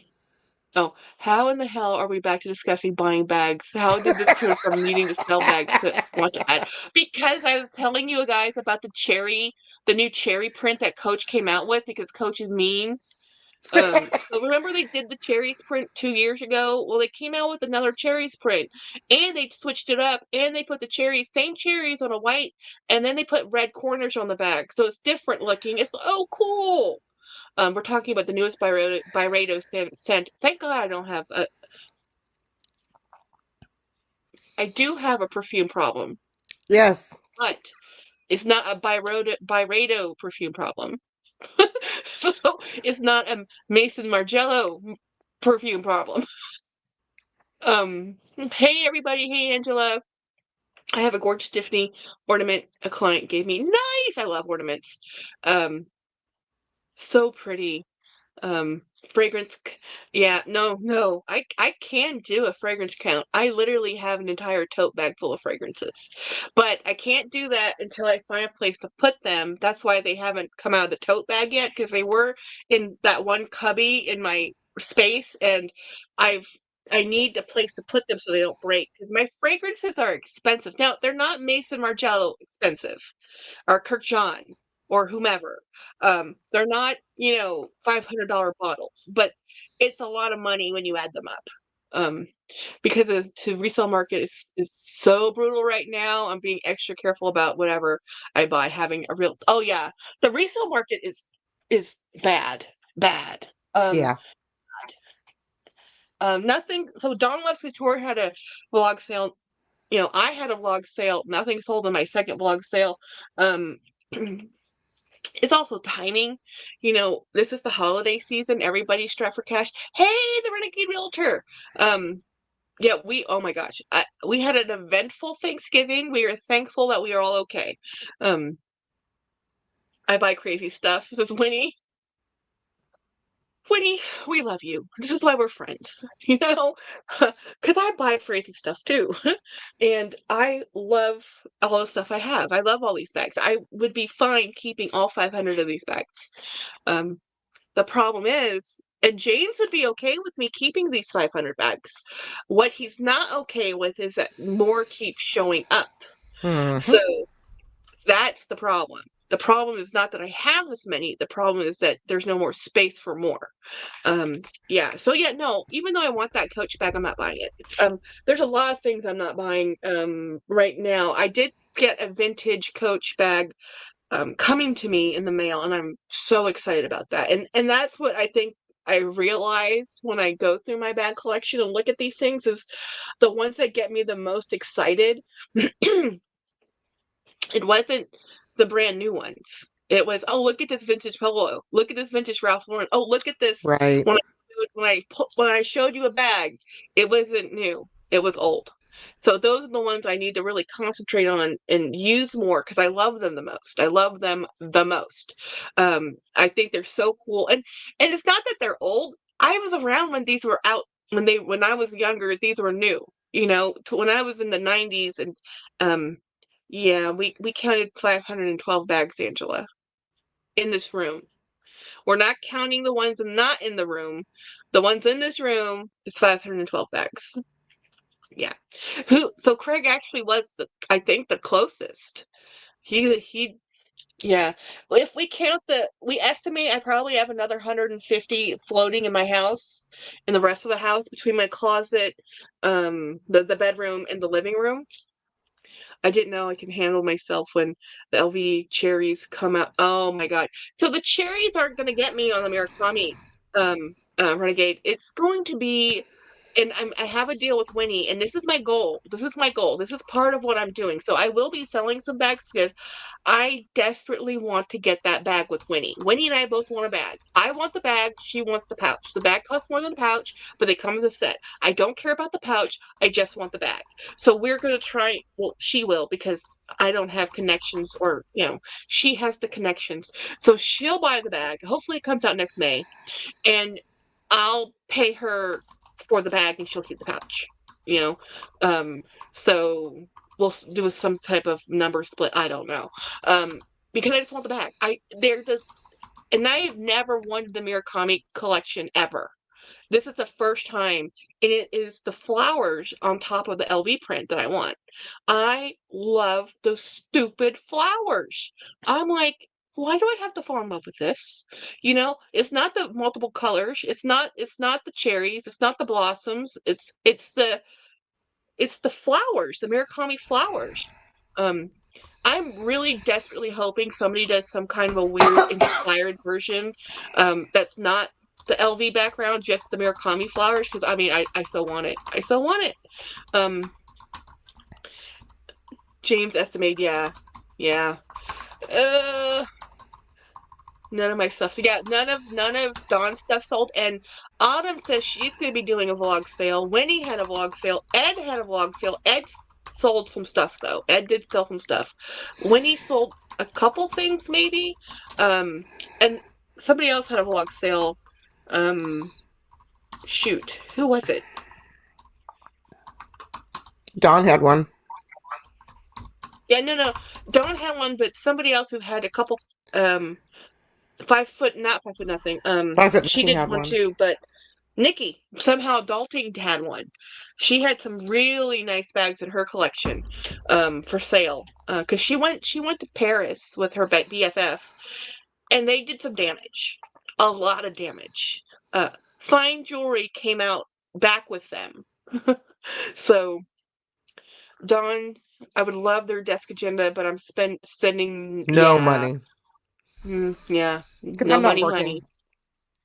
oh, how in the hell are we back to discussing buying bags? How did this turn from needing to sell bags to want to add? Because I was telling you guys about the new cherry print that Coach came out with because Coach is mean. So remember they did the cherries print 2 years ago? Well, they came out with another cherries print and they switched it up and they put the same cherries on a white, and then they put red corners on the back. So it's different looking. It's oh cool. We're talking about the newest Byredo scent. Thank God I don't have I do have a perfume problem, Yes. but it's not a Byredo perfume problem. It's not a Mason Margiela perfume problem. Hey everybody, hey Angela. I have a gorgeous Tiffany ornament a client gave me. Nice! I love ornaments. So pretty. Um, fragrance. Yeah, no. I can do a fragrance count. I literally have an entire tote bag full of fragrances. But I can't do that until I find a place to put them. That's why they haven't come out of the tote bag yet, because they were in that one cubby in my space, and I've I need a place to put them so they don't break. Because my fragrances are expensive. Now, they're not Mason Margiela expensive or Kirk John. or whomever. They're not, $500 bottles, but it's a lot of money when you add them up. Because the resale market is so brutal right now. I'm being extra careful about whatever I buy. Having a real, oh yeah, the resale market is bad, bad. Yeah. Nothing. So Dawn Loves Couture had a vlog sale. I had a vlog sale. Nothing sold in my second vlog sale. Um, it's also timing. This is the holiday season. Everybody's strapped for cash. Hey, the Renegade Realtor. Yeah, oh my gosh, we had an eventful Thanksgiving. We are thankful that we are all okay. I buy crazy stuff. This is Winnie. Winnie, we love you. This is why we're friends, because I buy crazy stuff too. And I love all the stuff I have. I love all these bags. I would be fine keeping all 500 of these bags. The problem is, and James would be okay with me keeping these 500 bags. What he's not okay with is that more keeps showing up. So that's the problem. The problem is not that I have this many. The problem is that there's no more space for more. Yeah. So yeah, no, even though I want that Coach bag, I'm not buying it. There's a lot of things I'm not buying right now. I did get a vintage Coach bag coming to me in the mail, and I'm so excited about that. And that's what I think I realized when I go through my bag collection and look at these things is the ones that get me the most excited. It wasn't the brand new ones. It was, oh, look at this vintage Polo. Look at this vintage Ralph Lauren. Oh, look at this. Right. When I showed you a bag, it wasn't new. It was old. So those are the ones I need to really concentrate on and use more because I love them the most. I love them the most. I think they're so cool. And it's not that they're old. I was around when these were out when I was younger, these were new. When I was in the 90s and yeah, we counted 512 bags, Angela, in this room. We're not counting the ones not in the room. The ones in this room is 512 bags. Yeah. So Craig actually was I think the closest. Yeah. Well, if we estimate I probably have another 150 floating in my house, in the rest of the house between my closet, the bedroom and the living room. I didn't know I can handle myself when the LV cherries come out. Oh my God. So the cherries aren't going to get me on the Murakami Renegade. It's going to be, and I have a deal with Winnie, and this is my goal. This is my goal. This is part of what I'm doing. So I will be selling some bags because I desperately want to get that bag with Winnie. Winnie and I both want a bag. I want the bag. She wants the pouch. The bag costs more than the pouch, but they come as a set. I don't care about the pouch. I just want the bag. So we're going to try. Well, she will because I don't have connections or, she has the connections. So she'll buy the bag. Hopefully it comes out next May. And I'll pay her for the bag and she'll keep the pouch. So we'll do some type of number split. I don't know. Because I just want the bag. And I've never wanted the Murakami collection ever. This is the first time, and it is the flowers on top of the LV print that I want. I love those stupid flowers. I'm like, why do I have to fall in love with this? It's not the multiple colors. It's not the cherries. It's not the blossoms. It's the flowers, the Murakami flowers. I'm really desperately hoping somebody does some kind of a weird inspired version that's not the LV background, just the Murakami flowers, because I so want it. I so want it. James estimated, yeah. None of my stuff. So yeah, none of Dawn's stuff sold. And Autumn says she's going to be doing a vlog sale. Winnie had a vlog sale. Ed had a vlog sale. Ed sold some stuff though. Ed did sell some stuff. Winnie sold a couple things maybe. And somebody else had a vlog sale. Shoot, who was it? Dawn had one. Yeah, no. Dawn had one, but somebody else who had a couple 5 foot, not 5 foot nothing. 5 foot she nothing did had one one. too, but Nikki, somehow Adulting had one. She had some really nice bags in her collection, for sale. Because she went to Paris with her BFF, and they did some damage, a lot of damage. Fine jewelry came out back with them. So, Dawn, I would love their desk agenda, but I'm spending, No yeah, money. yeah, Because no I'm not money, honey. working.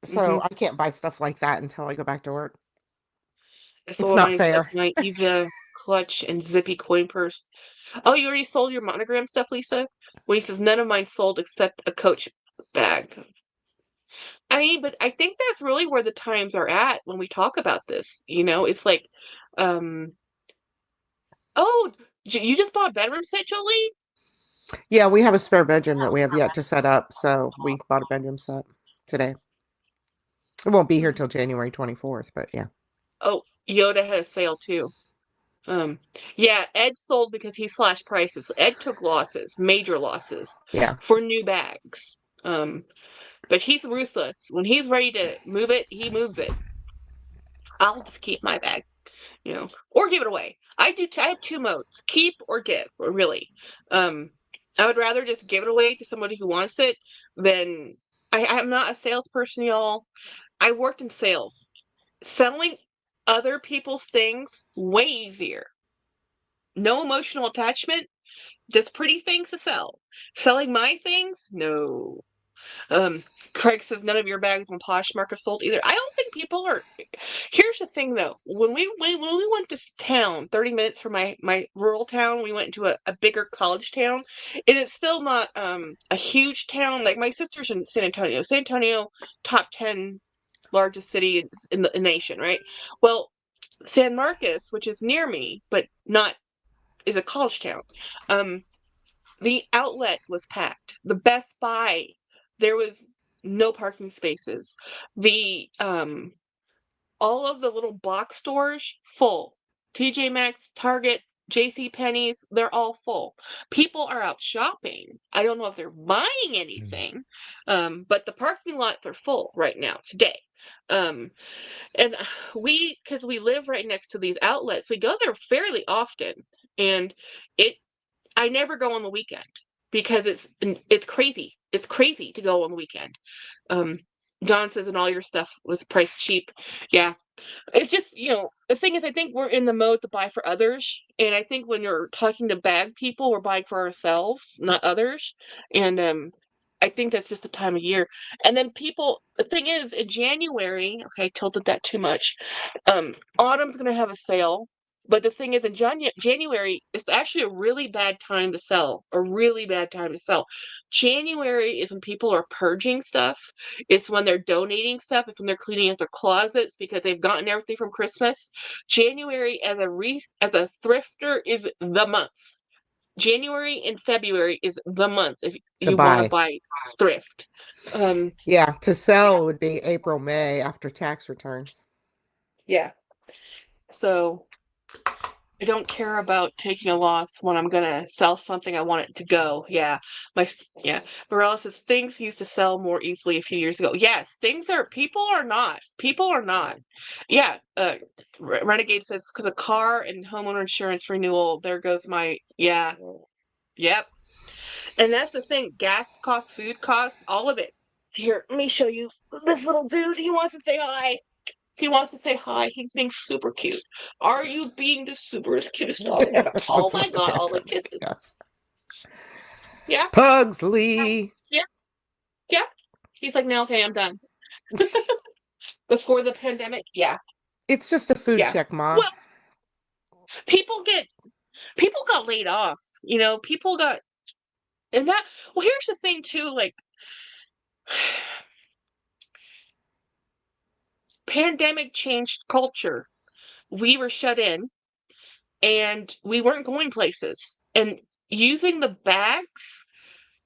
So Hmm. I can't buy stuff like that until I go back to work. I It's sold not fair. my Eva clutch and zippy coin purse. Oh, you already sold your monogram stuff, Lisa? Well, he says none of mine sold except a Coach bag. I mean, but I think that's really where the times are at when we talk about this. It's like, um, oh, you just bought a bedroom set, Jolie? Yeah, we have a spare bedroom that we have yet to set up. So we bought a bedroom set today. It won't be here till January 24th, but yeah. Oh, Yoda had a sale too. Um, yeah, Ed sold because he slashed prices. Ed took losses, major losses, Yeah. for new bags. But he's ruthless. When he's ready to move it, he moves it. I'll just keep my bag, or give it away. I have two modes: keep or give. Or really, um, I would rather just give it away to somebody who wants it than I'm not a salesperson, y'all. I worked in sales. Selling other people's things way easier. No emotional attachment, just pretty things to sell. Selling my things, no. Um, Craig says none of your bags on Poshmark have sold either. I don't think people are. Here's the thing, though. When we went to town, 30 minutes from my rural town, we went to a bigger college town, and it's still not a huge town. Like my sister's in San Antonio. San Antonio, top 10 largest city in the nation, right? Well, San Marcos, which is near me, but not is a college town. Um, the outlet was packed. The Best Buy, there was no parking spaces. The all of the little box stores full. TJ Maxx, Target, JC Penney's, they're all full. People are out shopping. I don't know if they're buying anything, but the parking lots are full right now today. Um, and because we live right next to these outlets, we go there fairly often, and it I never go on the weekend because it's crazy. It's crazy to go on the weekend. Um, John says, and all your stuff was priced cheap. Yeah, it's just, the thing is, I think we're in the mode to buy for others. And I think when you're talking to bag people, we're buying for ourselves, not others. And I think that's just the time of year. And then the thing is, in January, okay, I tilted that too much. Autumn's going to have a sale. But the thing is, in January, it's actually a really bad time to sell. A really bad time to sell. January is when people are purging stuff. It's when they're donating stuff. It's when they're cleaning out their closets because they've gotten everything from Christmas. January as a thrifter is the month. January and February is the month if To you want to buy. buy thrift. Yeah. To sell would be April, May after tax returns. Yeah. So I don't care about taking a loss when I'm gonna sell something. I want it to go. Yeah, yeah. Morales says things used to sell more easily a few years ago. Yes, people are not. People are not. Yeah. Renegade says the car and homeowner insurance renewal. There goes my yeah. Yep. And that's the thing. Gas costs, food costs, all of it. Here, let me show you this little dude. He wants to say hi. He wants to say hi. He's being super cute. Are you being the superest, cutest dog ever? Oh my god, all the kisses. Yes. Yeah. Pugsley. Yeah. Yeah. He's like, no, okay, I'm done. Before the pandemic, yeah. It's just a food check, Ma. Well, people got laid off. People got and that well, here's the thing too, like pandemic changed culture. We were shut in and we weren't going places. And using the bags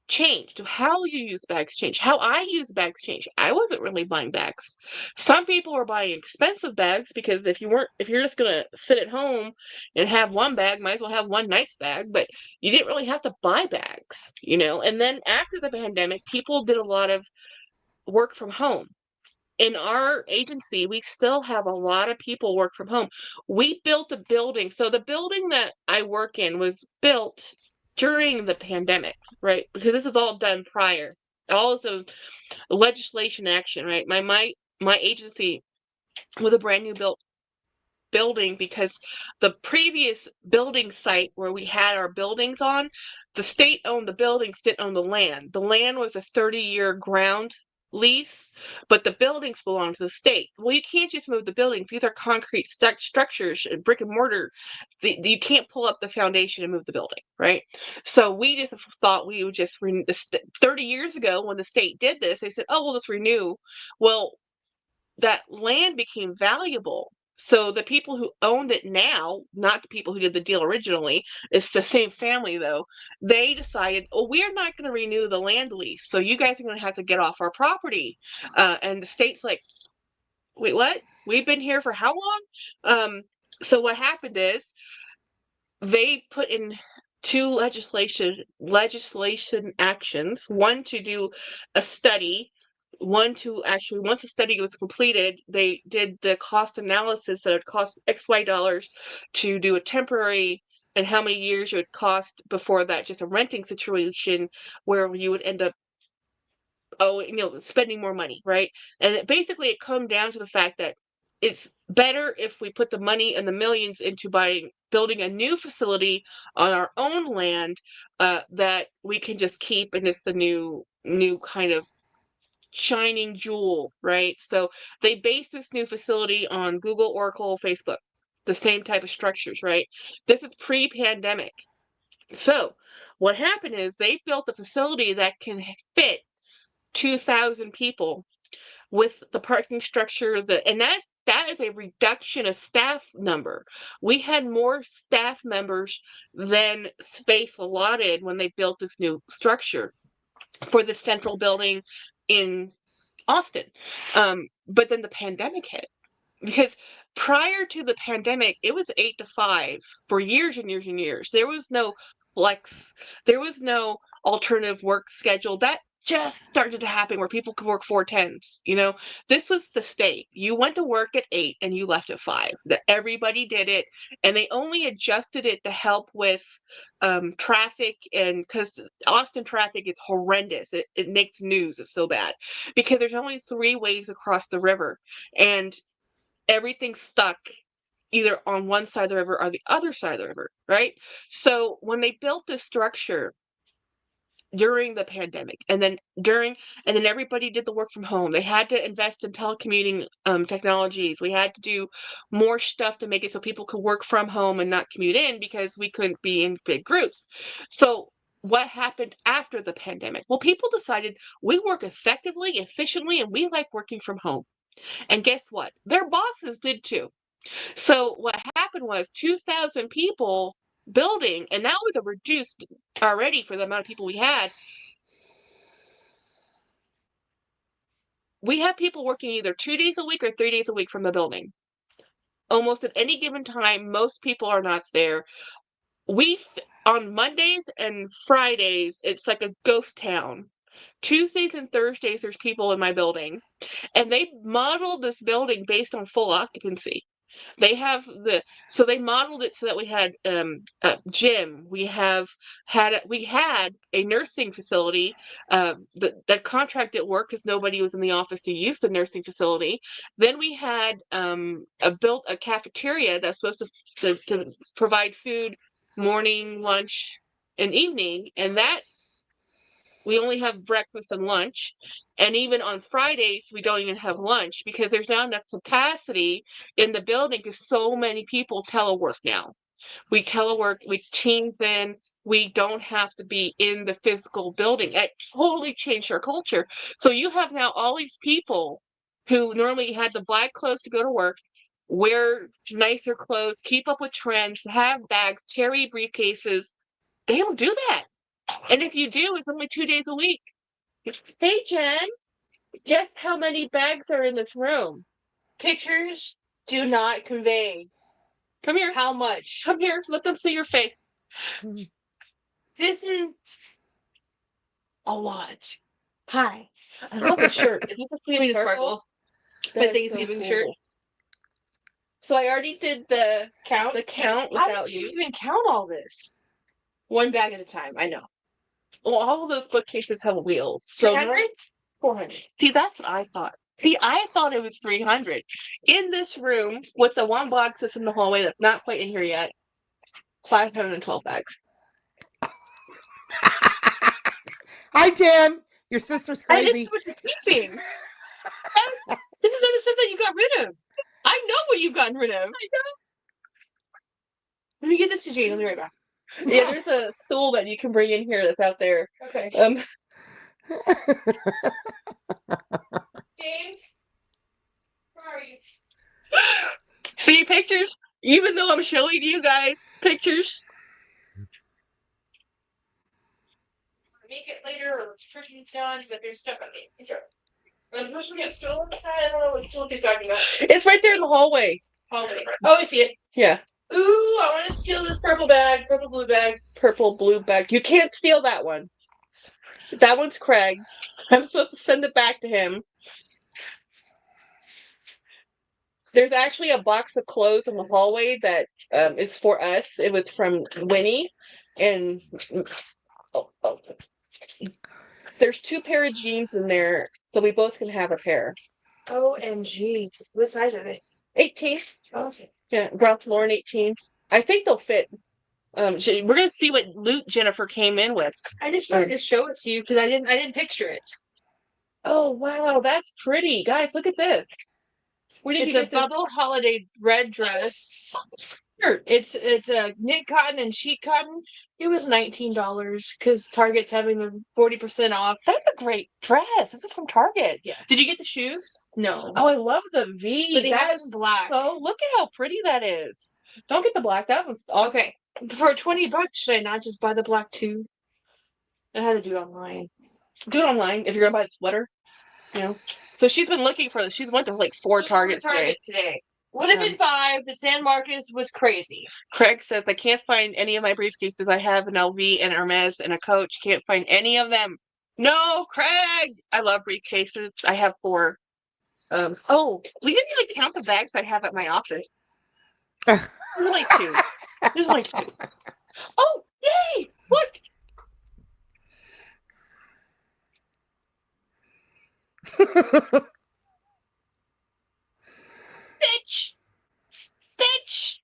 changed. How you use bags changed. How I use bags changed. I wasn't really buying bags. Some people were buying expensive bags because if you're just gonna sit at home and have one bag, might as well have one nice bag. But you didn't really have to buy bags. And then after the pandemic, people did a lot of work from home. in our agency, we still have a lot of people work from home. We built a building. So the building that I work in was built during the pandemic, right? Because this is all done prior. All of the legislation action, right? My agency with a brand new building, because the previous building site where we had our buildings on, the state owned the buildings, didn't own the land. The land was a 30-year ground lease, but the buildings belong to the state. Well, you can't just move the buildings. These are concrete structures, brick and mortar. You can't pull up the foundation and move the building, right? So we just thought we would just 30 years ago when the state did this, they said, oh, well, let's renew. Well, that land became valuable. So the people who owned it now, not the people who did the deal originally, it's the same family though, they decided, oh, we're not going to renew the land lease. So you guys are going to have to get off our property. And the state's like, wait, what? We've been here for how long? So what happened is they put in two legislation actions, one to do a study, one to actually, once the study was completed, they did the cost analysis that it cost XY dollars to do a temporary, and how many years it would cost before that, just a renting situation where you would end up spending more money, right? And basically it come down to the fact that it's better if we put the money and the millions into building a new facility on our own land that we can just keep, and it's a new kind of shining jewel, right? So they base this new facility on Google, Oracle, Facebook, the same type of structures, right? This is pre-pandemic. So what happened is they built a facility that can fit 2,000 people with the parking structure, and that is a reduction of staff number. We had more staff members than space allotted when they built this new structure for the central building in Austin. But then the pandemic hit, because prior to the pandemic, it was 8 to 5 for years and years and years. There was no flex, there was no alternative work schedule. That just started to happen where people could work 4 10s. This was the state. You went to work at 8 and you left at 5. That everybody did it, and they only adjusted it to help with traffic, and because Austin traffic is horrendous. It makes news. It's so bad because there's only 3 ways across the river, and everything's stuck either on one side of the river or the other side of the river, right? So when they built this structure during the pandemic, and then everybody did the work from home, they had to invest in telecommuting technologies. We had to do more stuff to make it so people could work from home and not commute in, because we couldn't be in big groups. So what happened after the pandemic? Well, people decided we work effectively, efficiently, and we like working from home. And guess what? Their bosses did too. So what happened was 2,000 people building, and that was a reduced already for the amount of people we had. We have people working either 2 days a week or 3 days a week from the building. Almost at any given time, most people are not there. On Mondays and Fridays, it's like a ghost town. Tuesdays and Thursdays, there's people in my building, and they modeled this building based on full occupancy. They modeled it so that we had a gym. We had a nursing facility that contracted work because nobody was in the office to use the nursing facility. Then we had built a cafeteria that's supposed to provide food morning, lunch, and evening, and that we only have breakfast and lunch. And even on Fridays, we don't even have lunch because there's not enough capacity in the building because so many people telework now. We telework, we teams in, we don't have to be in the physical building. It totally changed our culture. So you have now all these people who normally had the black clothes to go to work, wear nicer clothes, keep up with trends, have bags, carry briefcases. They don't do that. And if you do, it's only 2 days a week. Hey, Jen, guess how many bags are in this room? Pictures do not convey. Come here. How much? Come here. Let them see your face. This is a lot. Hi. I love the shirt. Is this a Queen of sparkle? Sparkle? My Thanksgiving shirt. So I already did the Count? count How without did you you. even count all this? One bag at a time. I know. Well, all of those bookcases have wheels. So 300? 400. See, that's what I thought. See, I thought it was 300. In this room, with the one box that's in the hallway that's not quite in here yet, 512 bags. Hi, Jen. Your sister's And this crazy. is what you're keeping. This is the stuff that you got rid of. I know what you've gotten rid of. Let me get this to Jane. I'll be right back. Yeah, there's a stool that you can bring in here that's out there. Okay. James? Where are you? See pictures? Even though I'm showing you guys pictures. Make it later or person's done, but there's stuff on it. Sure. When the person gets stolen, I don't know what he's talking about. It's right there in the hallway. Hallway. Oh, I see it. Yeah. Ooh, I want to steal this purple bag, purple blue bag. Purple, blue bag. You can't steal that one. That one's Craig's. I'm supposed to send it back to him. There's actually a box of clothes in the hallway that is for us. It was from Winnie. And there's 2 pair of jeans in there, so we both can have a pair. OMG. What size are they? 18. Oh, okay. Yeah, Ralph Lauren 18. I think they'll fit. We're gonna see what loot Jennifer came in with. I just wanted to show it to you because I didn't picture it. Oh wow, that's pretty, guys. Look at this. Where did you It's a get this? bubble holiday red dress. It's a knit cotton and sheet cotton. It was $19 because Target's having the 40% off. That's a great dress. This is from Target. Yeah. Did you get the shoes? No. Oh, I love the V. But they have That it in is black. so. Look at how pretty that is. Don't get the black. That one's awesome. Okay. For $20, should I not just buy the black too? I had to do it online. Do it online if you're gonna buy the sweater. You know. So she's been looking for this. She's went to like 4 Targets today. Would have been 5, but San Marcos was crazy. Craig says, I can't find any of my briefcases. I have an LV and Hermes and a Coach. Can't find any of them. No, Craig! I love briefcases. I have 4. Oh, we didn't even count the bags I have at my office. There's only 2. There's only 2. Oh, yay! Look! Stitch!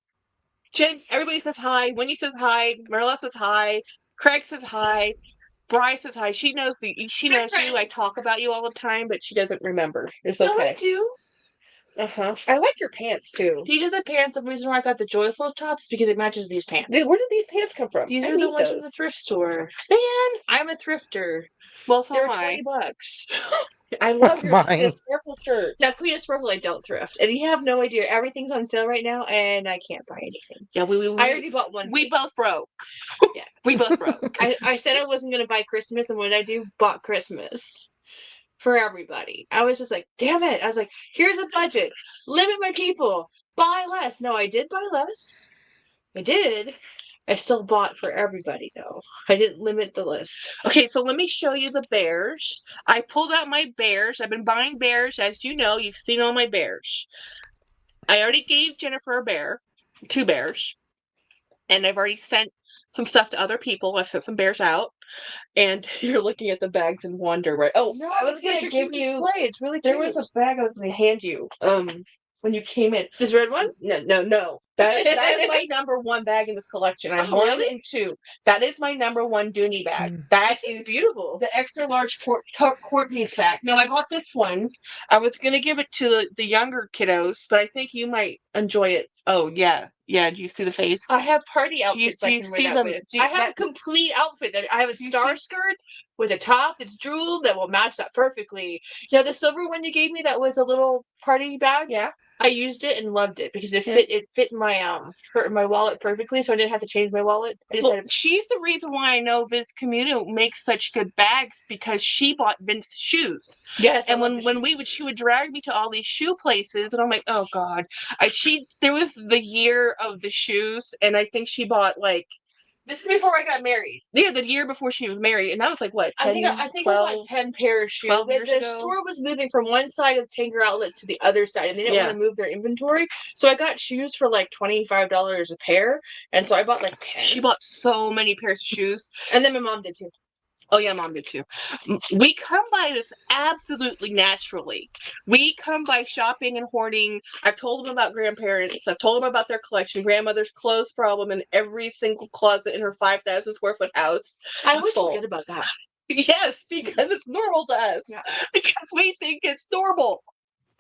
Jen, everybody says hi. Winnie says hi. Marla says hi. Craig says hi. Bri says hi. She knows you. I talk about you all the time, but she doesn't remember. It's okay. No, I do. I like your pants too. These are the pants. The reason why I got the joyful tops because it matches these pants. Where did these pants come from? These are the ones from the thrift store. Man, I'm a thrifter. well, so They're am I. $20. I love That's your mine. purple shirt. Now, Queen of Sparkle, I don't thrift, and you have no idea. Everything's on sale right now, and I can't buy anything. Yeah, I already bought one. We both broke. Yeah, we both broke. I said I wasn't gonna buy Christmas, and what did I do? Bought Christmas for everybody. I was just like, damn it! I was like, here's a budget. Limit my people. Buy less. No, I did buy less. I did. I still bought for everybody though. I didn't limit the list. Okay, so let me show you the bears. I pulled out my bears. I've been buying bears, as you know. You've seen all my bears. I already gave Jennifer a bear, 2 bears, and I've already sent some stuff to other people. I've sent some bears out, and you're looking at the bags in wonder, right? Oh, No, I was going to give you. display. It's really There cute. was a bag I was going to hand you. When you came in. This red one? No. That is my number 1 bag in this collection. I'm 1 and 2. That is my number 1 Dooney bag. That is beautiful. the extra large Courtney sack. Now I got this one. I was gonna give it to the younger kiddos, but I think you might enjoy it. Oh yeah. Do you see the face? I have party outfits. Do you see them? I have a complete outfit. I have a star skirt with a top that's jeweled that will match that perfectly. You know the silver one you gave me that was a little party bag? Yeah. I used it and loved it because it fit my wallet perfectly, so I didn't have to change my wallet. She's the reason why I know Viz Communo makes such good bags because she bought Vince's shoes. Yes, and she would drag me to all these shoe places, and I'm like, oh god. There was the year of the shoes, and I think she bought like This is before I got married. Yeah, the year before she was married, and that was like what? 10, I think I got 10 pair of shoes. 12 years The ago. store was moving from one side of Tanger Outlets to the other side, and they didn't Yeah. want to move their inventory. So I got shoes for like $25 a pair, and so I bought like 10. She bought so many pairs of shoes. And then my mom did too. Oh yeah, Mom did too. We come by this absolutely naturally. We come by shopping and hoarding. I've told them about grandparents. I've told them about their collection. Grandmother's clothes problem in every single closet in her 5,000 square foot house. I always forget about that. Yes, because it's normal to us. Yeah. Because we think it's normal.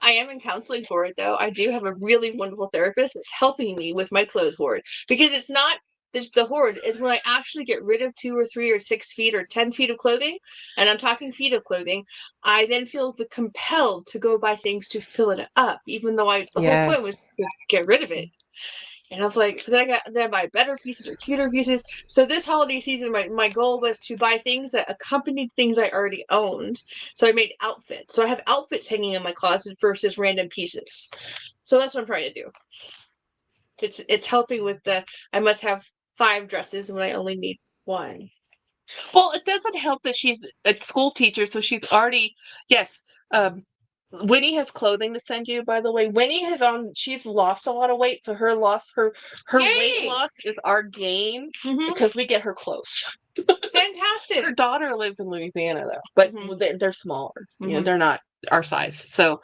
I am in counseling for it, though. I do have a really wonderful therapist that's helping me with my clothes hoard, because it's not just the hoard. Is when I actually get rid of 2 or 3 or 6 feet or 10 feet of clothing, and I'm talking feet of clothing. I then feel compelled to go buy things to fill it up, even though the whole point was to get rid of it. And I was like, so then I buy better pieces or cuter pieces. So this holiday season, my goal was to buy things that accompanied things I already owned. So I made outfits. So I have outfits hanging in my closet versus random pieces. So that's what I'm trying to do. It's helping with I must have 5 dresses when I only need 1. Well, it doesn't help that she's a school teacher, so she's already, yes, Winnie has clothing to send you, by the way. Winnie she's lost a lot of weight, so her weight loss is our gain because we get her clothes. Fantastic. Her daughter lives in Louisiana though, but they're smaller. You know, they're not our size. So,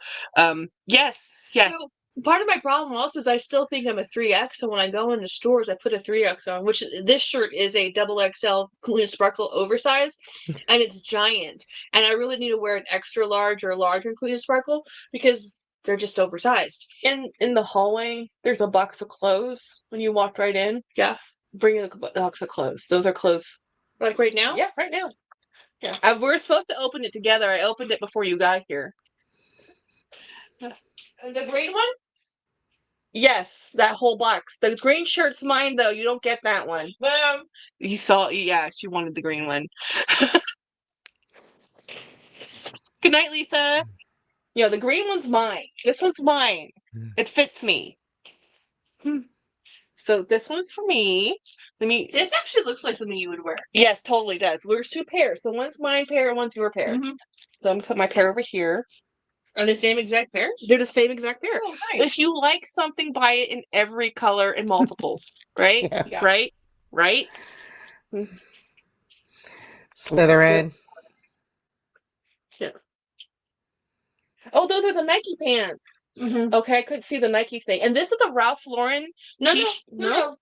yes. So part of my problem also is I still think I'm a 3X. So when I go into stores, I put a 3X on, which this shirt is a XXL Clean Sparkle oversize, and it's giant. And I really need to wear an extra large or large in Clean Sparkle because they're just oversized. In the hallway, there's a box of clothes when you walked right in. Yeah. Bring in a box of clothes. Those are clothes. Like right now? Yeah, right now. Yeah. We're supposed to open it together. I opened it before you got here. The green one? Yes, that whole box. The green shirt's mine, though. You don't get that one. You saw, yeah, she wanted the green one. Good night, Lisa. Yeah, the green one's mine. This one's mine. It fits me. So this one's for me. This actually looks like something you would wear. Yes, totally does. There's 2 pairs. So one's my pair and one's your pair. So I'm going to put my pair over here. Are they the same exact pairs? They're the same exact pair. Oh, nice. If you like something, buy it in every color and multiples. Right? Yes. Right? Slytherin. Yeah. Oh, those are the Nike pants. Okay, I couldn't see the Nike thing. And this is a Ralph Lauren. No.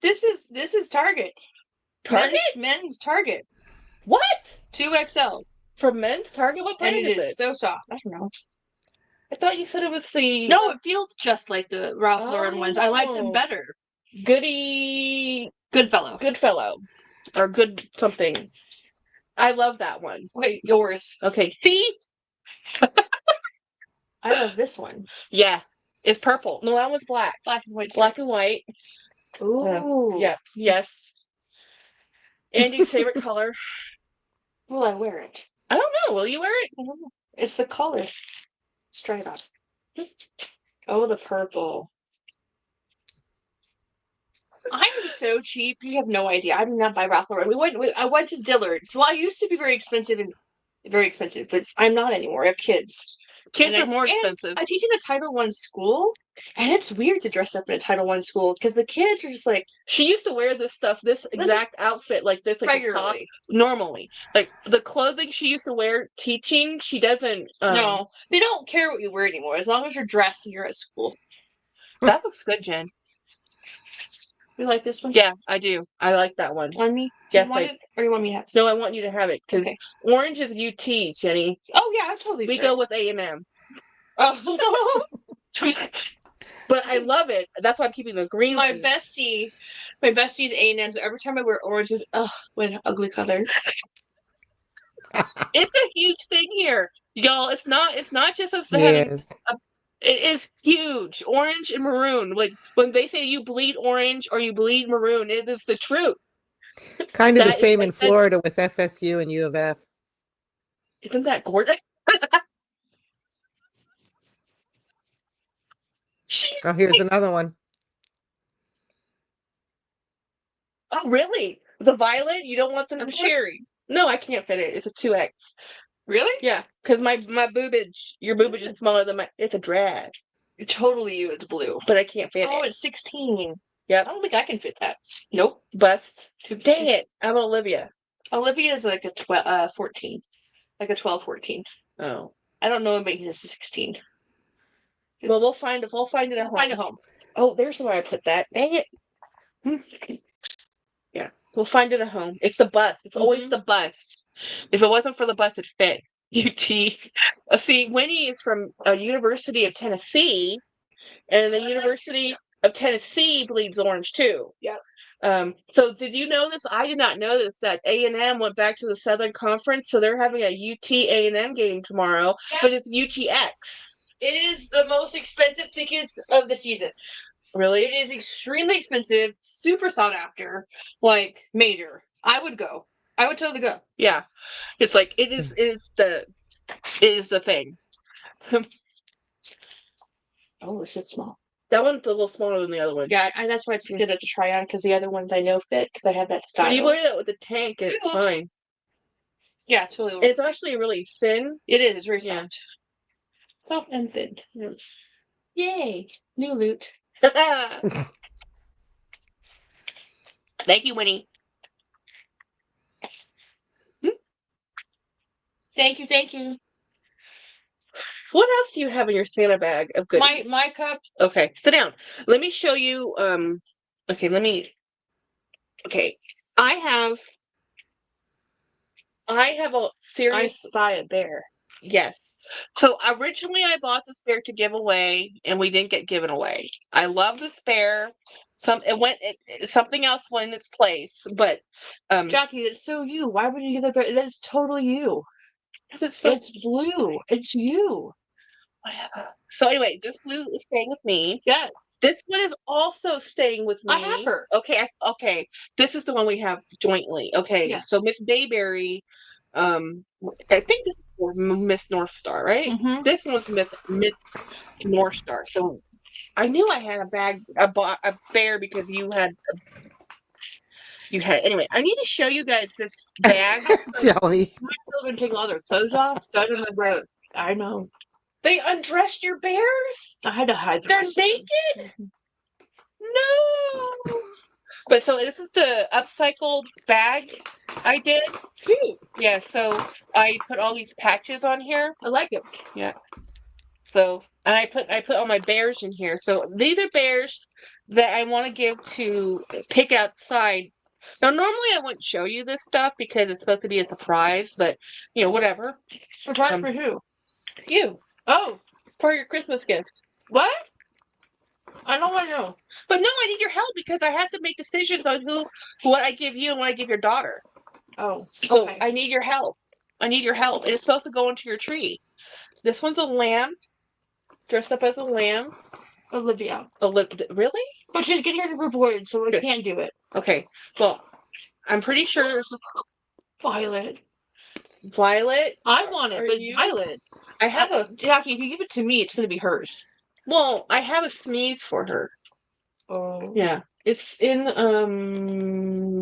This is Target. Target? Men's Target. What? 2XL. For men's Target? What brand And is it it? is so soft. I don't know. I thought you said it was the... No, it feels just like the Ralph Lauren ones. I like them better. Goodfellow. Or good something. I love that one. Wait, yours. Okay. See? I love this one. Yeah. It's purple. No, that one's black. Black and white. Black and white. Ooh. Yeah. Yes. Andy's favorite color. Will I wear it? I don't know. Will you wear it? I don't know. It's the color. Let's try it on. Oh, the purple. I am so cheap. You have no idea. I do not buy Ralph Lauren. I went to Dillard's. Well, I used to be very expensive, but I'm not anymore. I have kids. Kids are more expensive. I teach in a Title I school, and it's weird to dress up in a Title I school because the kids are just like. She used to wear this exact outfit like this, like regularly. This top, normally. Like the clothing she used to wear teaching, she doesn't. No, they don't care what you wear anymore as long as you're dressed and you're at school. That looks good, Jen. You like this one? Yeah, I do. I like that one. On me? Yes, you want it, or you want me to have it? No, I want you to have it because orange is UT, Jenny. Oh yeah, that's totally. We go with A&M. Oh. But I love it. That's why I'm keeping the green. My bestie's A&M. So every time I wear orange, goes, what an ugly color. It's a huge thing here, y'all. It's not just us Yes. It is huge. Orange and maroon. Like when they say you bleed orange or you bleed maroon, it is the truth. Kind of the same in Florida with FSU and U of F. Isn't that gorgeous? Oh, here's another one. Oh, really? The violet? You don't want some cherry? No, I can't fit it. It's a 2X. Really? Yeah, because my boobage, your boobage is smaller than my. It's a drag. Totally you. It's blue. But I can't fit it. Oh, it's 16. Yep. I don't think I can fit that. Nope. Bust. Dang it. I'm Olivia. Olivia is like a 14. Like a 12, 14. Oh. I don't know anybody who's 16. Well, we'll find it at home. Find a home. Oh, there's where I put that. Dang it. Yeah. We'll find it at home. It's the bust. It's always the bust. If it wasn't for the bust, it'd fit. UT. See, Winnie is from University of Tennessee, and the University of Tennessee bleeds orange too. Yeah. So did you know this? I did not know this, that A&M went back to the Southern Conference, so they're having a UT A&M game tomorrow, but it's UTX. It is the most expensive tickets of the season. Really? It is extremely expensive, super sought after, like major. I would go. I would totally go. Yeah. It's like it is the thing. Oh, it's small. That one's a little smaller than the other one. Yeah, and that's why it's good to try on because the other ones I know fit because I have that style. When you wear that with the tank, it's fine. Yeah, totally. It's actually really thin. It is. It's very Yeah. soft. Soft and thin. Yeah. Yay! New loot. Thank you, Winnie. Thank you, thank you. What else do you have in your Santa bag of goodies? My cup. Okay, sit down. Let me show you. Okay, Okay, I have a serious. I spy a bear. Yes. So originally I bought this bear to give away, and we didn't get given away. I love this bear. Something else went in its place, but Jackie, it's so you. Why would you get that bear? That's totally you. it's blue. It's you. Whatever. So anyway, this blue is staying with me. Yes. This one is also staying with me. I have her. Okay. Okay. This is the one we have jointly. Okay. Yes. So Miss Bayberry, I think this is for Miss North Star, right? Mm-hmm. This one's Miss North Star. So I knew I had a bear because you had. Anyway, I need to show you guys this bag. Jelly. My children take all their clothes off, so I don't remember. I know. They undressed your bears? I had to hide them. They're naked? No. But so this is the upcycled bag I did. Cute. Yeah, so I put all these patches on here. I like it. Yeah. So, and I put all my bears in here. So these are bears that I want to give to pick outside. Now, normally I wouldn't show you this stuff because it's supposed to be a surprise, but, whatever. Surprise for who? You. Oh. For your Christmas gift. What? I don't want to know. But no, I need your help because I have to make decisions on what I give you and what I give your daughter. Oh. So okay. I need your help. It's supposed to go into your tree. This one's a lamb. Dressed up as a lamb. Olivia. Really? But she's getting her reward, so I can't do it. Okay. Well, I'm pretty sure. Violet. I want it, but Violet. I have a Jackie. If you give it to me, it's going to be hers. Well, I have a sneeze for her. Oh. Yeah. It's in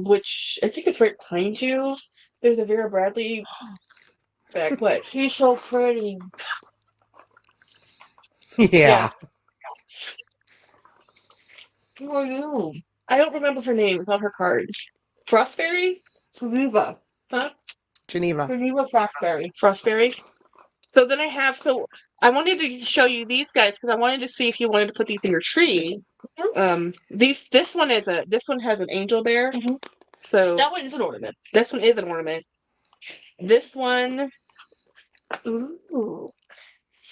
which I think it's right behind you. There's a Vera Bradley bag. What? She's so pretty. Yeah. Who are you? I don't remember her name. It's on her card. Frostberry? Geneva. Huh? Geneva. Frostberry. So then I wanted to show you these guys because I wanted to see if you wanted to put these in your tree. This one has an angel bear. Mm-hmm. So that one is an ornament. This one is an ornament. This one. Ooh.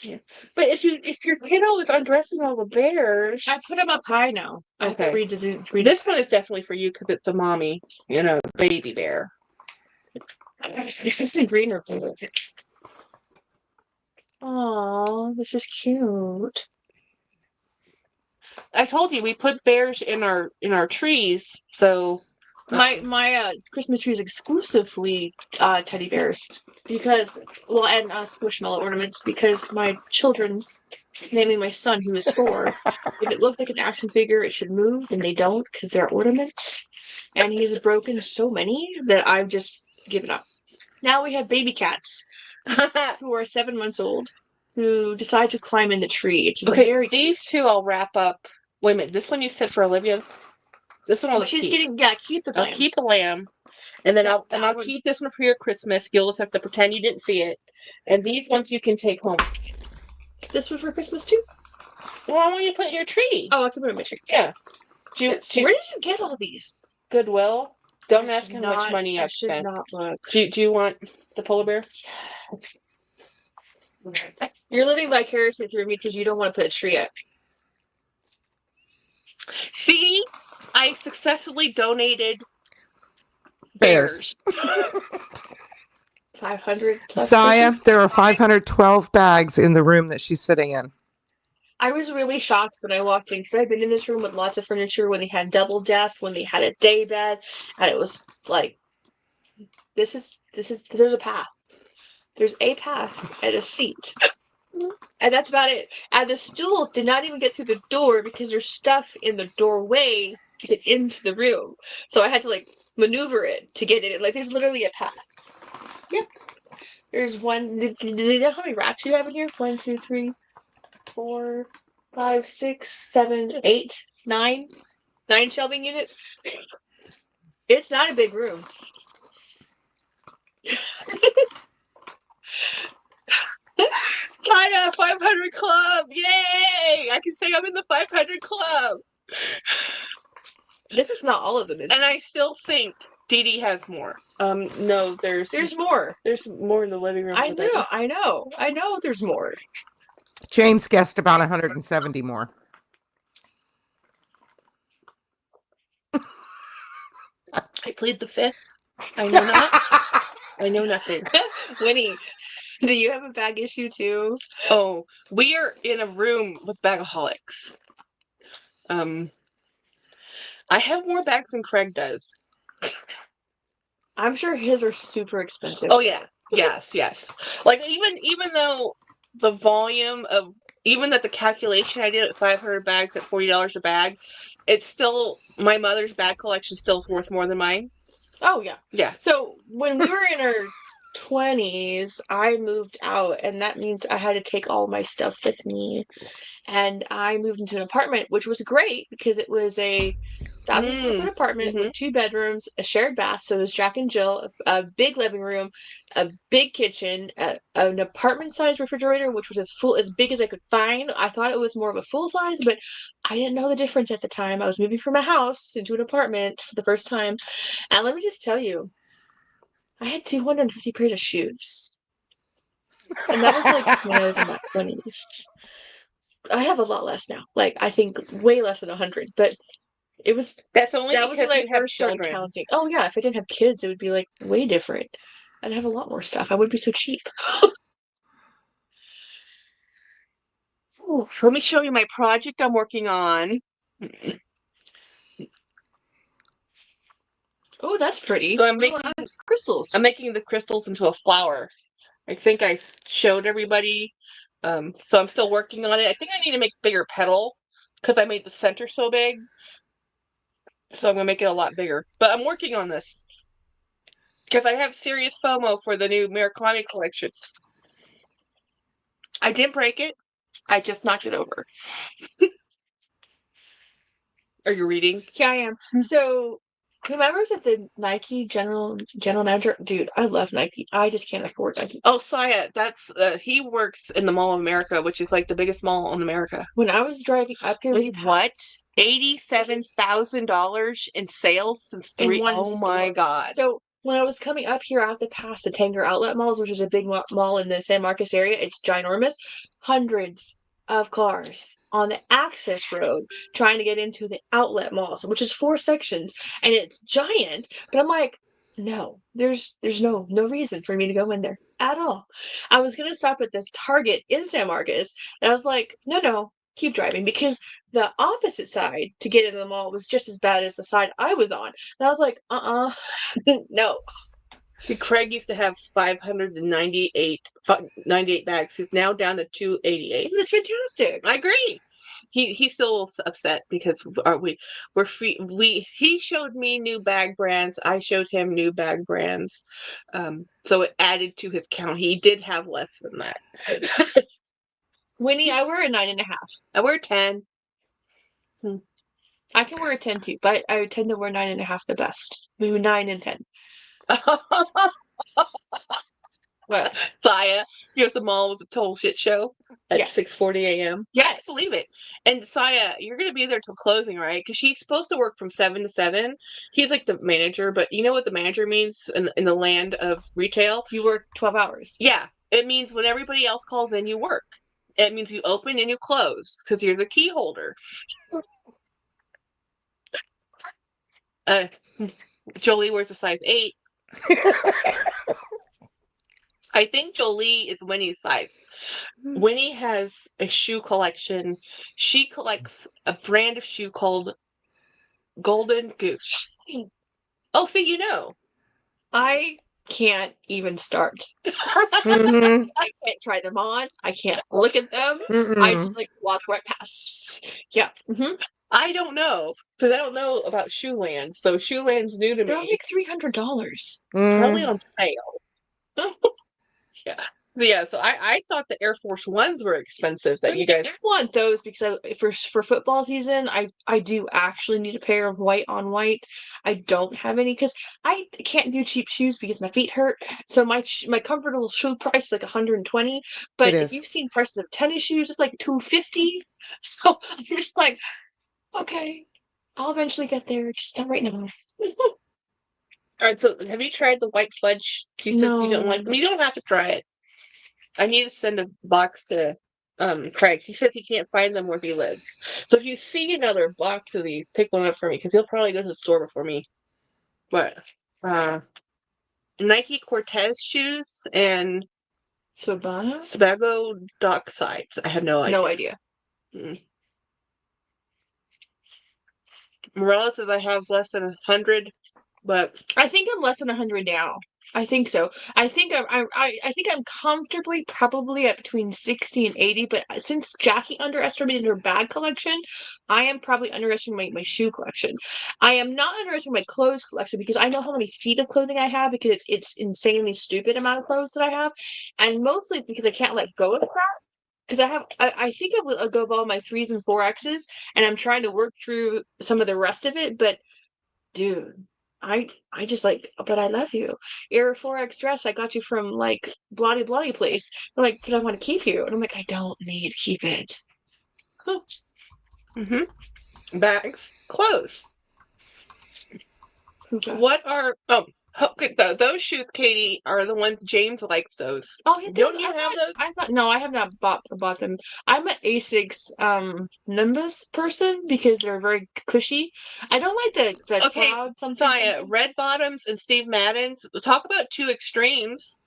Yeah. But if your kiddo is undressing all the bears, I put them up high now. Okay. Read this one is definitely for you because it's a mommy, baby bear. It's in green or blue. Oh, this is cute. I told you we put bears in our trees, so my Christmas tree is exclusively teddy bears and squishmallow ornaments because my children, namely my son who is 4, if it looks like an action figure, it should move, and they don't because they're ornaments. and he's broken so many that I've just given up. Now we have baby cats who are 7 months old who decide to climb in the tree. It's very these two I'll wrap up. Wait a minute, this one you said for Olivia. This one I'll she's keep. getting keep the lamb. I'll keep the lamb, and then I'll keep this one for your Christmas. You'll just have to pretend you didn't see it, and these ones you can take home. This one for Christmas too. Well, I want you to put in your tree. Oh, I can put it in my tree. Yeah. Where did you get all these? Goodwill. Don't ask how much money I've should spent. not look. Do you want the polar bear? You're living vicariously through me because you don't want to put a tree up. See, I successfully donated Bears. 500 plus. Saya, pieces. there are 512 bags in the room that she's sitting in. I was really shocked when I walked in because I've been in this room with lots of furniture when they had double desks, when they had a day bed, and it was like, this is there's a path. There's a path and a seat. And that's about it. And the stool did not even get through the door because there's stuff in the doorway to get into the room. So I had to maneuver it to get in. There's literally a path. Yeah. There's one. Do you know how many racks you have in here? 1, 2, 3, 4, 5, 6, 7, 8, 9. 9 shelving units. It's not a big room. Hi, 500 club! Yay! I can say I'm in the 500 club. This is not all of them, and I still think Dee Dee has more. No, there's more. There's more in the living room. I know. There's more. James guessed about 170 more. I plead the fifth. I know not. I know nothing. Winnie, do you have a bag issue too? Oh, we are in a room with bagaholics. I have more bags than Craig does. I'm sure his are super expensive. Oh yeah. Yes. Even though the volume of even that the calculation I did at 500 bags at $40 a bag, it's still my mother's bag collection still is worth more than mine. Oh yeah. Yeah. So when we were in our 20s, I moved out, and that means I had to take all my stuff with me. And I moved into an apartment, which was great because it was a 1,000 square foot apartment with 2 bedrooms, a shared bath. So it was Jack and Jill, a big living room, a big kitchen, an apartment-sized refrigerator, which was as big as I could find. I thought it was more of a full size, but I didn't know the difference at the time. I was moving from a house into an apartment for the first time, and let me just tell you, I had 250 pairs of shoes, and that was when I was in my 20s. I have a lot less now. I think way less than 100, but it was That's only that because was when I you have first started children. counting. Oh yeah, if I didn't have kids, it would be way different. I'd have a lot more stuff. I would be so cheap. Ooh, let me show you my project I'm working on. Oh, that's pretty. So I'm making crystals. I'm making the crystals into a flower. I think I showed everybody. So I'm still working on it. I think I need to make bigger petal because I made the center so big. So I'm gonna make it a lot bigger. But I'm working on this because I have serious FOMO for the new Murakami collection. I didn't break it. I just knocked it over. Are you reading? Yeah, I am. So whoever's at the Nike general manager, dude, I love Nike. I just can't afford Nike. Oh, Saya, that's he works in the Mall of America, which is the biggest mall in America. When I was driving up here, what? $87,000 in sales since three. Oh my God! So when I was coming up here, I have to pass the Tanger Outlet Malls, which is a big mall in the San Marcos area. It's ginormous. Hundreds of cars on the access road trying to get into the outlet malls, which is 4 sections, and it's giant. But I'm like, no, there's no reason for me to go in there at all. I was gonna stop at this Target in San Marcos, and I was like, no, keep driving, because the opposite side to get into the mall was just as bad as the side I was on. And I was like, no. Craig used to have 598 98 bags. He's now down to 288. That's fantastic. I agree. he's still upset because we're free. He showed me new bag brands. I showed him new bag brands. So it added to his count. He did have less than that. Winnie, I wear a 9.5. I wear 10. I can wear a 10 too, but I tend to wear 9.5 the best. Maybe 9 and 10. Well, Saya, the mall was a total shit show at 6:40 a.m. Yes, I believe it. And Saya, you're gonna be there till closing, right? Because she's supposed to work from 7 to 7. He's like the manager, but you know what the manager means in the land of retail? You work 12 hours. Yeah, it means when everybody else calls in, you work. It means you open and you close because you're the key holder. Jolie wears a size 8. I think Jolie is Winnie's size. Winnie has a shoe collection. She collects a brand of shoe called Golden Goose. Oh, see, you know. I can't even start. Mm-hmm. I can't try them on. I can't look at them. Mm-mm. I just walk right past. Yeah. Mm-hmm. I don't know because I don't know about Shoeland. So Shoeland's new to They're me. $300. Probably on sale. Yeah, so I thought the Air Force Ones were expensive. That you guys want those because for football season, I do actually need a pair of white on white. I don't have any because I can't do cheap shoes because my feet hurt. So my comfortable shoe price is like $120. But if you've seen prices of tennis shoes, it's like $250. So I'm just like, okay, I'll eventually get there. Just not right now. All right. So have you tried the white fudge? No. You don't like them. You don't have to try it. I need to send a box to Craig. He said he can't find them where he lives. So if you see another box of these, pick one up for me because he'll probably go to the store before me. But Nike Cortez shoes and Sebago dock sides. I have no idea. No idea. Morales says I have less than 100, but I think I'm less than 100 now. I think so. I think I'm comfortably probably at between 60 and 80, but since Jackie underestimated her bag collection, I am probably underestimating my shoe collection. I am not underestimating my clothes collection because I know how many feet of clothing I have because it's insanely stupid amount of clothes that I have, and mostly because I can't let go of crap. Because I think I'll go all my 3s and 4Xs, and I'm trying to work through some of the rest of it, but dude, I just but I love you. Your 4X dress I got you from bloody place. They're like, but I want to keep you. And I'm like, I don't need to keep it. Bags, clothes. What are okay, those shoes, Katie, are the ones James likes those. Oh, yeah, don't you have those? No, I have not bought them. I'm an Asics Nimbus person because they're very cushy. I don't like the cloud something. Red Bottoms and Steve Madden's. Talk about two extremes.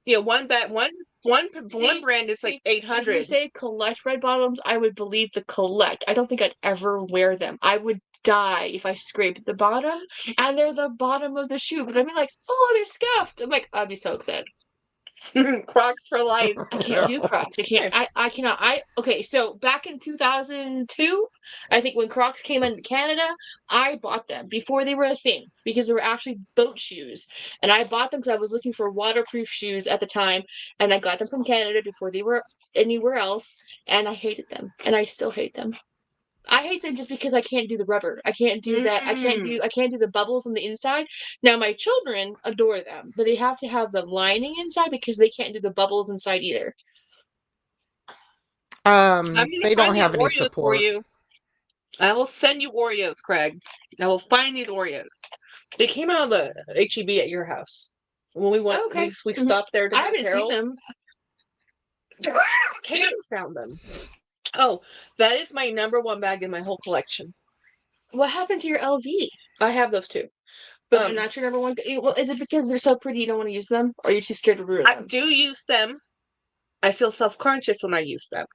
Yeah, one brand is like 800. If you say collect red bottoms, I would believe the collect. I don't think I'd ever wear them. I would die if I scraped the bottom, and they're the bottom of the shoe. But I'd be like, oh, they're scuffed. I'm like, I'd be so upset. Crocs for life. I can't do Crocs. I cannot. Okay, so back in 2002, I think when Crocs came into Canada, I bought them before they were a thing because they were actually boat shoes. And I bought them because I was looking for waterproof shoes at the time. And I got them from Canada before they were anywhere else. And I hated them. And I still hate them. I hate them just because I can't do the rubber. I can't do that. I can't do the bubbles on the inside. Now my children adore them, but they have to have the lining inside because they can't do the bubbles inside either. They don't have any support. For you. I will send you Oreos, Craig. I will find these Oreos. They came out of the HEB at your house when we went. Okay. We stopped there. I haven't seen them. Karen found them. Oh, that is my number one bag in my whole collection. What happened to your LV? I have those too. But not your number one. Well, is it because they're so pretty you don't want to use them? Or are you too scared to ruin them? I do use them. I feel self-conscious when I use them.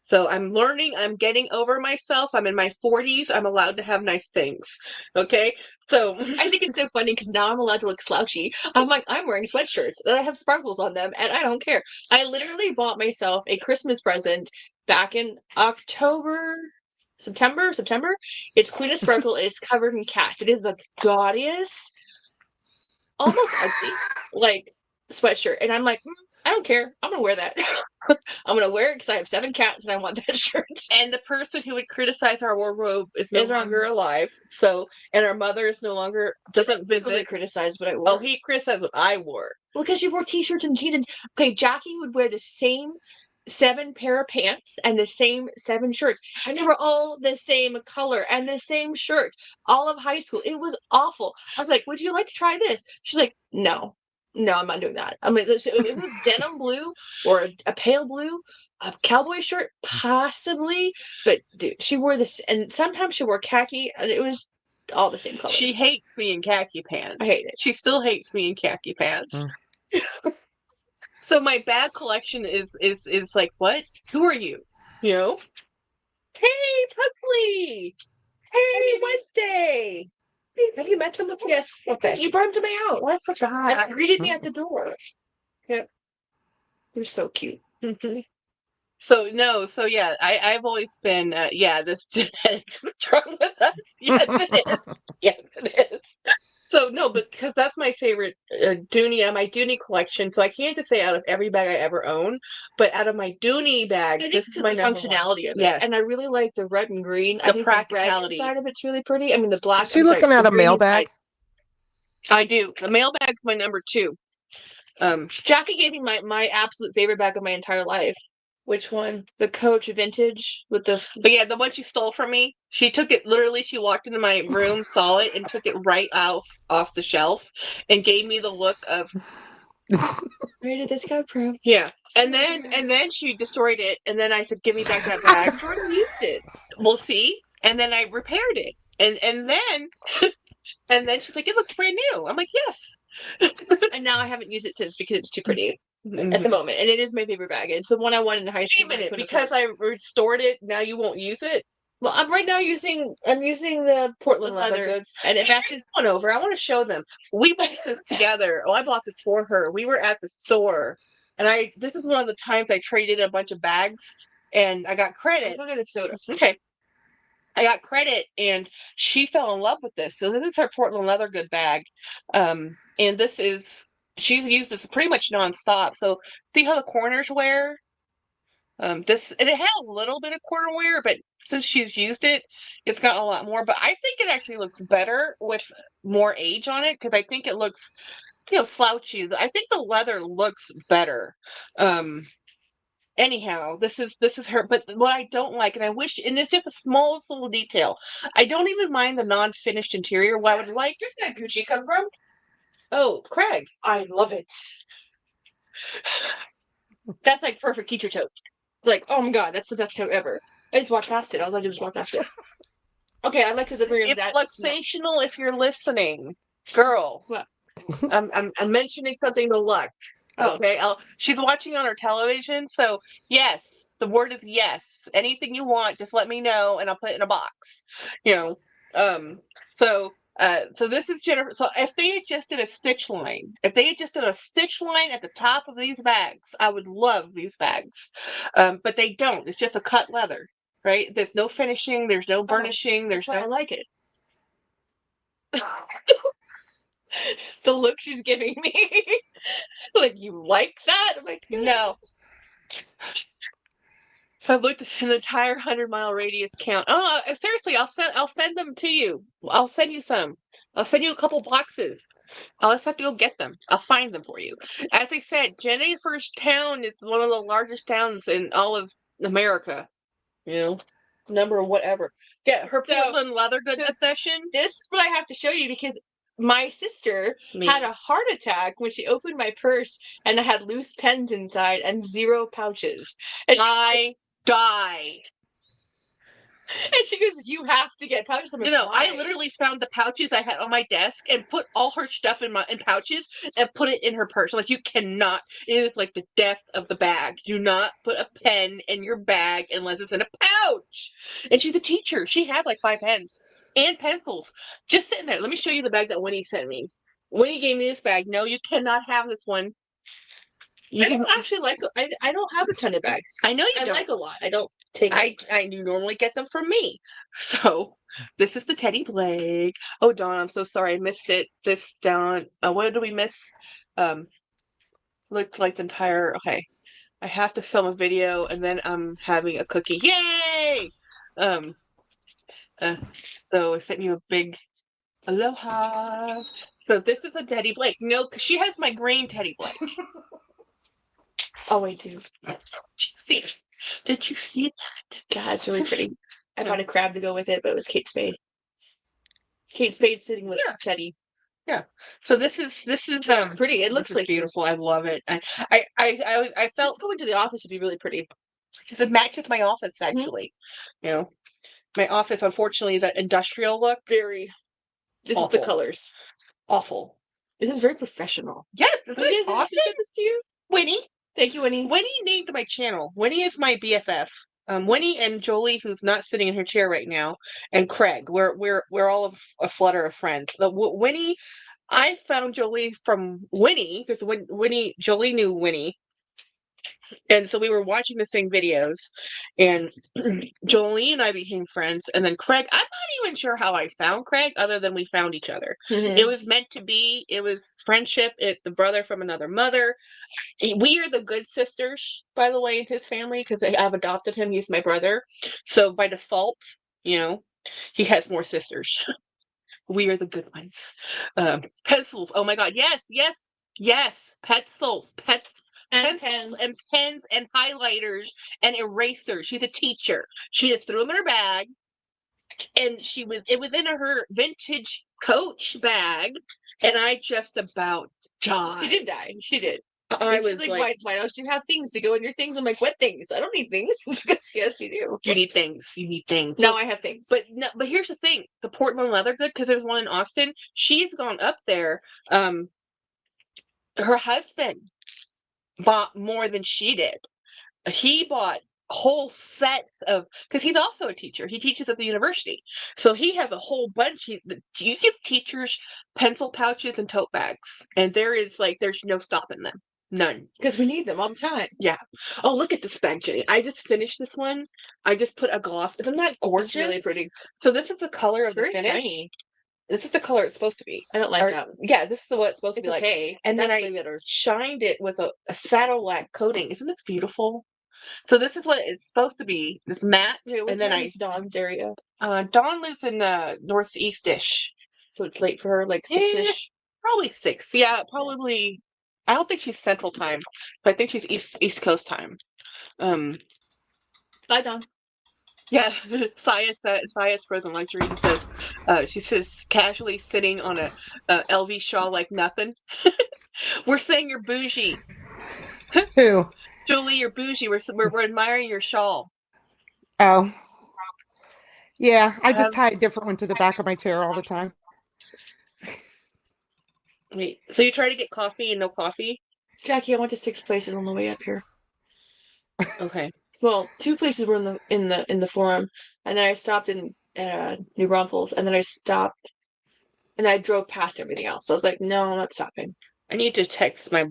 So I'm learning. I'm getting over myself. I'm in my 40s. I'm allowed to have nice things. Okay? So I think it's so funny because now I'm allowed to look slouchy. I'm like, I'm wearing sweatshirts that I have sparkles on them and I don't care. I literally bought myself a Christmas present back in September. It's Queen of Sparkle. It's covered in cats. It is the gaudiest, almost ugly, like sweatshirt. And I'm like, I don't care. I'm gonna wear that. I'm gonna wear it because I have 7 cats and I want that shirt. And the person who would criticize our wardrobe is no longer alive. So, and our mother is no longer doesn't visit. Really criticize what I wore. Oh, he criticized what I wore. Well, because you wore t-shirts and jeans. Okay, Jackie would wear the same 7 pair of pants and the same 7 shirts, and they were all the same color and the same shirt all of high school. It was awful. I was like, would you like to try this? She's like, no, I'm not doing that. I mean, it was denim blue or a pale blue, a cowboy shirt, possibly, but dude, she wore this, and sometimes she wore khaki, and it was all the same color. She hates me in khaki pants. I hate it. She still hates me in khaki pants. So my bag collection is like, what? Who are you? You know? Hey, Pugsley! Hey, Wednesday! Have you met him? Yes. Okay. You brought him out. Well, I forgot. Greeted me at the door. Yep. You're so cute. So yeah, I've always been this genetics wrong with us. Yes, it is. Yes, it is. So no, because that's my favorite Dooney, my Dooney collection. So I can't just say out of every bag I ever own, but out of my Dooney bag, this is my functionality of it. Yes. And I really like the red and green. The practicality. The red side of it's really pretty. I mean, the black. Is she looking at a mailbag? I do. The mailbag's my number 2. Jackie gave me my absolute favorite bag of my entire life. Which one? The Coach Vintage with the. But yeah, the one she stole from me. She took it literally. She walked into my room, saw it, and took it right off the shelf, and gave me the look of. Where did this come from? Yeah, and then she destroyed it, and then I said, "Give me back that bag." I sort of used it. We'll see. And then I repaired it, and then she's like, "It looks brand new." I'm like, "Yes." And now I haven't used it since because it's too pretty. At the moment, and it is my favorite bag. It's the one I wanted in high school. Wait a minute, because I restored it, now you won't use it? Well, I'm using the Portland leather goods, and it matches one over. I want to show them. We bought this together. Oh, I bought this for her. We were at the store, and this is one of the times I traded a bunch of bags, and I got credit. I'll get a soda. Okay. I got credit, and she fell in love with this. So this is her Portland leather good bag, and this is. She's used this pretty much nonstop. So see how the corners wear? And it had a little bit of corner wear, but since she's used it, it's got a lot more. But I think it actually looks better with more age on it because I think it looks, slouchy. I think the leather looks better. Anyhow, this is her. But what I don't like, and I wish, and it's just the smallest little detail. I don't even mind the non-finished interior. What I would like, where did that Gucci come from? Oh, Craig. I love it. That's like perfect teacher toast. Like, oh my god, that's the best coat ever. I just walked past it. All I did was walk past it. Okay, I'd like to bring it's that. Luxational if you're listening. Girl. What? I'm mentioning something to Luck. Okay. She's watching on her television, so yes. The word is yes. Anything you want, just let me know and I'll put it in a box. So this is Jennifer. So if they had just did a stitch line, at the top of these bags, I would love these bags. But they don't. It's just a cut leather, right? There's no finishing. There's no burnishing. I like it. The look she's giving me, like, you like that? I'm like, no. So I've looked at an entire 100-mile radius count. Oh, seriously, I'll send them to you. I'll send you some. I'll send you a couple boxes. I'll just have to go get them. I'll find them for you. As I said, Jennifer's town is one of the largest towns in all of America. Number whatever. Yeah, her Portland leather goods obsession. This is what I have to show you because my sister had a heart attack when she opened my purse and I had loose pens inside and 0 pouches. And I died. And she goes, "You have to get pouches." No, I literally found the pouches I had on my desk and put all her stuff in pouches and put it in her purse. Like, you cannot. It is like the death of the bag. Do not put a pen in your bag unless it's in a pouch. And she's a teacher. She had like 5 pens and pencils just sitting there. Let me show you the bag that Winnie sent me. Winnie gave me this bag. No, you cannot have this one. I don't actually like. I don't have a ton of bags. I know you I don't. like a lot. I don't take. I normally get them from me. So this is the Teddy Blake. Oh, Dawn, I'm so sorry I missed it. This down. What did we miss? Looked like the entire. Okay, I have to film a video and then I'm having a cookie. Yay! Um. So I sent you a big aloha. So this is a Teddy Blake. No, because she has my green Teddy Blake. Oh, I do. Did you see that? Yeah, it's really pretty. I found a crab to go with it, but it was Kate Spade. Kate Spade sitting with Teddy. Yeah. So this is pretty. It looks like beautiful. I love it. I felt going to the office would be really pretty because it matches my office actually. You know, my office unfortunately is that industrial look. Very. This Awful. is the colors. Awful. This is very professional. Yes. Isn't it awesome? Who said this to you? Winnie. Thank you, Winnie. Winnie named my channel. Winnie is my BFF. Winnie and Jolie, who's not sitting in her chair right now, and Craig. We're all a flutter of friends. Winnie, I found Jolie from Winnie because Jolie knew Winnie, and so we were watching the same videos, and Jolie and I became friends. And then Craig, I'm not even sure how I found Craig, other than we found each other. Mm-hmm. It was meant to be. It was friendship. It's the brother from another mother. We are the good sisters, by the way, in his family, because I've adopted him. He's my brother. So by default, you know, he has more sisters. We are the good ones. Pencils. Oh my God. Yes, yes, yes. Pencils. Pencils and pens and highlighters and erasers. She's a teacher. She just threw them in her bag. And it was in her vintage Coach bag. And I just about died. She did die. She did. I was like, why don't you have things to go in your things? I'm like, what things? I don't need things. Yes, you do. You need things. You need things. No, I have things. But here's the thing: the Portland leather good, because there's one in Austin. She's gone up there. Her husband bought more than she did. He bought whole sets of, because he's also a teacher. He teaches at the university, so he has a whole bunch. You give teachers pencil pouches and tote bags, and there's no stopping them. None. Because we need them all the time. Yeah. Oh, look at this bag, Jenny. I just finished this one. I just put a gloss. Isn't that gorgeous? It's really pretty. So this is the color of the Very finish. tiny. This is the color it's supposed to be. I don't like that. Yeah, this is what it's supposed to be okay. like. And then I shined it with a saddle-like coating. Isn't this beautiful? So this is what it's supposed to be. This matte. Wait, and then Dawn's area. Dawn lives in northeast-ish. So it's late for her, like 6-ish? Probably 6. Yeah, probably. I don't think she's Central Time, but I think she's East Coast Time. Bye, Dawn. Yeah, Saya's frozen luxury. She says casually sitting on a LV shawl like nothing. We're saying you're bougie. Who? Julie, you're bougie. We're admiring your shawl. Oh, yeah. I just tie a different one to the back of my chair all the time. Wait, so you try to get coffee and no coffee? Jackie, I went to 6 places on the way up here. Okay. Well, 2 places were in the forum, and then I stopped in New Braunfels, and then I stopped, and I drove past everything else. So I was like, no, I'm not stopping. I need to text my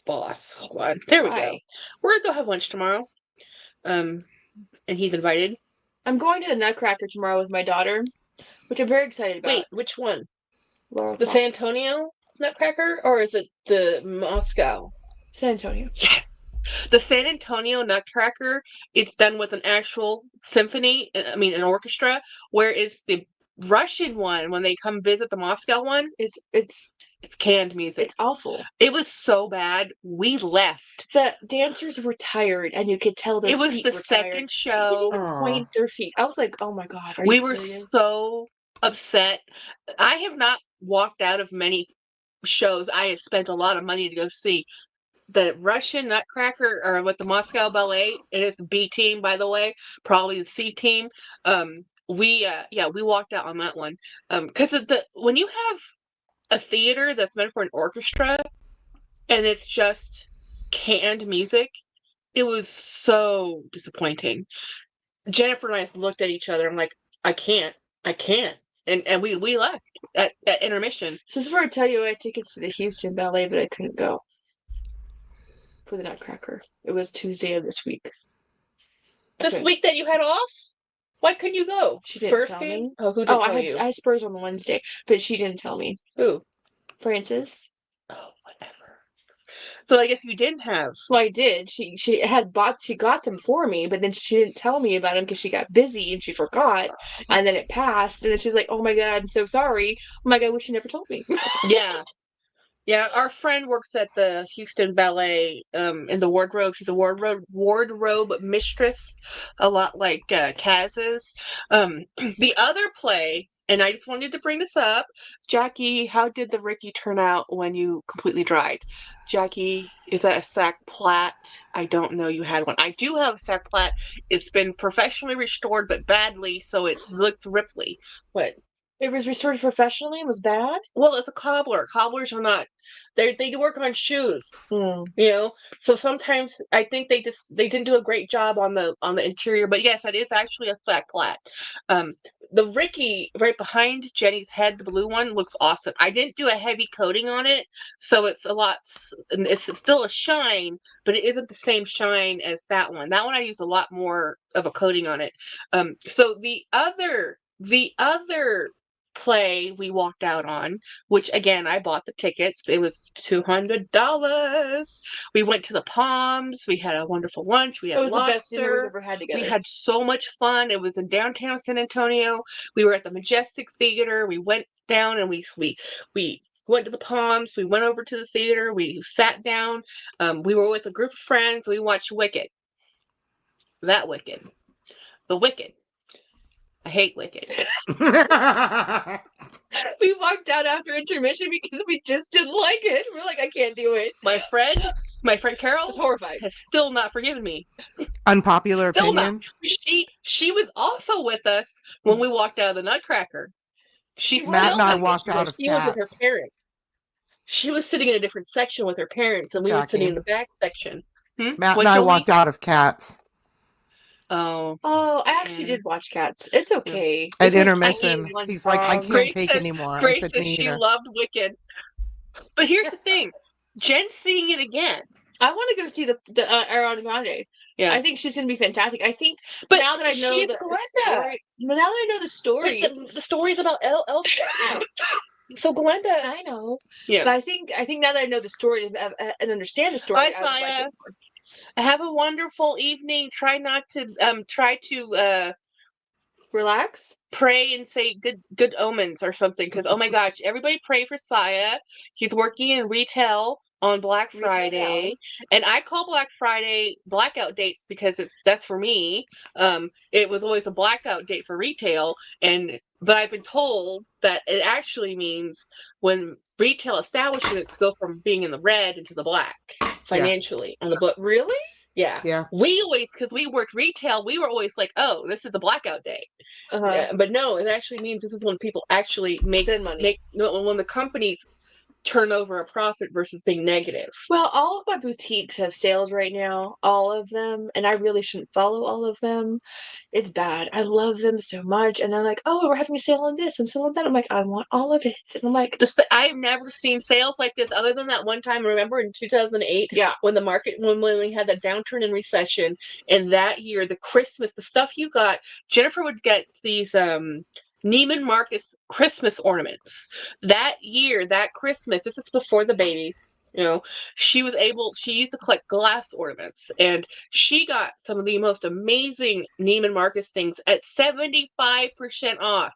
boss. There we go. We're gonna go have lunch tomorrow. And he's invited. I'm going to the Nutcracker tomorrow with my daughter, which I'm very excited about. Wait, which one? Laurel the San Antonio Nutcracker, or is it the Moscow? San Antonio. Yeah. The San Antonio Nutcracker is done with an actual symphony, an orchestra, whereas the Russian one, when they come visit the Moscow one, it's canned music. It's awful. It was so bad, we left. The dancers were tired, and you could tell their feet were tired. It was the second show. They didn't even point their feet. I was like, oh my God, are we you were serious? So upset. I have not walked out of many shows I have spent a lot of money to go see. The Russian Nutcracker, or with the Moscow Ballet, it is the B team, by the way, probably the C team. We walked out on that one. Because when you have a theater that's meant for an orchestra and it's just canned music, it was so disappointing. Jennifer and I looked at each other. I'm like, I can't. And we left at intermission. So this is where I tell you I had tickets to the Houston Ballet, but I couldn't go. for the Nutcracker. It was Tuesday of this week. The week that you had off? Why couldn't you go? She Spurs didn't tell game? me. Oh, who didn't tell you? I had Spurs on Wednesday, but she didn't tell me. Who? Francis. Oh, whatever. So I guess you didn't have. Well, I did. She got them for me, but then she didn't tell me about them because she got busy and she forgot, and then it passed, and then she's like, "Oh my God, I'm so sorry. Oh my God, I wish you never told me." Yeah. Yeah, our friend works at the Houston Ballet in the wardrobe. She's a wardrobe mistress, a lot like Kaz is. The other play, and I just wanted to bring this up, Jackie, how did the Ricky turn out when you completely dried? Jackie, is that a sack plat? I don't know you had one. I do have a sack plat. It's been professionally restored, but badly, so it looks ripply. What? It was restored professionally and was bad? Well, it's a cobbler. Cobblers are not. They work on shoes. Hmm. You know, so sometimes I think they didn't do a great job on the interior. But yes, that is actually a flat plat. The Ricky right behind Jenny's head, the blue one, looks awesome. I didn't do a heavy coating on it, so it's a lot. It's still a shine, but it isn't the same shine as that one. That one I used a lot more of a coating on it. So the other play we walked out on, which again I bought the tickets. It was $200. We went to the Palms. We had a wonderful lunch. We had It was the best dinner we've lobster. ever had together. We had so much fun. It was in downtown San Antonio. We were at the Majestic Theater. We went down and we went to the Palms. We went over to the theater. We sat down. We were with a group of friends. We watched Wicked. That Wicked. The Wicked. I hate Wicked. We walked out after intermission because we just didn't like it. We're like, I can't do it. My friend Carol was horrified. has still not forgiven me. Unpopular Still opinion. not. She was also with us when we walked out of the Nutcracker. Matt and I walked out of She was with her Cats. parents. She was sitting in a different section with her parents, and we were sitting in the back section. Matt and I walked out of Cats. Oh, I actually did watch Cats. It's okay. At intermission, he's like, I can't take anymore. Grace said she loved Wicked. But here's the thing, Jen's seeing it again. I want to go see the Ariana Grande. Yeah, I think she's going to be fantastic. I think, but now that I know the story, now that I know the story, the story's about Elsa. So Glenda, I know. Yeah, but I think now that I know the story and understand the story, I have a wonderful evening. Try to relax, pray, and say good omens or something. Because oh my gosh, everybody pray for Saya. He's working in retail on Black Friday, and I call Black Friday blackout dates because that's for me. It was always a blackout date for retail, but I've been told that it actually means when retail establishments go from being in the red into the black financially on the book. Really? Yeah. We always, because we worked retail, we were always like, oh, this is a blackout day. Yeah, but no, it actually means this is when people actually make money. When the company turn over a profit versus being negative. Well, all of my boutiques have sales right now, all of them, and I really shouldn't follow all of them. It's bad. I love them so much, and they're like, "Oh, we're having a sale on this and sale on that." I'm like, "I want all of it," and I'm like, I have never seen sales like this other than that one time. Remember in 2008, when we had that downturn and recession, and that year the stuff you got, Jennifer would get these Neiman Marcus Christmas ornaments. That year, that Christmas, this is before the babies, she used to collect glass ornaments, and she got some of the most amazing Neiman Marcus things at 75% off.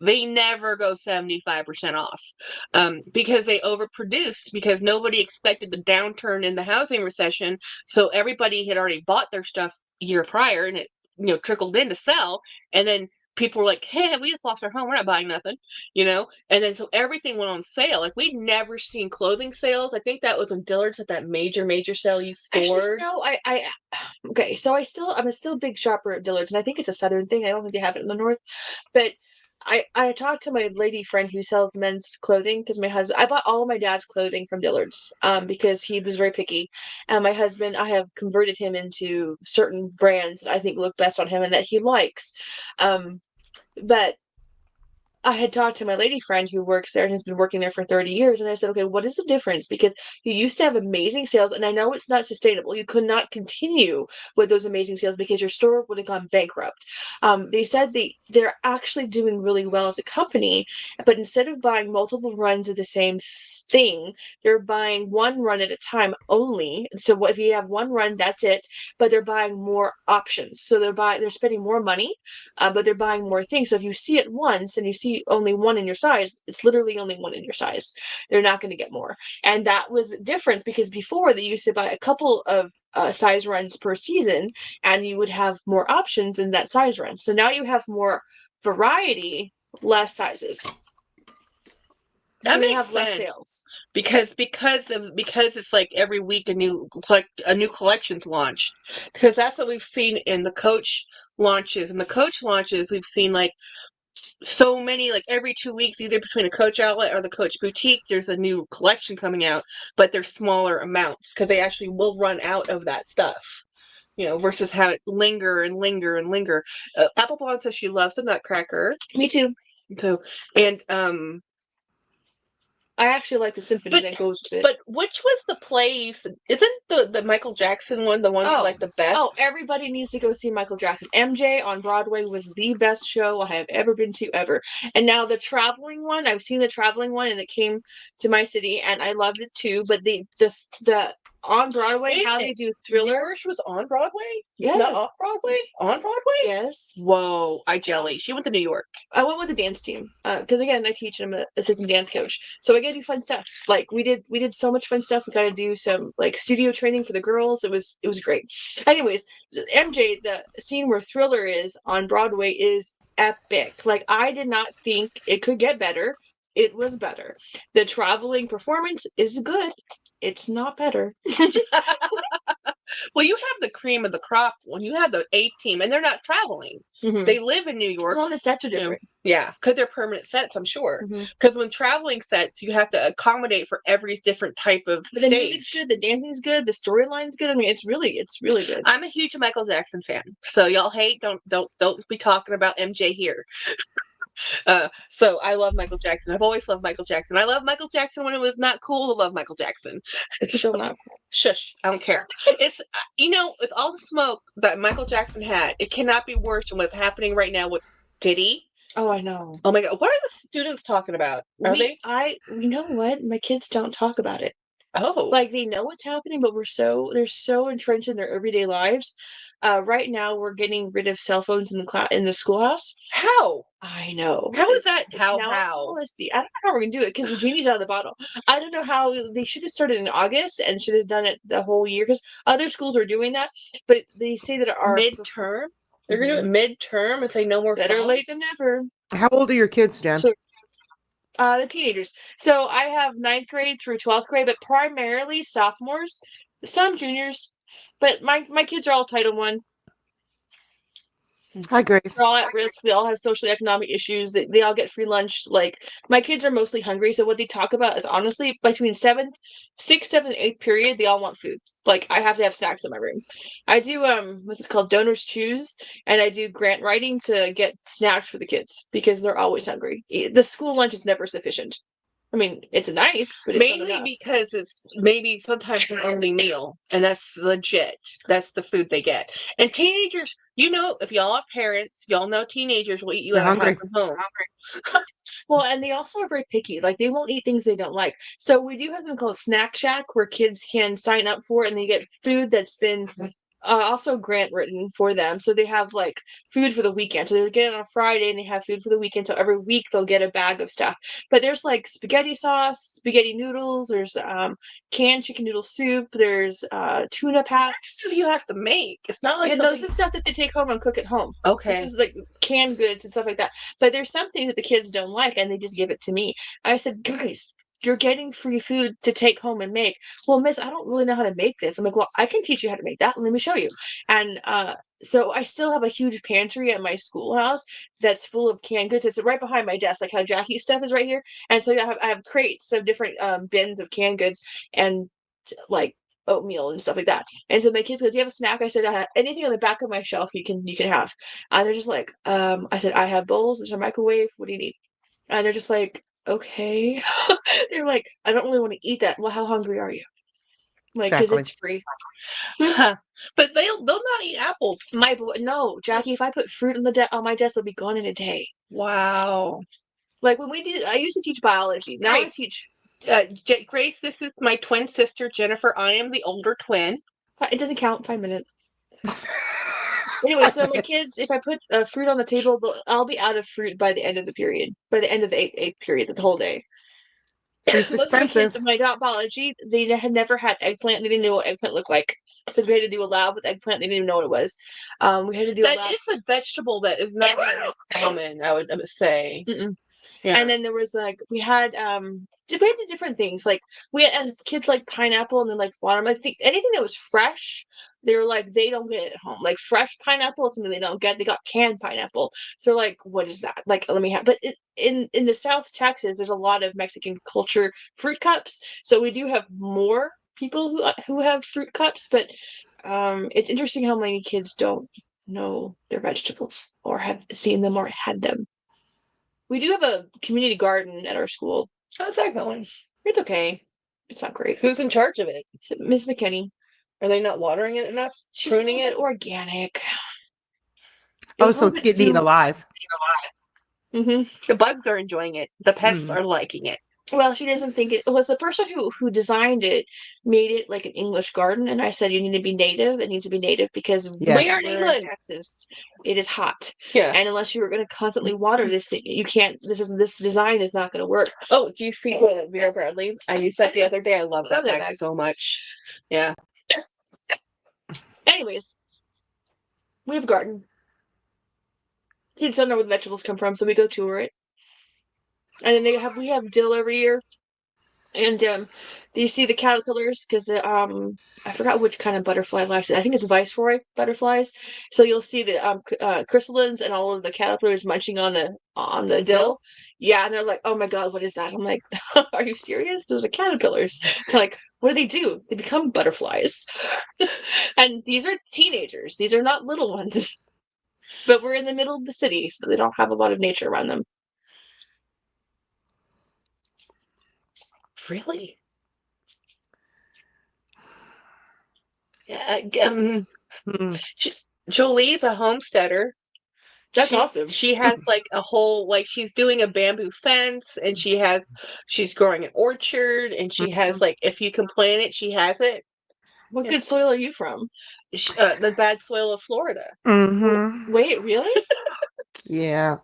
They never go 75% off because they overproduced, because nobody expected the downturn in the housing recession. So everybody had already bought their stuff year prior, and it trickled in to sell. And then people were like, hey, we just lost our home. We're not buying nothing, and then so everything went on sale. Like, we'd never seen clothing sales. I think that was when Dillard's had that major sale you stored. Actually, no, okay, so I'm still a big shopper at Dillard's, and I think it's a Southern thing. I don't think they have it in the North, but I talked to my lady friend who sells men's clothing, because I bought all of my dad's clothing from Dillard's because he was very picky. And my husband, I have converted him into certain brands that I think look best on him and that he likes. But I had talked to my lady friend who works there and has been working there for 30 years. And I said, okay, what is the difference? Because you used to have amazing sales, and I know it's not sustainable. You could not continue with those amazing sales because your store would have gone bankrupt. They said they're actually doing really well as a company, but instead of buying multiple runs of the same thing, they're buying one run at a time only. So if you have one run, that's it. But they're buying more options. So they're spending more money, but they're buying more things. So if you see it once and you see only one in your size, it's literally only one in your size. They're not going to get more. And that was different because before they used to buy a couple of size runs per season, and you would have more options in that size run. So now you have more variety, less sizes. That So makes have sense. less sales because it's like every week a new collection's launched, because that's what we've seen in the Coach launches. In the Coach launches, we've seen like so many, like every 2 weeks, either between a Coach outlet or the Coach boutique, there's a new collection coming out, but they're smaller amounts because they actually will run out of that stuff. Versus have it linger and linger and linger. Apple Blonde says she loves the Nutcracker. Me too. So, and I actually like the symphony that goes with it. But which was the play you said? Isn't the Michael Jackson one the one you like the best? Oh, everybody needs to go see Michael Jackson. MJ on Broadway was the best show I have ever been to ever. And now the traveling one, I've seen the traveling one, and it came to my city, and I loved it too. But the on Broadway, how they do Thriller. Yours was on Broadway? Yes. Not off Broadway? On Broadway? Yes. Whoa, I jelly. She went to New York. I went with the dance team because again, I teach and I'm an assistant dance coach, so I get to do fun stuff. Like we did so much fun stuff. We got to do some like studio training for the girls. It was great. Anyways, MJ, the scene where Thriller is on Broadway is epic. Like I did not think it could get better. It was better. The traveling performance is good. It's not better. Well, you have the cream of the crop when you have the A team, and they're not traveling. Mm-hmm. They live in New York. Well, the sets are different. Yeah, because they're permanent sets, I'm sure. Because when traveling sets, you have to accommodate for every different type of But the stage. music's good, the dancing's good, the storyline's good. I mean, it's really good. I'm a huge Michael Jackson fan, so y'all hate don't be talking about MJ here. So I love Michael Jackson. I've always loved Michael Jackson. I love Michael Jackson when it was not cool to love Michael Jackson. It's still not cool. Shush, I don't care. It's with all the smoke that Michael Jackson had, it cannot be worse than what's happening right now with Diddy. Oh, I know. Oh my God, what are the students talking about? Are they? You know what? My kids don't talk about it. Oh, like they know what's happening, but they're so entrenched in their everyday lives. Right now, we're getting rid of cell phones in the schoolhouse. How? I know. How is that? How? Let's see. I don't know how we're gonna do it because the genie's out of the bottle. I don't know how they should have started in August and should have done it the whole year because other schools are doing that, but they say that our midterm. They're gonna do it midterm if they know more. Better late than never. How old are your kids, Jen? So, the teenagers. So I have 9th grade through 12th grade, but primarily sophomores, some juniors. But my kids are all Title I. Hi, Grace. They're all at risk. They all have social economic issues. They all get free lunch. Like my kids are mostly hungry. So what they talk about is honestly between 6th, 7th, 8th period, they all want food. Like I have to have snacks in my room. I do what's it called, Donors Choose, and I do grant writing to get snacks for the kids because they're always hungry. The school lunch is never sufficient. I mean, it's nice, but it's mainly because it's maybe sometimes an only meal, and that's legit. That's the food they get. And teenagers, if y'all have parents, y'all know teenagers will eat you out of house and home. Well, and they also are very picky. Like they won't eat things they don't like. So we do have something called Snack Shack where kids can sign up for it and they get food that's been also grant written for them. So they have like food for the weekend. So they get it on a Friday and they have food for the weekend. So every week they'll get a bag of stuff. But there's like spaghetti sauce, spaghetti noodles, there's canned chicken noodle soup, there's tuna packs. So you have to make. It's not like those are stuff that they take home and cook at home. Okay. This is like canned goods and stuff like that. But there's something that the kids don't like and they just give it to me. I said, guys, you're getting free food to take home and make. Well, miss, I don't really know how to make this. I'm like, well, I can teach you how to make that. Let me show you. And so I still have a huge pantry at my schoolhouse that's full of canned goods. It's right behind my desk, like how Jackie's stuff is right here. And so I have crates of different bins of canned goods and like oatmeal and stuff like that. And so my kids go, do you have a snack? I said, anything on the back of my shelf you can have. And they're just like, I said, I have bowls. There's a microwave. What do you need? And they're just like, okay. They're like, I don't really want to eat that. Well, how hungry are you? Like, 'cause Exactly. it's free. But they'll not eat apples. No, Jackie, if I put fruit on my desk, it'll be gone in a day. Wow. Like when I used to teach biology. Now I Grace. teach. Grace, this is my twin sister, Jennifer. I am the older twin. It didn't count. 5 minutes. Anyway, so my kids, if I put fruit on the table, I'll be out of fruit by the end of the period. By the end of the eighth period, the whole day. Fruit's Most of my expensive. kids, when I got biology, they had never had eggplant. They didn't know what eggplant looked like. Because we had to do a lab with eggplant. They didn't even know what it was. We had to do a lab. That is a vegetable that is not very common, I would say. Mm-mm. Yeah. And then there was like we had different things. Like we had and kids like pineapple and then like watermelon. I think anything that was fresh, they were like they don't get it at home. Like fresh pineapple is something they don't get. They got canned pineapple. So like, what is that? Like, let me have. But in the South Texas, there's a lot of Mexican culture fruit cups. So we do have more people who have fruit cups. But it's interesting how many kids don't know their vegetables or have seen them or had them. We do have a community garden at our school. How's that going? It's okay. It's not great. Who's in charge of it? It's Miss McKinney. Are they not watering it enough? She's Pruning a little it? bit organic. Oh, so it's getting eaten alive. Mm-hmm. The bugs are enjoying it. The pests are liking it. Well, she doesn't think it was the person who designed it made it like an English garden, and I said you need to be native. It needs to be native because Yes. we are in England, Texas. It is hot, Yeah. and unless you were going to constantly water this thing, you can't. This design is not going to work. Oh, do you speak with Vera Bradley? I used that the other day. I love that bag so much. Yeah. Anyways, we have a garden. Kids don't know where the vegetables come from, so we go tour it. And then we have dill every year. And do you see the caterpillars? Because I forgot which kind of butterfly likes it. I think it's viceroy butterflies. So you'll see the chrysalids and all of the caterpillars munching on the dill. Yeah, and they're like, "Oh my god, what is that?" I'm like, "Are you serious? Those are caterpillars." They're like, what do? They become butterflies. And these are teenagers. These are not little ones. But we're in the middle of the city, so they don't have a lot of nature around them. Really? Yeah. Jolie, the homesteader. That's awesome. She has like a whole she's doing a bamboo fence, and she's growing an orchard, and she has like if you can plant it, she has it. What good soil are you from? The bad soil of Florida. Mm-hmm. Wait, really? Yeah.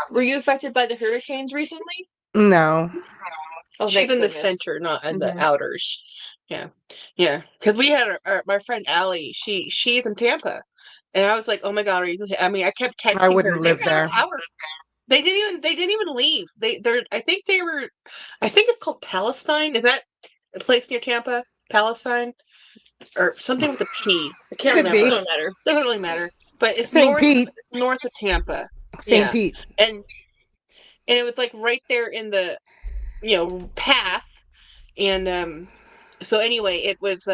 Were you affected by the hurricanes recently? No. Oh, She's in the center, not in the outers. Yeah, yeah. Because we had my friend Allie. She's in Tampa, and I was like, "Oh my god, are you?" I mean, I kept texting her. I wouldn't live there. They didn't even leave. They're. I think it's called Palestine. Is that a place near Tampa? Palestine, or something with a P. I can't Could remember. be. Doesn't really matter. But it's St. Pete. north of Tampa. St. Pete. And it was like right there in the path. And so anyway, it was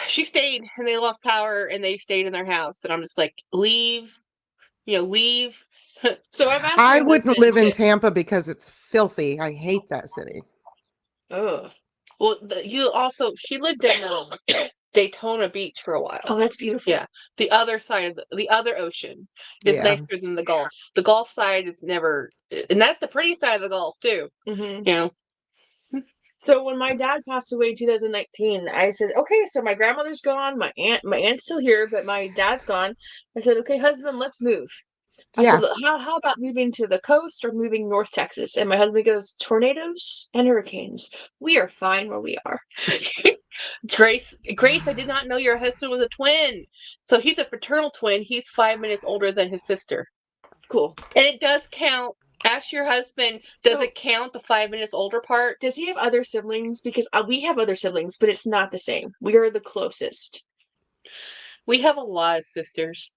she stayed, and they lost power, and they stayed in their house, and I'm just like, leave. So I'm asking I wouldn't live in Tampa because it's filthy. I hate that city. Oh, well, she lived in Daytona Beach for a while. Oh, that's beautiful. Yeah, the other side of the other ocean is nicer than the Gulf. The Gulf side is never, and that's the pretty side of the Gulf too. Mm-hmm. So when my dad passed away in 2019, I said, "Okay, so my grandmother's gone, my aunt's still here, but my dad's gone." I said, "Okay, husband, let's move." I said, how about moving to the coast or moving North Texas? And my husband goes, tornadoes and hurricanes. We are fine where we are. Grace, I did not know your husband was a twin. So he's a fraternal twin. He's 5 minutes older than his sister. Cool. And it does count. Ask your husband, does it count the 5 minutes older part? Does he have other siblings? Because we have other siblings, but it's not the same. We are the closest. We have a lot of sisters.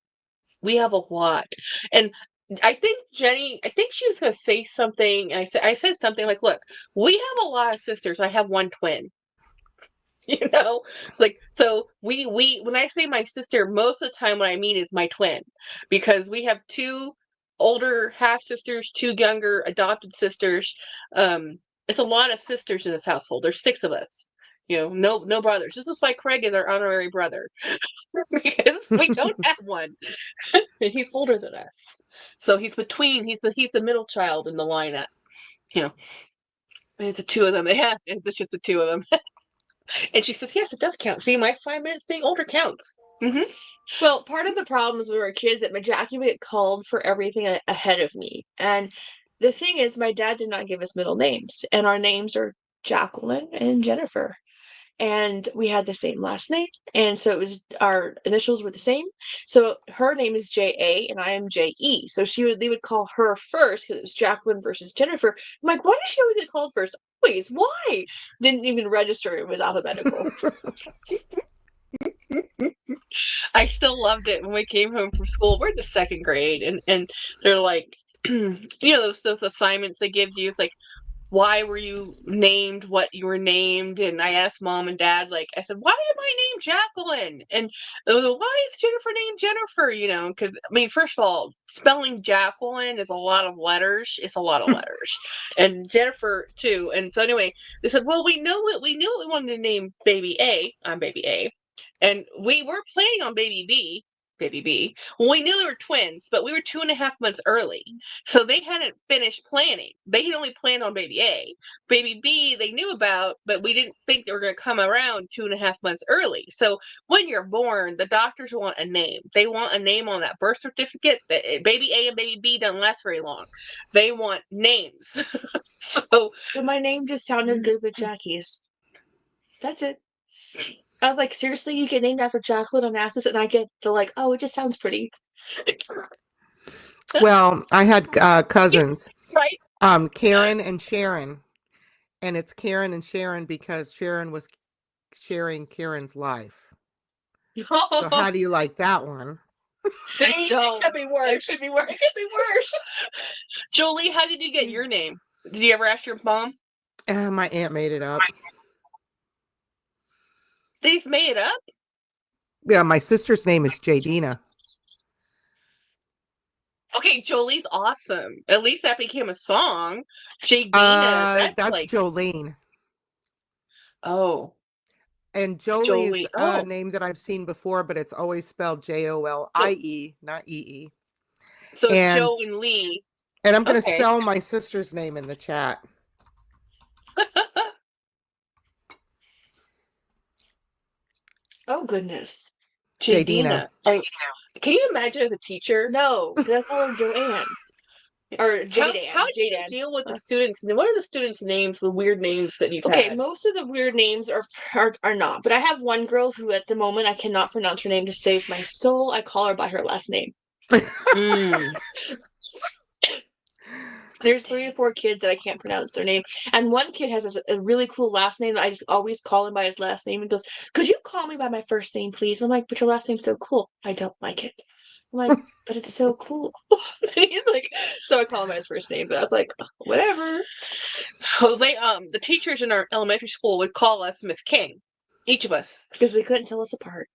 We have a lot. And I think Jenny, she was going to say something. And I said something like, look, we have a lot of sisters. I have one twin. So when I say my sister, most of the time what I mean is my twin, because we have two older half sisters, 2 younger adopted sisters. It's a lot of sisters in this household. There's 6 of us. No brothers. This is like Craig is our honorary brother because we don't have one, and he's older than us. So he's between. He's the middle child in the lineup. It's the 2 of them. Yeah, it's just the 2 of them. And she says, yes, it does count. See, my 5 minutes being older counts. Mm-hmm. Well, part of the problems when we were kids that my Jackie would get called for everything ahead of me. And the thing is, my dad did not give us middle names. And our names are Jacqueline and Jennifer. And we had the same last name. And so it was our initials were the same. So her name is J.A. and I am J.E. So they would call her first because it was Jacqueline versus Jennifer. I'm like, why does she always get called first? Always. Why? Didn't even register it with alphabetical. I still loved it when we came home from school. We're in the 2nd grade, and they're like, those assignments they give you. It's like, why were you named what you were named? And I asked Mom and Dad, I said, why am I named Jacqueline? And they were like, why is Jennifer named Jennifer? Because, first of all, spelling Jacqueline is a lot of letters. It's a lot of letters. And Jennifer, too. And so anyway, they said, well, we knew we wanted to name baby A. I'm baby A. And we were planning on baby B. Well, we knew they were twins, but we were 2.5 months early. So they hadn't finished planning. They had only planned on baby A. Baby B, they knew about, but we didn't think they were going to come around 2.5 months early. So when you're born, the doctors want a name. They want a name on that birth certificate. Baby A and baby B don't last very long. They want names. So my name just sounded good with Jackie's. That's it. I was like, seriously, you get named after Jacqueline Onassis, and I get oh, it just sounds pretty. Well, I had cousins, right? Karen and Sharon, and it's Karen and Sharon because Sharon was sharing Karen's life. So how do you like that one? It could be worse. It could be worse. Jolie, how did you get your name? Did you ever ask your mom? My aunt made it up. They've made it up? Yeah, my sister's name is Jadina. Okay, Jolie's awesome. At least that became a song. Jadina. That's Jolene. Oh. And Jolie's a name that I've seen before, but it's always spelled Jolie, not E-E. So it's Joe and Lee. And I'm going to spell my sister's name in the chat. Oh, goodness. Jadina. Can you imagine as a teacher? No, that's all Joanne. Or Jadan. How do you deal with the students? What are the students' names, the weird names that you've had? Most of the weird names are not. But I have one girl who at the moment I cannot pronounce her name to save my soul. I call her by her last name. There's 3 or 4 kids that I can't pronounce their name. And one kid has a really cool last name that I just always call him by his last name and goes, could you call me by my first name, please? I'm like, but your last name's so cool. I don't like it. I'm like, but it's so cool. He's like, so I call him by his first name, but I was like, whatever. Oh, the teachers in our elementary school would call us Miss King. Each of us. Because they couldn't tell us apart.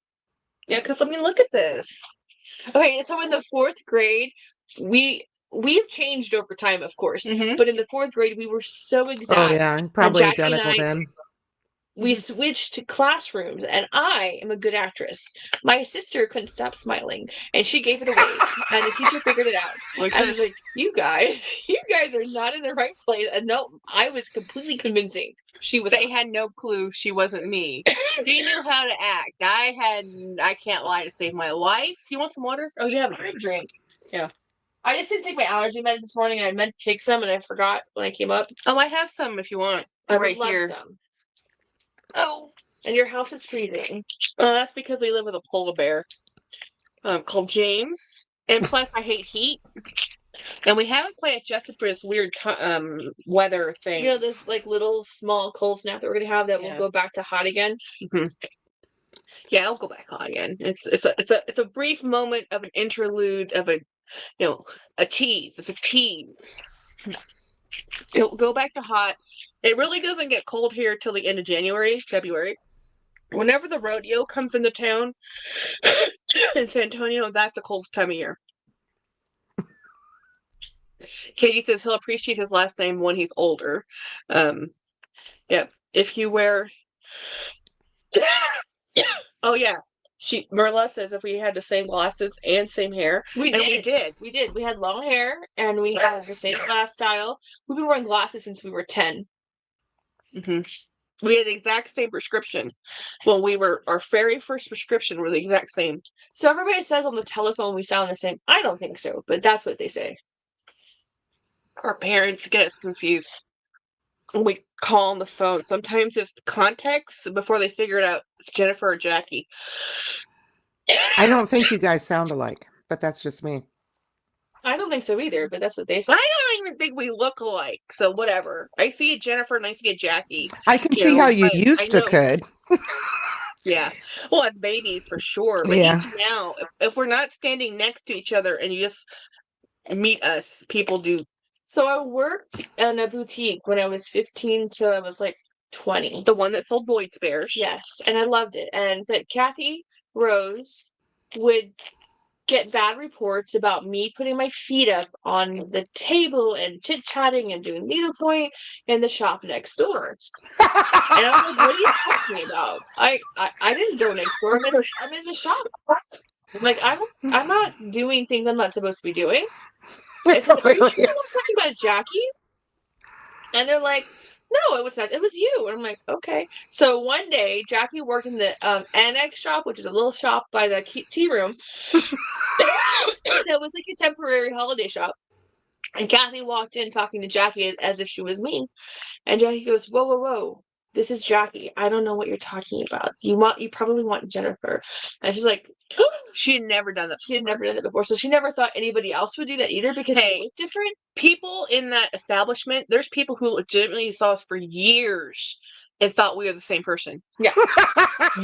Yeah, because look at this. Okay, so in the 4th grade, we've changed over time, of course. Mm-hmm. But in the 4th grade, we were so exact. Oh, yeah. Probably identical then. We switched to classrooms, and I am a good actress. My sister couldn't stop smiling, and she gave it away, and the teacher figured it out. I was like, you guys are not in the right place. And no, I was completely convincing. They had no clue she wasn't me. She knew how to act. I can't lie to save my life. You want some water? Oh, you have a drink. Yeah. I just didn't take my allergy meds this morning, and I meant to take some, and I forgot when I came up. Oh, I have some if you want. Right here. Them. Oh, and your house is freezing. That's because we live with a polar bear called James. And plus, I hate heat. And we haven't quite adjusted for this weird weather thing. You know, this little small cold snap that we're going to have that will go back to hot again? Mm-hmm. Yeah, it'll go back hot again. It's a brief moment of an interlude of a tease. It's a tease. It'll go back to hot. It really doesn't get cold here till the end of February. Whenever the rodeo comes into town in San Antonio, that's the coldest time of year. Katie says he'll appreciate his last name when he's older. Yep. If you wear oh yeah. Marla says if we had the same glasses and same hair. We did. We had long hair and we had the same glass style. We've been wearing glasses since we were 10. Mm-hmm. We had the exact same prescription. Well, our very first prescription were the exact same. So everybody says on the telephone we sound the same. I don't think so, but that's what they say. Our parents get us confused. We call on the phone. Sometimes it's context before they figure it out. It's Jennifer or Jackie. I don't think you guys sound alike, but that's just me. I don't think so either, but that's what they say. I don't even think we look alike, so whatever. I see a Jennifer and I see a Jackie. I can see how you used to could. Yeah. Well, as babies, for sure. But even now, if we're not standing next to each other and you just meet us, people do. So I worked in a boutique when I was 15 till I was like 20. The one that sold void spares. Yes, and I loved it. But Kathy Rose would get bad reports about me putting my feet up on the table and chit-chatting and doing needlepoint in the shop next door. And I was like, what are you talking about? I didn't go next door. I'm in the shop. Like, I'm not doing things I'm not supposed to be doing. I said, are you sure I'm talking about Jackie? And they're like, no, it was not. It was you. And I'm like, okay. So one day, Jackie worked in the annex shop, which is a little shop by the tea room. That was like a temporary holiday shop. And Kathy walked in talking to Jackie as if she was me. And Jackie goes, whoa, whoa, whoa. This is Jackie. I don't know what you're talking about. You probably want Jennifer. And she's like, she had never done that. She had never done it before. So she never thought anybody else would do that either because they look different. People in that establishment, there's people who legitimately saw us for years and thought we were the same person. Yeah.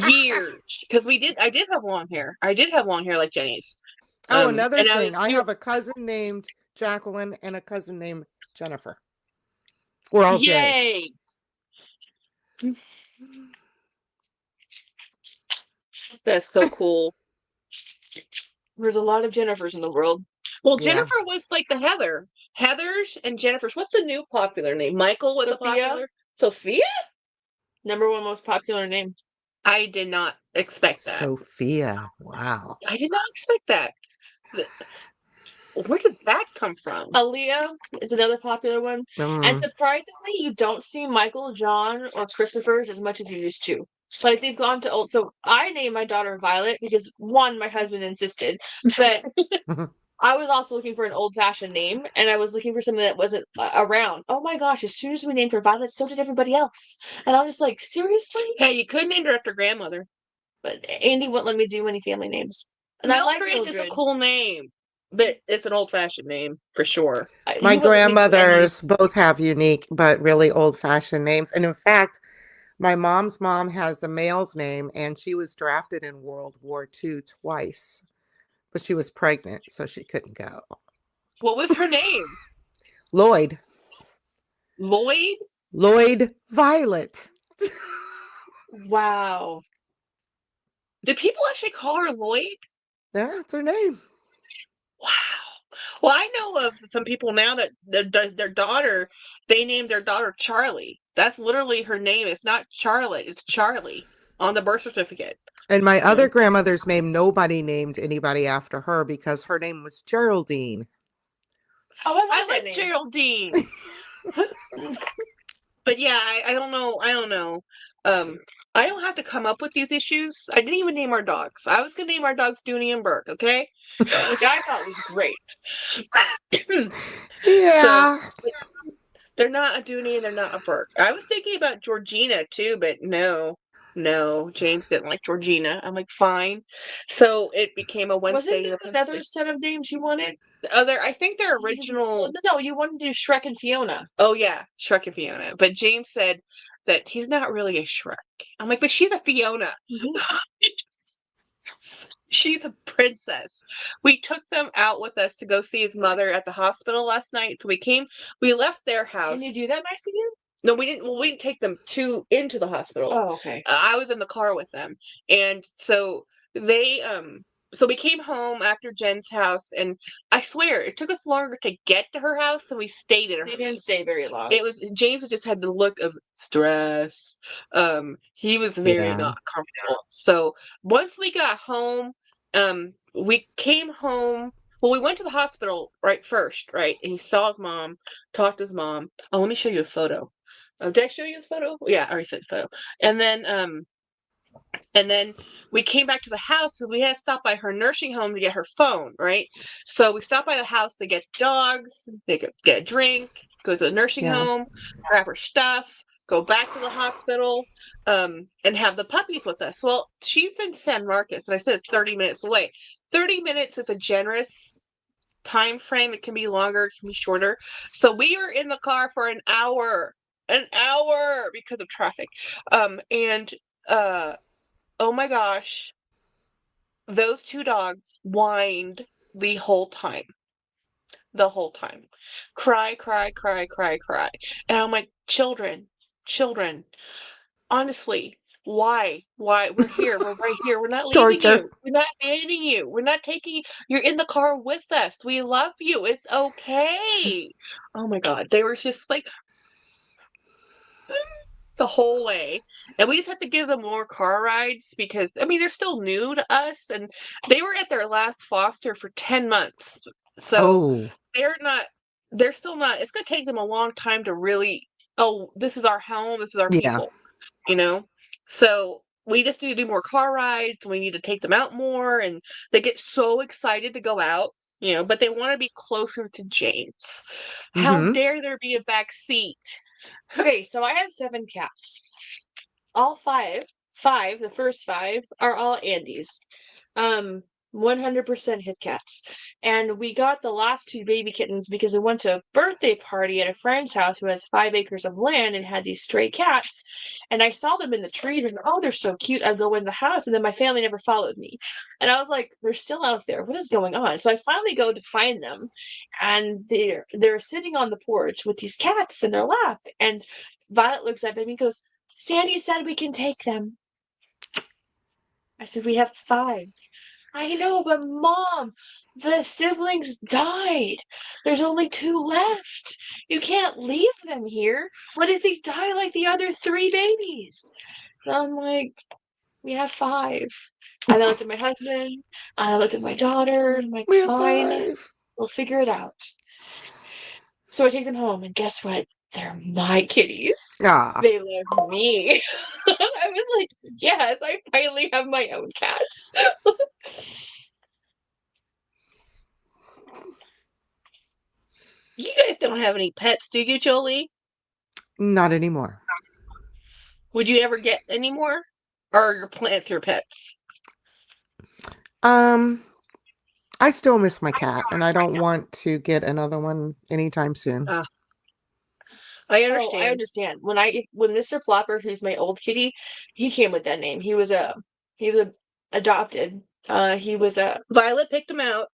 Years. Because I did have long hair. I did have long hair like Jenny's. Oh, another thing. I have a cousin named Jacqueline and a cousin named Jennifer. We're all Yay. J's. That's so cool. There's a lot of Jennifers in the world. Well, Jennifer was like the Heather. Heathers and Jennifers. What's the new popular name? Michael with the popular? Sophia? Number one most popular name. I did not expect that. Sophia. Wow. I did not expect that. Where did that come from? Aaliyah is another popular one. And surprisingly, you don't see Michael, John, or Christopher's as much as you used to. So like they've gone to old. So I named my daughter Violet because one, my husband insisted, but I was also looking for an old-fashioned name, and I was looking for something that wasn't around. Oh my gosh! As soon as we named her Violet, so did everybody else. And I was like, seriously? Hey, you could name her after grandmother, but Andy wouldn't let me do any family names. And I like Mildred. It's a cool name, but it's an old-fashioned name for sure. My grandmothers both have unique but really old-fashioned names, and in fact, my mom's mom has a male's name, and she was drafted in World War II twice, but she was pregnant, so she couldn't go. What was her name? Lloyd. Lloyd? Lloyd Violet. Wow. Did people actually call her Lloyd? Yeah, that's her name. Wow. Well, I know of some people now that their daughter, they named their daughter Charlie. That's literally her name. It's not Charlotte. It's Charlie on the birth certificate. And my other grandmother's name, nobody named anybody after her because her name was Geraldine. Oh, I like Geraldine. But yeah, I don't know. I don't know. I don't have to come up with these issues. I didn't even name our dogs. I was going to name our dogs Dooney and Burke, okay? Which I thought was great. Yeah. So, they're not a Dooney and they're not a Burke. I was thinking about Georgina too, but no, James didn't like Georgina. I'm like, fine. So it became a Wednesday. Wasn't there another set of names you wanted? I think their original. No, you wanted to do Shrek and Fiona. Oh yeah, Shrek and Fiona. But James said that he's not really a Shrek. I'm like, but she's a Fiona. She's a princess. We took them out with us to go see his mother at the hospital last night. So we left their house. Can you do that nice again? No, we didn't. Well, we didn't take them into the hospital. Oh, okay. I was in the car with them, and so they so we came home after Jen's house, and I swear it took us longer to get to her house than we stayed at her We house. didn't stay very long. It was James just had the look of stress. He was very Yeah. not comfortable. So once we got home, we came home. Well, we went to the hospital first, right? And he saw his mom, talked to his mom. Oh, let me show you a photo. Did I show you the photo? Yeah, I already said photo. And then we came back to the house because we had to stop by her nursing home to get her phone, right? So we stopped by the house to get dogs, get a drink, go to the nursing home, grab her stuff, go back to the hospital, and have the puppies with us. Well, she's in San Marcos, and I said it's 30 minutes away. 30 minutes is a generous time frame. It can be longer, it can be shorter. So we were in the car for an hour because of traffic. Oh my gosh, those two dogs whined the whole time. The whole time. Cry, cry, cry, cry, cry. And I'm like, children, honestly, why? We're here. We're right here. We're not leaving Torture. you. We're not abandoning you. We're not taking you. You're in the car with us. We love you. It's okay. Oh my God. They were just like, the whole way, and we just have to give them more car rides because I mean they're still new to us, and they were at their last foster for 10 months, so they're still not. It's going to take them a long time to really, oh, this is our home, this is our people, you know. So we just need to do more car rides. We need to take them out more, and they get so excited to go out, you know, but they want to be closer to James. How dare there be a back seat? Okay, so I have 7 cats. All five, the first 5 are all Andes. 100% hit cats. And we got the last 2 baby kittens because we went to a birthday party at a friend's house who has 5 acres of land and had these stray cats. And I saw them in the tree and oh, they're so cute. I'd go in the house and then my family never followed me. And I was like, they're still out there. What is going on? So I finally go to find them and they're sitting on the porch with these cats in their lap. And Violet looks at me and goes, Sandy said we can take them. I said, we have 5. I know, but Mom, the siblings died. There's only 2 left. You can't leave them here. What if they die like the other 3 babies? And I'm like, we have 5. And I looked at my husband, I looked at my daughter, and I'm like, We have fine, 5. we'll figure it out. So I take them home, and guess what? They're my kitties. Ah. They love me. I was like, yes, I finally have my own cats. You guys don't have any pets, do you, Jolie? Not anymore. Would you ever get any more? Or are your plants your pets? I still miss my cat, and I don't want to get another one anytime soon. I understand. I understand. When Mr. Flopper, who's my old kitty, he came with that name. He was adopted. Violet picked him out.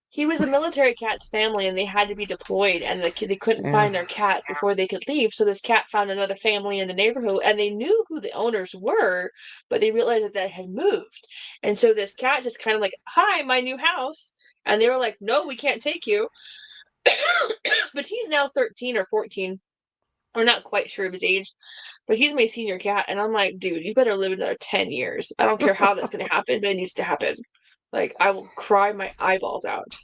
He was a military cat's family, and they had to be deployed, and they couldn't find their cat before they could leave. So this cat found another family in the neighborhood, and they knew who the owners were, but they realized that they had moved. And so this cat just kind of like, "Hi, my new house," and they were like, "No, we can't take you." But he's now 13 or 14. We're not quite sure of his age, but he's my senior cat, and I'm like, dude, you better live another 10 years. I don't care how that's going to happen, but it needs to happen. Like, I will cry my eyeballs out.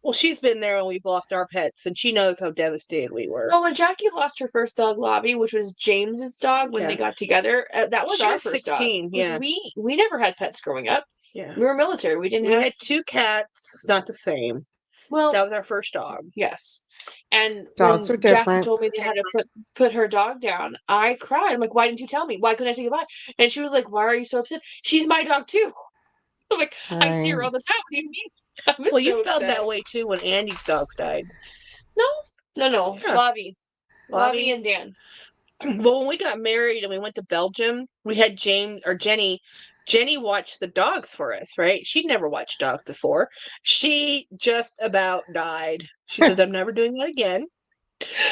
Well, she's been there when we've lost our pets, and she knows how devastated we were. Well, when Jackie lost her first dog, Lobby, which was James's dog when they got together, that was our first 16, dog. Yeah, we never had pets growing up. Yeah, we were military. We had 2 cats. It's not the same. Well, that was our first dog. Yes. And dogs are different. Jackie told me they had to put her dog down, I cried. I'm like, why didn't you tell me? Why couldn't I say goodbye? And she was like, why are you so upset? She's my dog too. I'm like, I see her all the time. What do you mean? Well, you felt that way too when Andy's dogs died. No. Yeah. Bobby and Dan. Well, when we got married and we went to Belgium, we had Jenny. Jenny watched the dogs for us, right? She'd never watched dogs before. She just about died. She says, I'm never doing that again.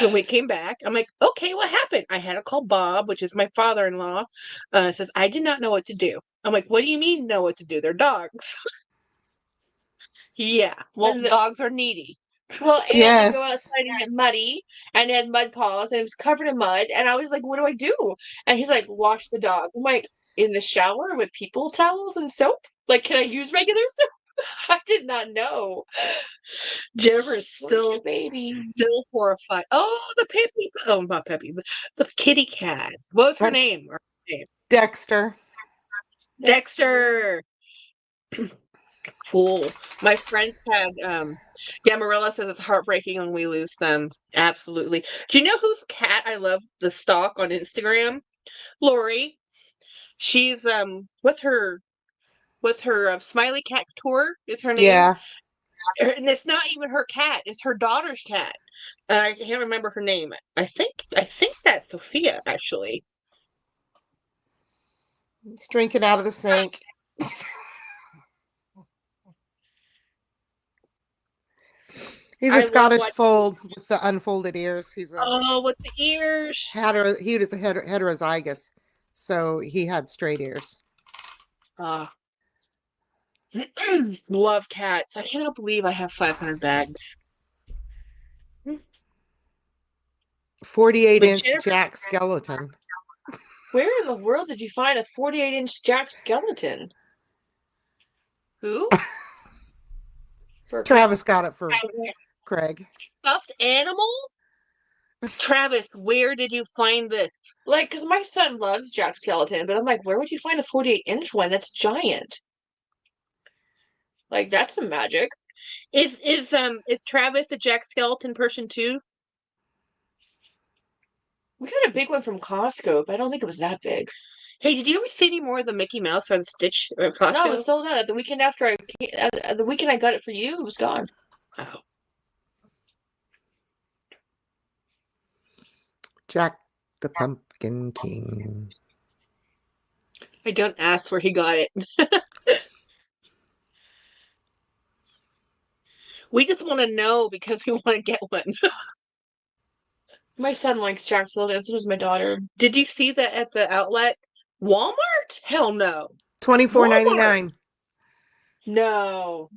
When we came back, I'm like, okay, what happened? I had to call Bob, which is my father-in-law. Says, I did not know what to do. I'm like, what do you mean know what to do? They're dogs. Yeah. Well, And dogs are needy. Well, and Yes. you go outside and get muddy, and it had mud paws, and it was covered in mud, and I was like, "What do I do?" And he's like, "Wash the dog." I'm like, "In the shower with people towels and soap? Like, can I use regular soap?" I did not know. Jennifer is Still baby. still horrified. Oh, the Peppy. Oh, not Peppy. The kitty cat. What was her That's- name? Dexter. Dexter. Cool. My friends had yeah, Marilla says it's heartbreaking when we lose them. Absolutely. Do you know whose cat I love the stalk on Instagram? Lori. She's with her Smiley Cat Tour is her name. Yeah. And it's not even her cat, it's her daughter's cat. And I can't remember her name. I think that's Sophia, actually. It's drinking out of the sink. He's a Scottish fold with the unfolded ears. He's a with the ears. he was a heterozygous, so he had straight ears. Love cats. I cannot believe I have 500 bags. 48-inch Jack skeleton. Where in the world did you find a 48-inch Jack skeleton? Who? Travis got it for Craig. Stuffed animal? Travis, where did you find this? Like, because my son loves Jack Skeleton, but I'm like, where would you find a 48-inch one? That's giant. Like, that's some magic. Is Travis a Jack Skeleton person too? We got a big one from Costco, but I don't think it was that big. Hey, did you ever see any more of the Mickey Mouse on Stitch or Costco? No, it was sold out. The weekend after the weekend I got it for you, it was gone. Wow. Jack the Pumpkin King. I don't ask where he got it. We just want to know because we want to get one. My son likes Jack Skeleton, as does my daughter. Did you see that at the outlet? Walmart? Hell no. $24.99. No.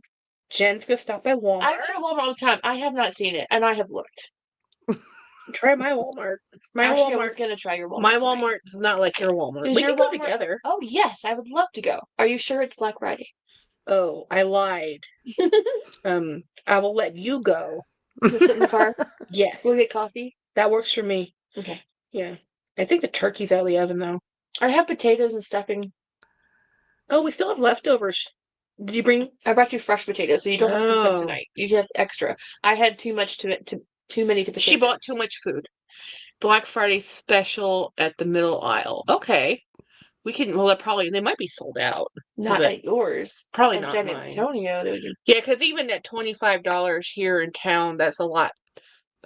Jen's gonna stop at Walmart. I go to Walmart all the time. I have not seen it, and I have looked. Try my Walmart. Actually, I was gonna try your Walmart. My tonight. Walmart is not like your Walmart. Is We your can go Walmart- together. Oh yes, I would love to go. Are you sure it's Black Friday? Oh, I lied. I will let you go. We'll sit in the car. Yes, We'll get coffee. that works for me. Okay. Yeah, I think the turkey's out of the oven though. I have potatoes and stuffing. Oh, we still have leftovers. Did you bring? I brought you fresh potatoes, so you don't have to cook Oh. tonight. You have extra. I had too much too many potatoes. She bought too much food. Black Friday special at the middle aisle. Okay, we can. Well, they might be sold out. Not but at yours. probably In not San mine. Antonio. They would be- Yeah, because even at $25 here in town, that's a lot.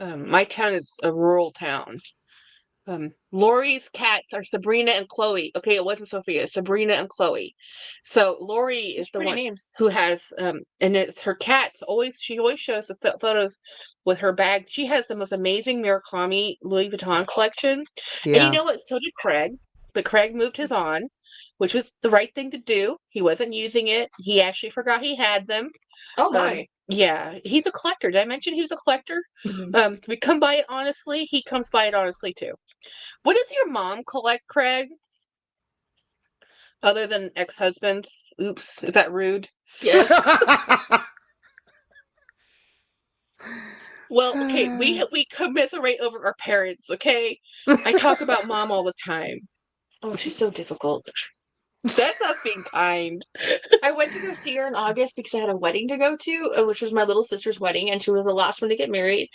My town is a rural town. Lori's cats are Sabrina and Chloe. Okay, it wasn't Sophia. Sabrina and Chloe. So Lori is the Pretty one names. who has and it's her cats. She always shows the photos with her bag. She has the most amazing Murakami Louis Vuitton collection. And you know what? So did Craig, but Craig moved his on, which was the right thing to do. He wasn't using it. He actually forgot he had them. Oh my. Yeah, he's a collector. Did I mention he's a collector? We come by it honestly. He comes by it honestly too. What does your mom collect, Craig? Other than ex-husbands? Oops, is that rude? Yes. Well, okay, we commiserate over our parents, okay? I talk about mom all the time. Oh, she's so difficult. That's not being kind. I went to go see her in August because I had a wedding to go to, which was my little sister's wedding, and she was the last one to get married.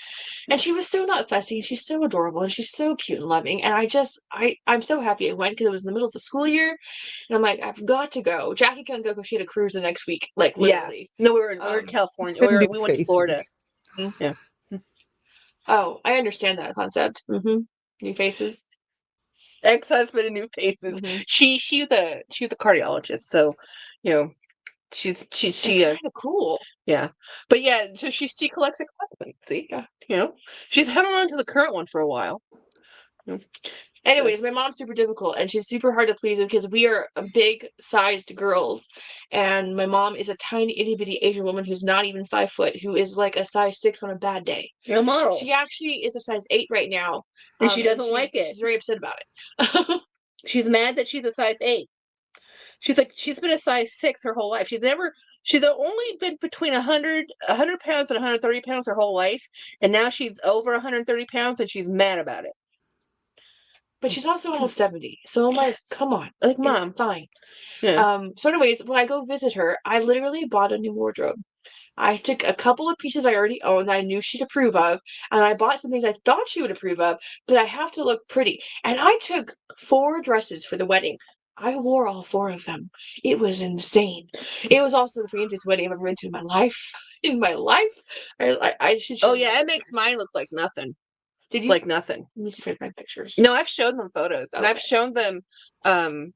And she was so not fussy. She's so adorable, and she's so cute and loving. And I'm so happy I went because it was in the middle of the school year, and I'm like, I've got to go. Jackie couldn't go because she had a cruise the next week, like literally. Yeah. No, we were in California. We went to Florida. Yeah. Oh, I understand that concept. Mm-hmm. New faces. Ex-husband and new faces. Mm-hmm. She's a cardiologist, so you know she's kind of cool. Yeah, but yeah, so she collects ex-husbands. See, yeah, she's held on to the current one for a while. Anyways, my mom's super difficult and she's super hard to please because we are big sized girls. And my mom is a tiny itty bitty Asian woman who's not even 5 foot, who is like a size 6 on a bad day. Your model. She actually is a size 8 right now. And she doesn't like it. She's very upset about it. She's mad that she's a size 8. She's like, she's been a size 6 her whole life. She's only been between 100 pounds and 130 pounds her whole life. And now she's over 130 pounds and she's mad about it. But she's also almost 70. So I'm like, come on. Like, Mom, fine. Yeah. So anyways, when I go visit her, I literally bought a new wardrobe. I took a couple of pieces I already owned that I knew she'd approve of, and I bought some things I thought she would approve of, but I have to look pretty. And I took 4 dresses for the wedding. I wore all 4 of them. It was insane. It was also the fanciest wedding I've ever been to in my life. In my life. I should show Oh, you yeah, the it makes pictures. mine look like nothing. Did you? Like nothing. Let me see if I can find pictures. No, I've shown them photos. And I've Okay. shown them,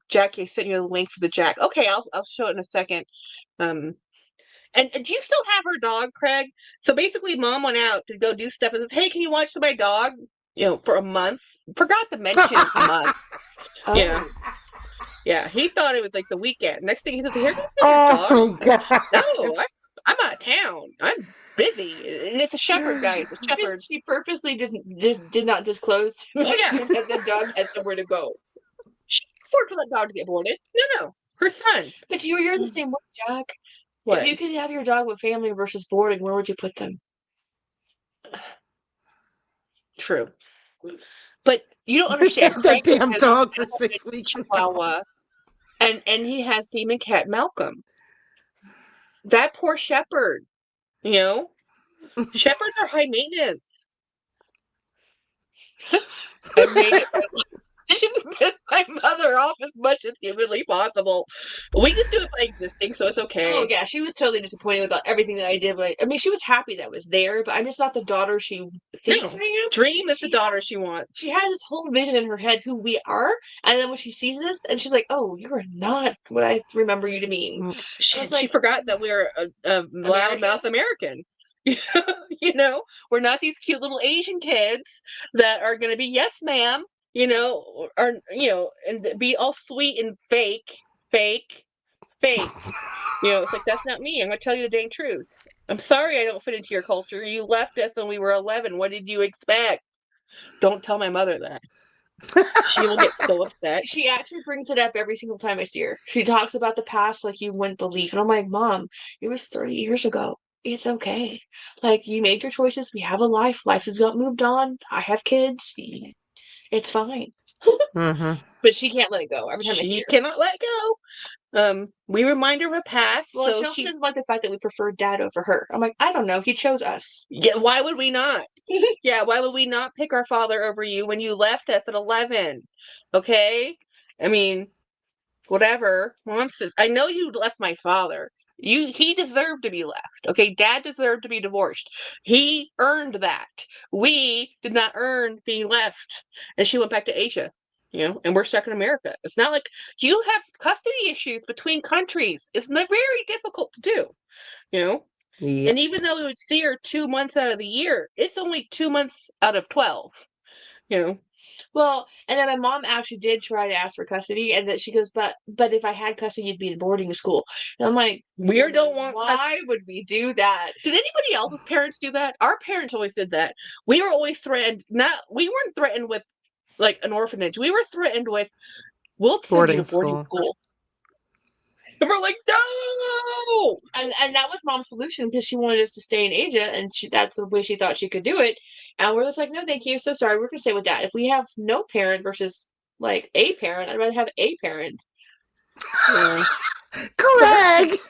Jackie sent you a link for the Jack. Okay, I'll show it in a second. And do you still have her dog, Craig? So basically, Mom went out to go do stuff and said, "Hey, can you watch my dog?" For a month. Forgot to mention a month. Oh. Yeah. Yeah, he thought it was like the weekend. Next thing he says, "Here, go your dog." God. No, I'm out of town. I'm busy, and it's a shepherd, guys. A shepherd. She purposely did not disclose to me Yeah. that the dog had somewhere to go. She can't afford for that dog to get boarded. No, her son. But you're the same way, Jack. What? If you could have your dog with family versus boarding, where would you put them? True. But you don't understand. That Craig damn has dog for a 6 weeks. Chihuahua, and he has demon cat Malcolm. That poor shepherd. Shepherds are high maintenance. I made it. I shouldn't piss my mother off as much as humanly possible. We just do it by existing, so it's okay. Oh yeah, she was totally disappointed with everything that I did. But I mean, she was happy that I was there, but I'm just not the daughter she thinks I am. Dream is the daughter she wants. She has this whole vision in her head who we are, and then when she sees us, and she's like, "Oh, you're not what I remember you to mean." She forgot that we're a loudmouth American. We're not these cute little Asian kids that are going to be yes, ma'am. And be all sweet and fake. It's like, that's not me. I'm going to tell you the dang truth. I'm sorry I don't fit into your culture. You left us when we were 11. What did you expect? Don't tell my mother that. She will get so upset. She actually brings it up every single time I see her. She talks about the past like you wouldn't believe. And I'm like, Mom, it was 30 years ago. It's okay. Like, you made your choices. We have a life. Life has got moved on. I have kids. It's fine. Mm-hmm. But she can't let it go. Every time I see her. She cannot let go. We remind her of her past. Well, so she doesn't like the fact that we prefer Dad over her. I'm like, I don't know. He chose us. Yeah, why would we not? Yeah, why would we not pick our father over you when you left us at 11? Okay? I mean, whatever. I know you left my father. He deserved to be left. Okay, Dad deserved to be divorced. He earned that. We did not earn being left. And she went back to Asia. And we're stuck in America. It's not like you have custody issues between countries. It's very difficult to do. Yeah. And even though it's there 2 months out of the year, it's only 2 months out of 12. Well, and then my mom actually did try to ask for custody, and that she goes, but if I had custody, you'd be in boarding school. And I'm like, we don't want. Why would we do that? Did anybody else's parents do that? Our parents always did that. We were always threatened. We weren't threatened with like an orphanage. We were threatened with, we'll send you to boarding school. And we're like, no! And that was Mom's solution because she wanted us to stay in Asia, and that's the way she thought she could do it. And we're just like, no, thank you. So sorry. We're going to stay with Dad. If we have no parent versus like a parent, I'd rather have a parent. Craig!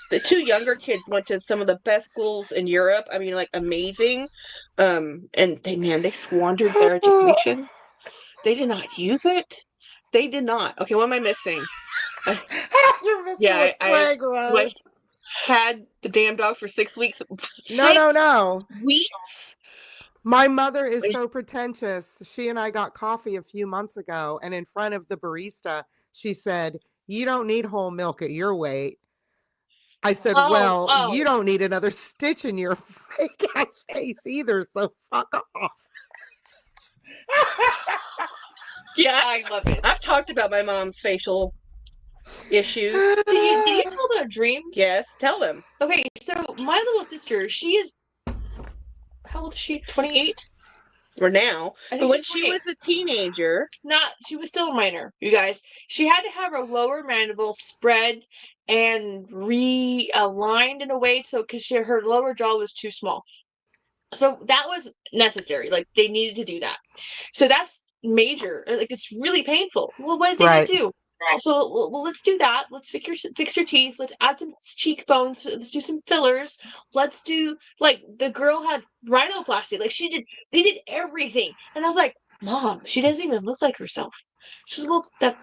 The 2 younger kids went to some of the best schools in Europe. I mean, like, amazing. And they squandered their education. They did not use it. They did not. Okay, what am I missing? You're missing Craig, right? I had the damn dog for 6 weeks. No. Weeks? My mother is so pretentious. She and I got coffee a few months ago, and in front of the barista, she said, "You don't need whole milk at your weight." I said, you don't need another stitch in your fake ass face either, so fuck off. Yeah, I love it. I've talked about my mom's facial issues. Did you tell about dreams? Yes, tell them. Okay, so my little sister, she is, how old is she? 28? Or now. I think But when she's she 28. was a teenager. She was still a minor, you guys. She had to have her lower mandible spread and realigned in a way because her lower jaw was too small. So that was necessary. Like, they needed to do that. So that's major. Like, it's really painful. Well, what did they do? So, well, let's do that. Let's fix your teeth. Let's add some cheekbones. Let's do some fillers. Let's do, like, the girl had rhinoplasty. Like, they did everything. And I was like, Mom, she doesn't even look like herself. She's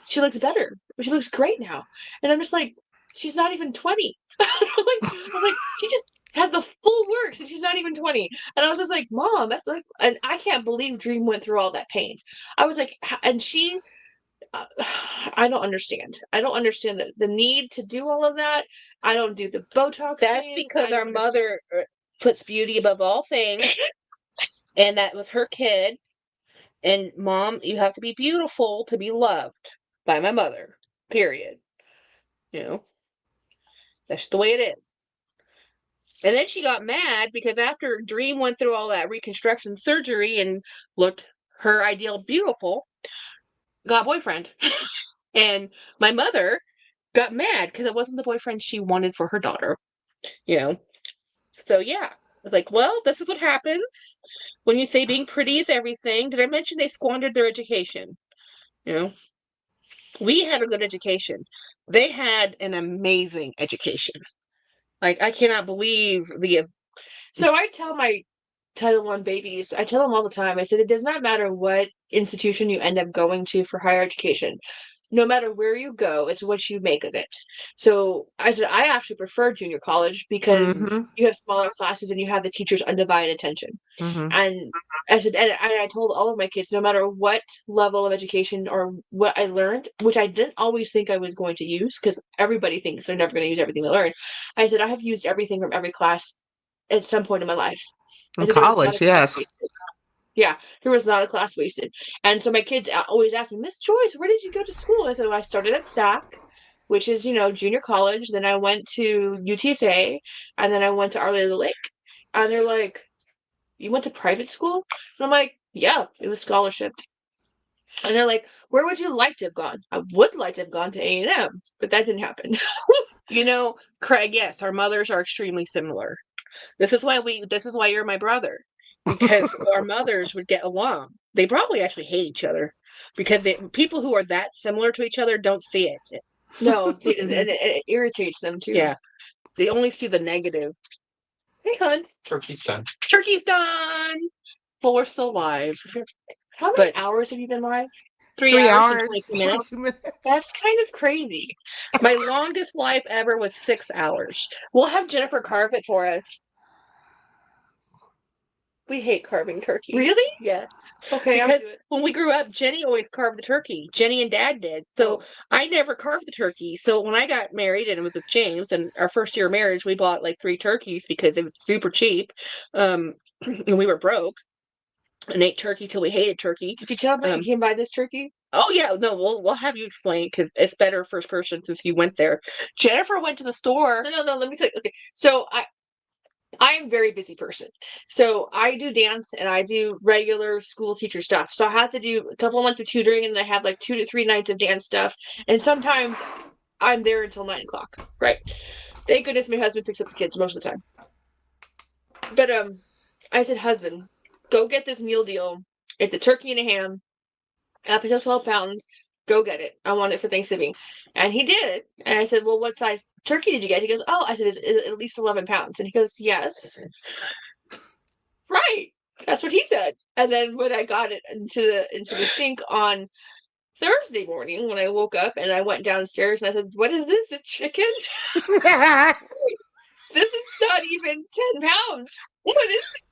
she looks better. She looks great now. And I'm just like, she's not even 20. I was like, she just had the full works and she's not even 20. And I was just like, Mom, that's like, and I can't believe Dream went through all that pain. I was like, and she, I don't understand. I don't understand the need to do all of that. I don't do the Botox. That's because our mother puts beauty above all things. And that was her kid. And Mom, you have to be beautiful to be loved by my mother. Period. That's the way it is. And then she got mad because after Dream went through all that reconstruction surgery and looked her ideal beautiful, got a boyfriend. And my mother got mad because it wasn't the boyfriend she wanted for her daughter. So yeah. I was like, well, this is what happens when you say being pretty is everything. Did I mention they squandered their education? We had a good education. They had an amazing education. Like, I cannot believe So I tell my Title I babies, I tell them all the time, I said, it does not matter what institution you end up going to for higher education. No matter where you go, it's what you make of it. So I said, I actually prefer junior college because you have smaller classes and you have the teacher's undivided attention. And I said, and I told all of my kids, no matter what level of education or what I learned, which I didn't always think I was going to use, because everybody thinks they're never going to use everything they learn. I said, I have used everything from every class at some point in my life. In college, yes. Yeah, there was not a class wasted. And so my kids always ask me, Miss Joyce, where did you go to school? I said, well, I started at SAC, which is, junior college. Then I went to UTSA, and then I went to Our Lady of the Lake. And they're like, you went to private school? And I'm like, yeah, it was scholarshiped. And they're like, where would you like to have gone? I would like to have gone to A&M, but that didn't happen. Craig, yes, our mothers are extremely similar. This is why you're my brother. Because our mothers would get along. They probably actually hate each other. Because people who are that similar to each other don't see it. No, it irritates them too. Yeah. They only see the negative. Hey, hon. Turkey's done. Turkey's done. Well, we're still live. How many hours have you been live? 3 hours and 22 minutes. That's kind of crazy. My longest live ever was 6 hours. We'll have Jennifer carve it for us. We hate carving turkey. Really? Yes. Okay, because when we grew up, Jenny always carved the turkey. Jenny and Dad did. So I never carved the turkey. So when I got married and it was with James, and our first year of marriage, we bought like 3 turkeys because it was super cheap. And we were broke and ate turkey till we hated turkey. Did you tell me you came by this turkey? Oh yeah, no, we'll have you explain because it's better first person since you went there. Jennifer went to the store. No, let me tell you. Okay, so I am a very busy person. So I do dance and I do regular school teacher stuff. So I have to do a couple of months of tutoring and I have like 2 to 3 nights of dance stuff. And sometimes I'm there until 9 o'clock. Right. Thank goodness my husband picks up the kids most of the time. But I said, husband, go get this meal deal. It's the turkey and a ham, up to 12 pounds. Go get it. I want it for Thanksgiving. And he did. And I said, well, what size turkey did you get? He goes, oh, I said, is it at least 11 pounds? And he goes, yes. Right. That's what he said. And then when I got it into the sink on Thursday morning, when I woke up and I went downstairs and I said, what is this, a chicken? This is not even 10 pounds. What is this?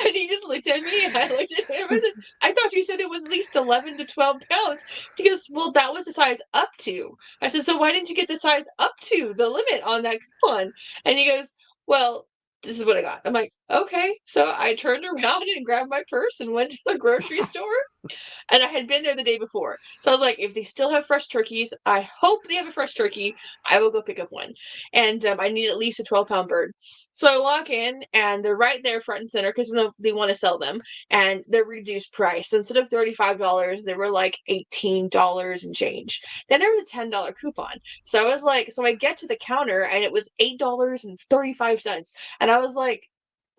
And he just looked at me and I looked at him and said, I thought you said it was at least 11 to 12 pounds. He goes, well, that was the size up to. I said, so why didn't you get the size up to the limit on that coupon? And he goes, well, this is what I got. I'm like, okay. So I turned around and grabbed my purse and went to the grocery store. And I had been there the day before. So I'm like, if they still have fresh turkeys, I hope they have a fresh turkey. I will go pick up one. And I need at least a 12-pound bird. So I walk in and they're right there front and center because they want to sell them. And they're reduced price. So instead of $35, they were like $18 and change. Then there was a $10 coupon. So I was like, so I get to the counter and it was $8.35. And I was like,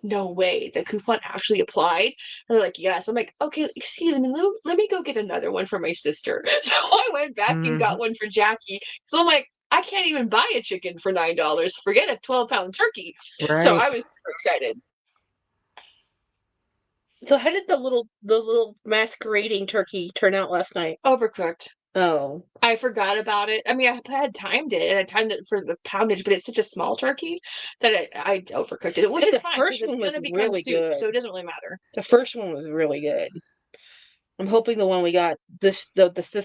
no way, the coupon actually applied. And they're like, yes. I'm like, okay, excuse me, let me go get another one for my sister. So I went back and got one for Jackie. So I'm like, I can't even buy a chicken for $9. Forget a 12-pound turkey. Right. So I was super excited. So how did the little masquerading turkey turn out last night? Overcooked. Oh. I forgot about it. I mean, I had timed it, and I timed it for the poundage, but it's such a small turkey that I overcooked it. Which is the fine, first 'cause one it's was gonna become really soup, good. so it doesn't really matter. The first one was really good. I'm hoping the one we got this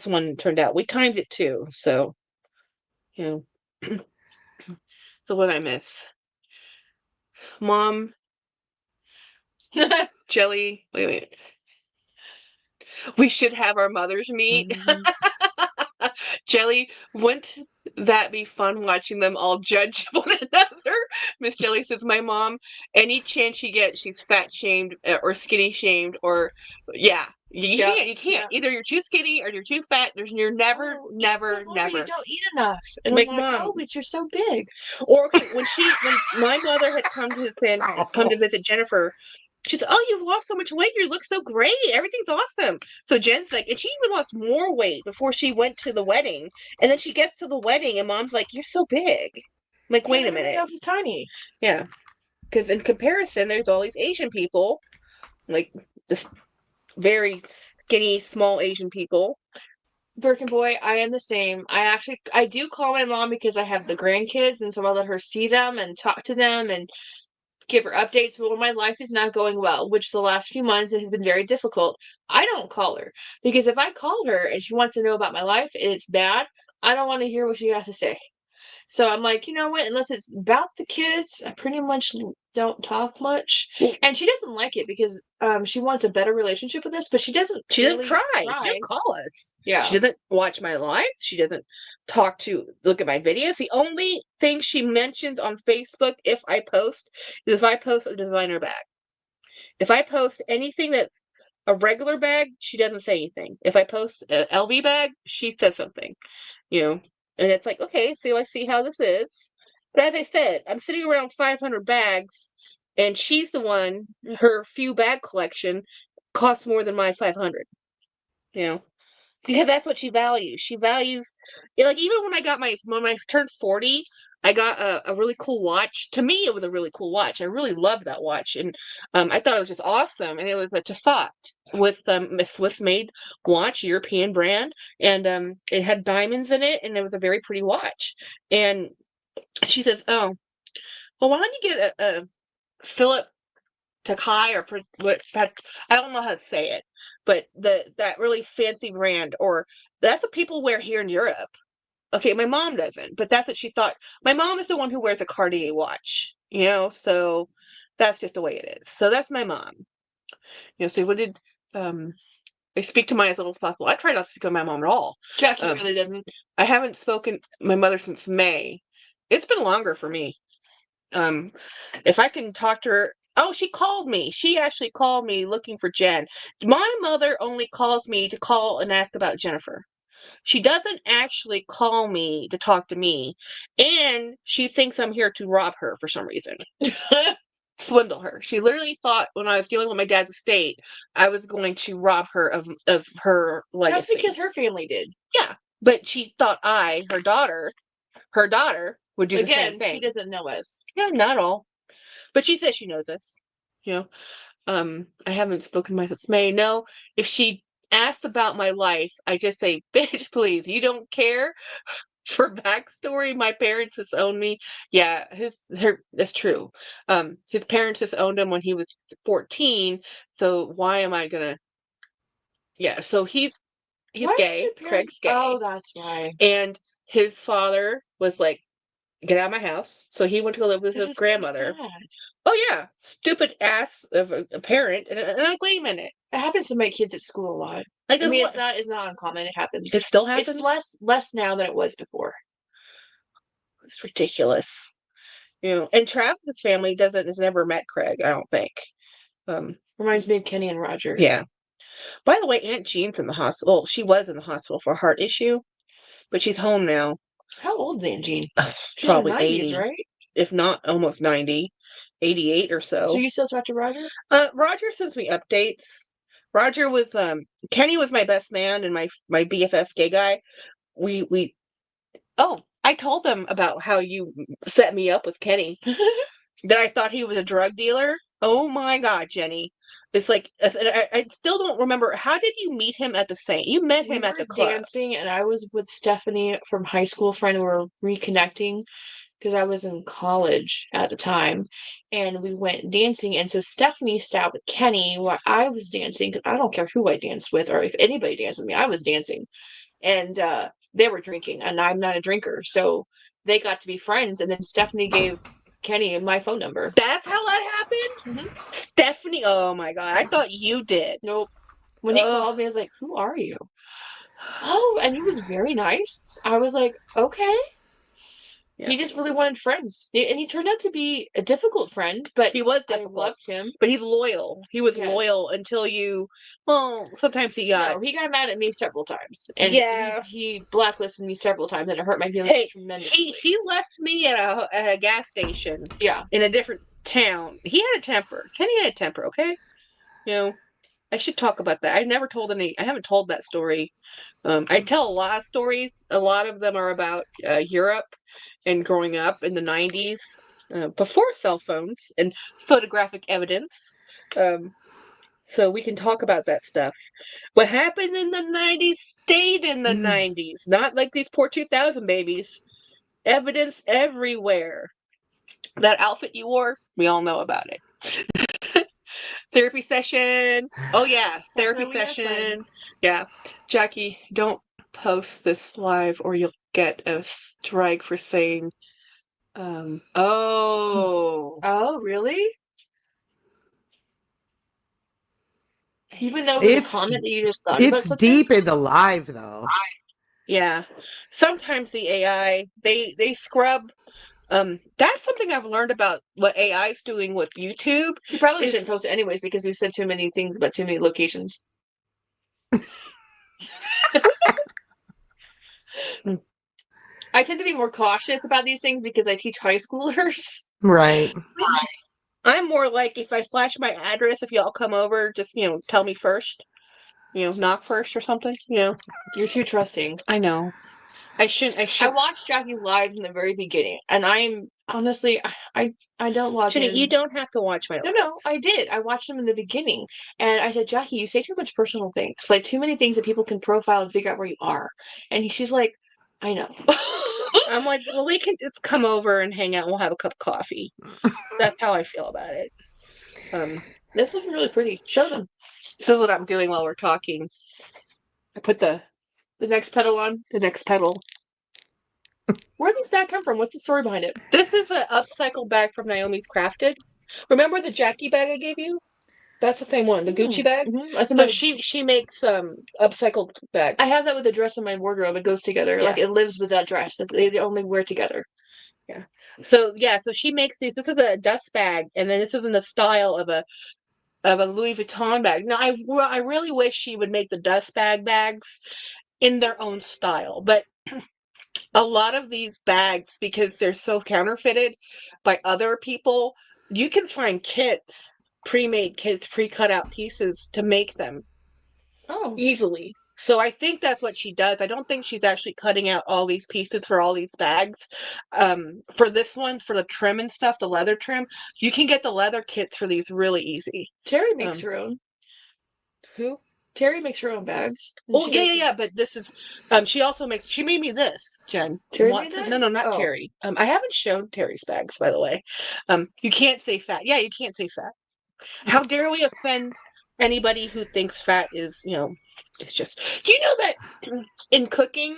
one turned out. We timed it too, so you know. So what I miss, Mom, Jelly. Wait. We should have our mothers meet. Jelly, wouldn't that be fun watching them all judge one another? Miss Jelly says, my mom, any chance she gets, she's fat shamed or skinny shamed or, yeah. You can't. Yeah. Either you're too skinny or you're too fat. You're never. You don't eat enough. And Like, I'm like, Mom. oh, but you're so big. Or okay, when my mother had come to visit Jennifer, she said, "Oh, you've lost so much weight. You look so great. Everything's awesome." So Jen's like, and she even lost more weight before she went to the wedding. And then she gets to the wedding, and Mom's like, "You're so big." I'm like, wait a minute. Everything else is tiny. Yeah, because in comparison, there's all these Asian people, like this very skinny, small Asian people. Birkin boy, I am the same. I do call my mom because I have the grandkids, and so I let her see them and talk to them and give her updates. But when my life is not going well, which the last few months it has been very difficult, I don't call her because if I call her and she wants to know about my life and it's bad, I don't want to hear what she has to say. So I'm like, you know what? Unless it's about the kids, I pretty much don't talk much. And she doesn't like it because she wants a better relationship with us, but she doesn't. She doesn't really try. She doesn't call us. Yeah. She doesn't watch my lives. She doesn't look at my videos. The only thing she mentions on Facebook if I post is if I post a designer bag. If I post anything that's a regular bag, she doesn't say anything. If I post an LV bag, she says something. You know, and it's like, okay, so I see how this is. But as I said, I'm sitting around 500 bags, and she's the one. Her few bag collection costs more than my 500. You know, because that's what she values. She values, like, even when I turned 40, I got a really cool watch. To me, it was a really cool watch. I really loved that watch, and I thought it was just awesome. And it was a Tissot with a Swiss-made watch, European brand, and it had diamonds in it, and it was a very pretty watch. And she says, "Oh, well, why don't you get a Philip Takai or what? I don't know how to say it, but that really fancy brand, or that's what people wear here in Europe." Okay, my mom doesn't, but that's what she thought. My mom is the one who wears a Cartier watch, so that's just the way it is. So that's my mom. So what did I speak to my as little as possible? I try not to speak to my mom at all. Jackie really doesn't. I haven't spoken to my mother since May. It's been longer for me. If I can talk to her. Oh, she called me. She actually called me looking for Jen. My mother only calls me to call and ask about Jennifer. She doesn't actually call me to talk to me, and she thinks I'm here to rob her for some reason. Swindle her. She literally thought when I was dealing with my dad's estate, I was going to rob her of her legacy. That's because her family did. Yeah, but she thought her daughter, would do the same thing. She doesn't know us. Yeah, not all, but she says she knows us. I haven't spoken to my since May. No, if she asks about my life, I just say, "Bitch, please, you don't care." For backstory, my parents just owned me. Yeah, that's true. His parents just owned him when he was 14. So why am I gonna? Yeah, so he's gay. Craig's gay. Oh, that's why. And his father was like get out of my house. So he went to go live with his grandmother. So sad. Oh yeah, stupid ass of his grandmother. So sad. Oh yeah, stupid ass of a parent, and I blame in it. It happens to my kids at school a lot. Like, I mean, it's not uncommon. It happens. It still happens. It's less now than it was before. It's ridiculous. And Travis' family has never met Craig, I don't think. Reminds me of Kenny and Roger. Yeah. By the way, Aunt Jean's in the hospital. Well, she was in the hospital for a heart issue, but she's home now. How old is Aunt Jean? She's Probably in the 90s, 80, right? if not almost 90, 88 or so. So you still talk to Roger? Roger sends me updates. Roger was Kenny was my best man and my BFF gay guy. We I told them about how you set me up with Kenny. That I thought he was a drug dealer. Oh my God, Jenny. It's like, I still don't remember. How did you meet him at the same? You met him at the club. Dancing, and I was with Stephanie from high school friend. We were reconnecting because I was in college at the time, and we went dancing. And so Stephanie sat with Kenny while I was dancing, because I don't care who I danced with or if anybody danced with me. I was dancing, and they were drinking, and I'm not a drinker, so they got to be friends. And then Stephanie gave Kenny my phone number. That's how that happened? Mm-hmm. Stephanie, oh my God, I thought you did. Nope. When he called me, I was like, "Who are you?" Oh, and he was very nice. I was like, okay. Yeah. He just really wanted friends. And he turned out to be a difficult friend, but he was I loved him. But he's loyal. He was loyal until sometimes he got... No, he got mad at me several times. And he blacklisted me several times, and it hurt my feelings tremendously. He left me at a gas station. Yeah. In a different town. He had a temper. Kenny had a temper, okay? I should talk about that. I haven't told that story. I tell a lot of stories. A lot of them are about Europe and growing up in the 90s, before cell phones and photographic evidence. So we can talk about that stuff. What happened in the 90s stayed in the 90s. Not like these poor 2000 babies. Evidence everywhere. That outfit you wore, we all know about it. Therapy session. Oh yeah, therapy session. Yeah. Jackie, don't post this live or you'll get a strike for saying Oh, really? Even though it's a comment that you just thought about something? It's deep in the live though. Yeah. Sometimes the AI, they scrub. That's something I've learned about what AI is doing with YouTube. You probably shouldn't post it anyways because we said too many things about too many locations. I tend to be more cautious about these things because I teach high schoolers. Right. I'm more like, if I flash my address, if y'all come over, just, tell me first. Knock first or something, You're too trusting. I know. I should. I watched Jackie live from the very beginning, and I'm honestly, I don't watch Jenny, you don't have to watch my lives. No, I did. I watched them in the beginning, and I said, Jackie, you say too much personal things, like too many things that people can profile and figure out where you are. And she's like, I know. I'm like, well, we can just come over and hang out. And we'll have a cup of coffee. That's how I feel about it. This looking really pretty. Show them. This is what I'm doing while we're talking. I put the next pedal on. The next pedal. Where did this bag come from? What's the story behind it? This is an upcycle bag from Naomi's Crafted. Remember the Jackie bag I gave you? That's the same one, the Gucci bag. Mm-hmm. So she makes upcycled bags. I have that with a dress in my wardrobe. It goes together. Yeah. Like it lives with that dress. They only wear together. Yeah. So she makes these. This is a dust bag, and then this is in the style of a Louis Vuitton bag. Now I really wish she would make the dust bags in their own style, but a lot of these bags, because they're so counterfeited by other people, you can find kits, pre-made kits, pre-cut out pieces to make them easily. So I think that's what she does. I don't think she's actually cutting out all these pieces for all these bags. For this one, for the trim and stuff, the leather trim, you can get the leather kits for these really easy. Terry makes her own. Who? Terry makes her own bags. Oh, yeah. But this is, she made me this, Jen. Terry made that? No, not Terry. I haven't shown Terry's bags, by the way. You can't say fat. Yeah, you can't say fat. How dare we offend anybody who thinks fat is, it's just, do you know that in cooking,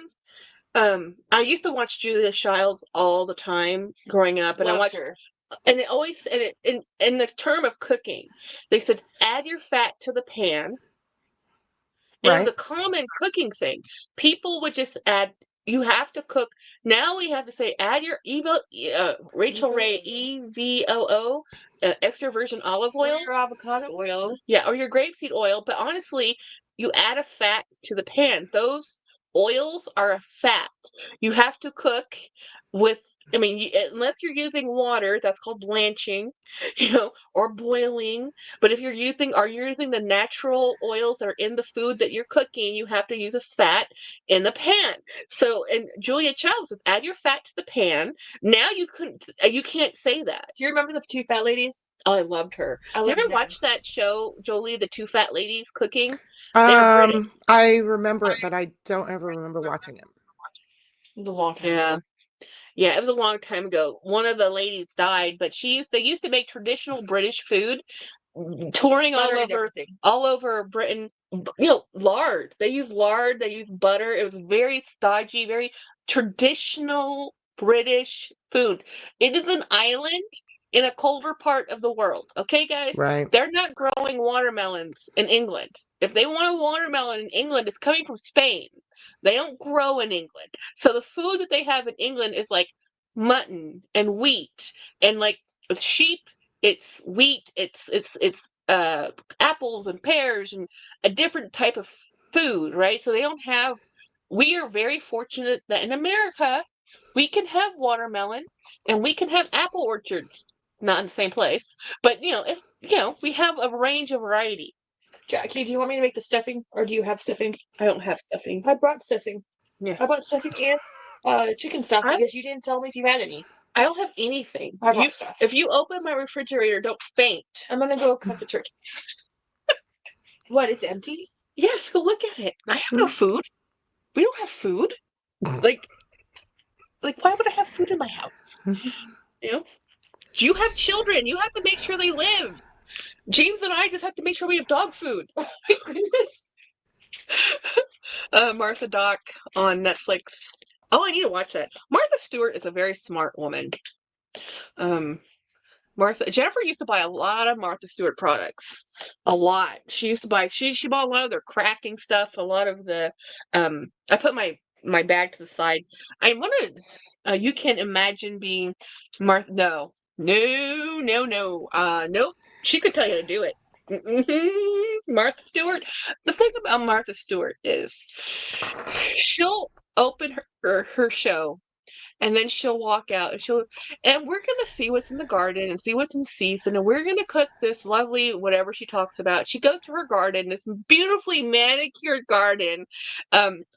I used to watch Julia Childs all the time growing up, and I watched her. and it always and it in the term of cooking, they said add your fat to the pan. And it was Right. a common cooking thing. People would just add. You have to cook. Now we have to say add your Rachel Ray EVOO extra virgin olive Or oil. your avocado oil. Yeah, or your grapeseed oil. But honestly, you add a fat to the pan. Those oils are a fat. You have to cook with, I mean, unless you're using water, that's called blanching, or boiling. But if you're using the natural oils that are in the food that you're cooking, you have to use a fat in the pan. So, and Julia Child says, add your fat to the pan. Now you can't say that. Do you remember the two fat ladies? Oh, I loved her. I You loved ever them. watch that show, Jolie, the two fat ladies cooking? They're British. I remember it, but I don't ever remember watching it. It was a long time Yeah. ago. Yeah, it was a long time ago. One of the ladies died, but they used to make traditional British food, touring Butter and everything. all over Britain. Lard. They use lard, they use butter. It was very stodgy, very traditional British food. It is an island in a colder part of the world. Okay, guys? Right. They're not growing watermelons in England. If they want a watermelon in England, it's coming from Spain. They don't grow in England. So the food that they have in England is like mutton and wheat, and like with sheep, it's wheat, it's apples and pears and a different type of food, right? So we are very fortunate that in America we can have watermelon and we can have apple orchards. Not in the same place, but we have a range of variety. Jackie, do you want me to make the stuffing, or do you have stuffing? I don't have stuffing. I brought stuffing. Yeah. I brought stuffing and chicken stuff because you didn't tell me if you had any. I don't have anything. I brought stuff. If you open my refrigerator, don't faint. I'm gonna go cut the turkey. What? It's empty? Yes, go look at it. I have no food. We don't have food. Like, why would I have food in my house? You have children. You have to make sure they live. James and I just have to make sure we have dog food. Oh my goodness. Martha Doc on Netflix. Oh, I need to watch that. Martha Stewart is a very smart woman. Jennifer used to buy a lot of Martha Stewart products. A lot. She used to buy. She bought a lot of their crafting stuff. A lot of the. I put my bag to the side. I wanted. You can imagine being Martha. No. Nope. She could tell you to do it. Martha Stewart. The thing about Martha Stewart is she'll open her show, and then she'll walk out and we're gonna see what's in the garden and see what's in season, and we're gonna cook this lovely whatever she talks about. She goes to her garden, this beautifully manicured garden,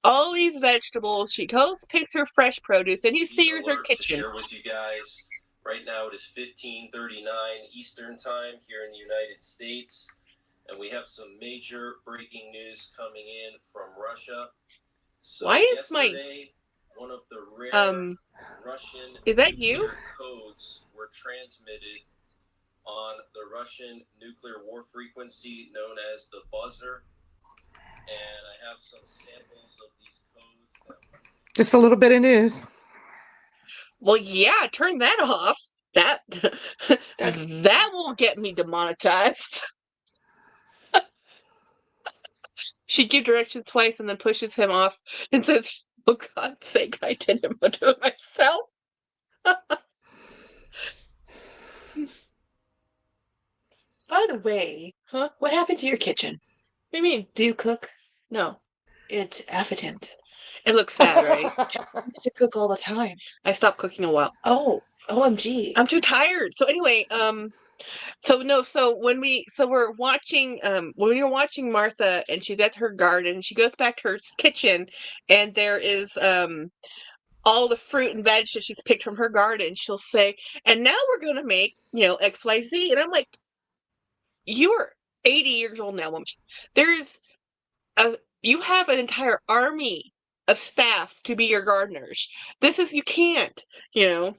all these vegetables. She goes, picks her fresh produce, and you see her kitchen. To share with you guys. Right now it is 15:39 Eastern Time here in the United States, and we have some major breaking news coming in from Russia. So Why is one of the rare Russian is that you? codes were transmitted on the Russian nuclear war frequency known as the buzzer, and I have some samples of these codes. Just a little bit of news. Well, yeah, turn that off. That won't get me demonetized. She gives directions twice and then pushes him off and says, "Oh, God's sake, I didn't do it myself." By the way, what happened to your kitchen? What do you mean? Do you cook? No. It's evident. It looks sad, right? I used to cook all the time. I stopped cooking a while. Oh, OMG. I'm too tired. So anyway, we're watching when you're watching Martha and she's at her garden, she goes back to her kitchen and there is all the fruit and veg that she's picked from her garden. She'll say, "And now we're gonna make, XYZ." And I'm like, "You're 80 years old now, woman. You have an entire army of staff to be your gardeners. You can't, yeah,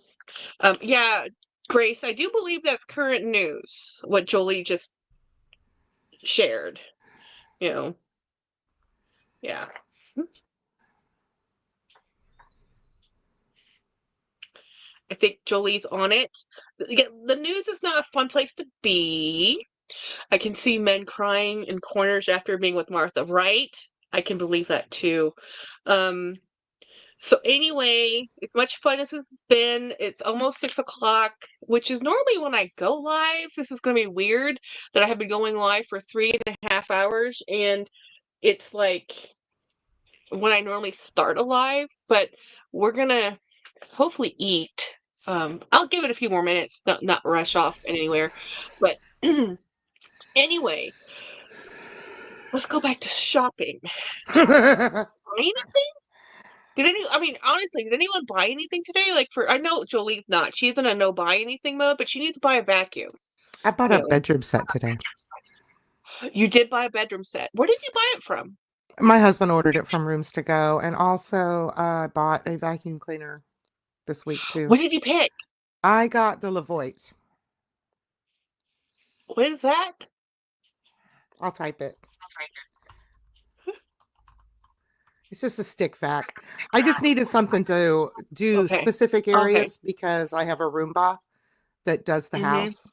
Grace, I do believe that's current news, what Jolie just shared, Yeah. I think Jolie's on it. The news is not a fun place to be. I can see men crying in corners after being with Martha, right? I can believe that too. So anyway, as much fun as this has been, it's almost 6 o'clock, which is normally when I go live. This is going to be weird that I have been going live for 3.5 hours, and it's like when I normally start a live, but we're gonna hopefully eat. I'll give it a few more minutes, not rush off anywhere. But anyway, let's go back to shopping. Buy anything? I mean, honestly, did anyone buy anything today? Like I know Jolie's not. She's in a no buy anything mode, but she needs to buy a vacuum. I bought a bedroom set today. You did buy a bedroom set. Where did you buy it from? My husband ordered it from Rooms to Go, and also bought a vacuum cleaner this week too. What did you pick? I got the Levoit. What is that? I'll type it. It's just a stick vac. I just needed something to do specific areas because I have a Roomba that does the house.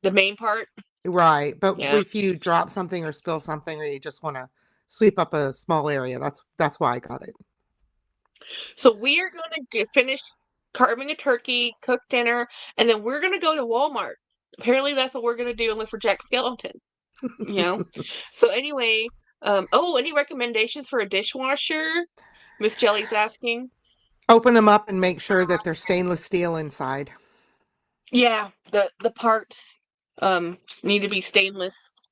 The main part? Right. But if you drop something or spill something, or you just want to sweep up a small area, that's why I got it. So we are going to finish carving a turkey, cook dinner, and then we're going to go to Walmart. Apparently that's what we're going to do and look for Jack Skellington. So anyway, any recommendations for a dishwasher? Miss Jelly's asking. Open them up and make sure that they're stainless steel inside. Yeah, the parts need to be stainless.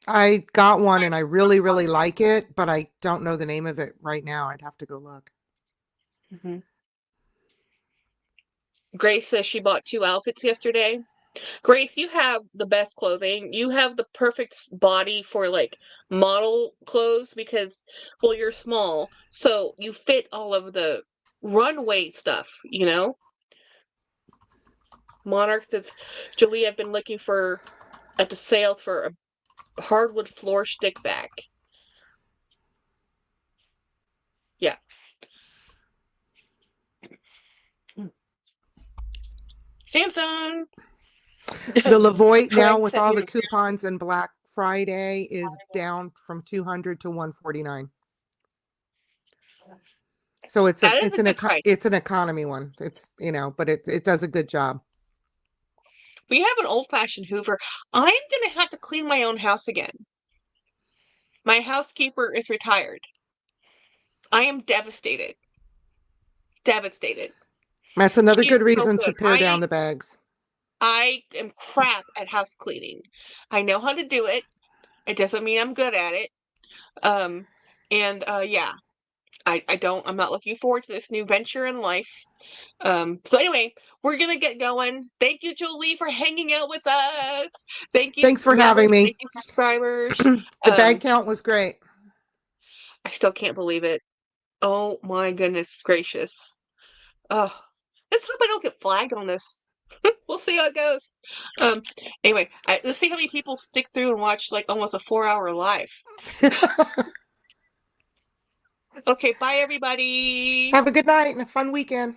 I got one and I really, really like it, but I don't know the name of it right now. I'd have to go look. Grace says she bought 2 outfits yesterday. Grace, you have the best clothing. You have the perfect body for like model clothes because, well, you're small, so you fit all of the runway stuff, Monarch says, Jolie, I've been looking for at the sale for a hardwood floor stick vac. Yeah. Samsung. The Levoit now with all the coupons and Black Friday is down from $200 to $149. So it's an economy one. It's but it does a good job. We have an old-fashioned Hoover. I'm gonna have to clean my own house again. My housekeeper is retired. I am devastated. Devastated. That's another good reason to pare down the bags. I am crap at house cleaning. I know how to do it. It doesn't mean I'm good at it. I'm not looking forward to this new venture in life. So anyway, we're gonna get going. Thank you, Jolie, for hanging out with us. Thank you. Thanks for having me. Thank you, subscribers. The bag count was great. I still can't believe it. Oh my goodness gracious. Oh, let's hope I don't get flagged on this. We'll see how it goes. Anyway, let's see how many people stick through and watch like almost a 4-hour live. Okay, bye everybody. Have a good night and a fun weekend.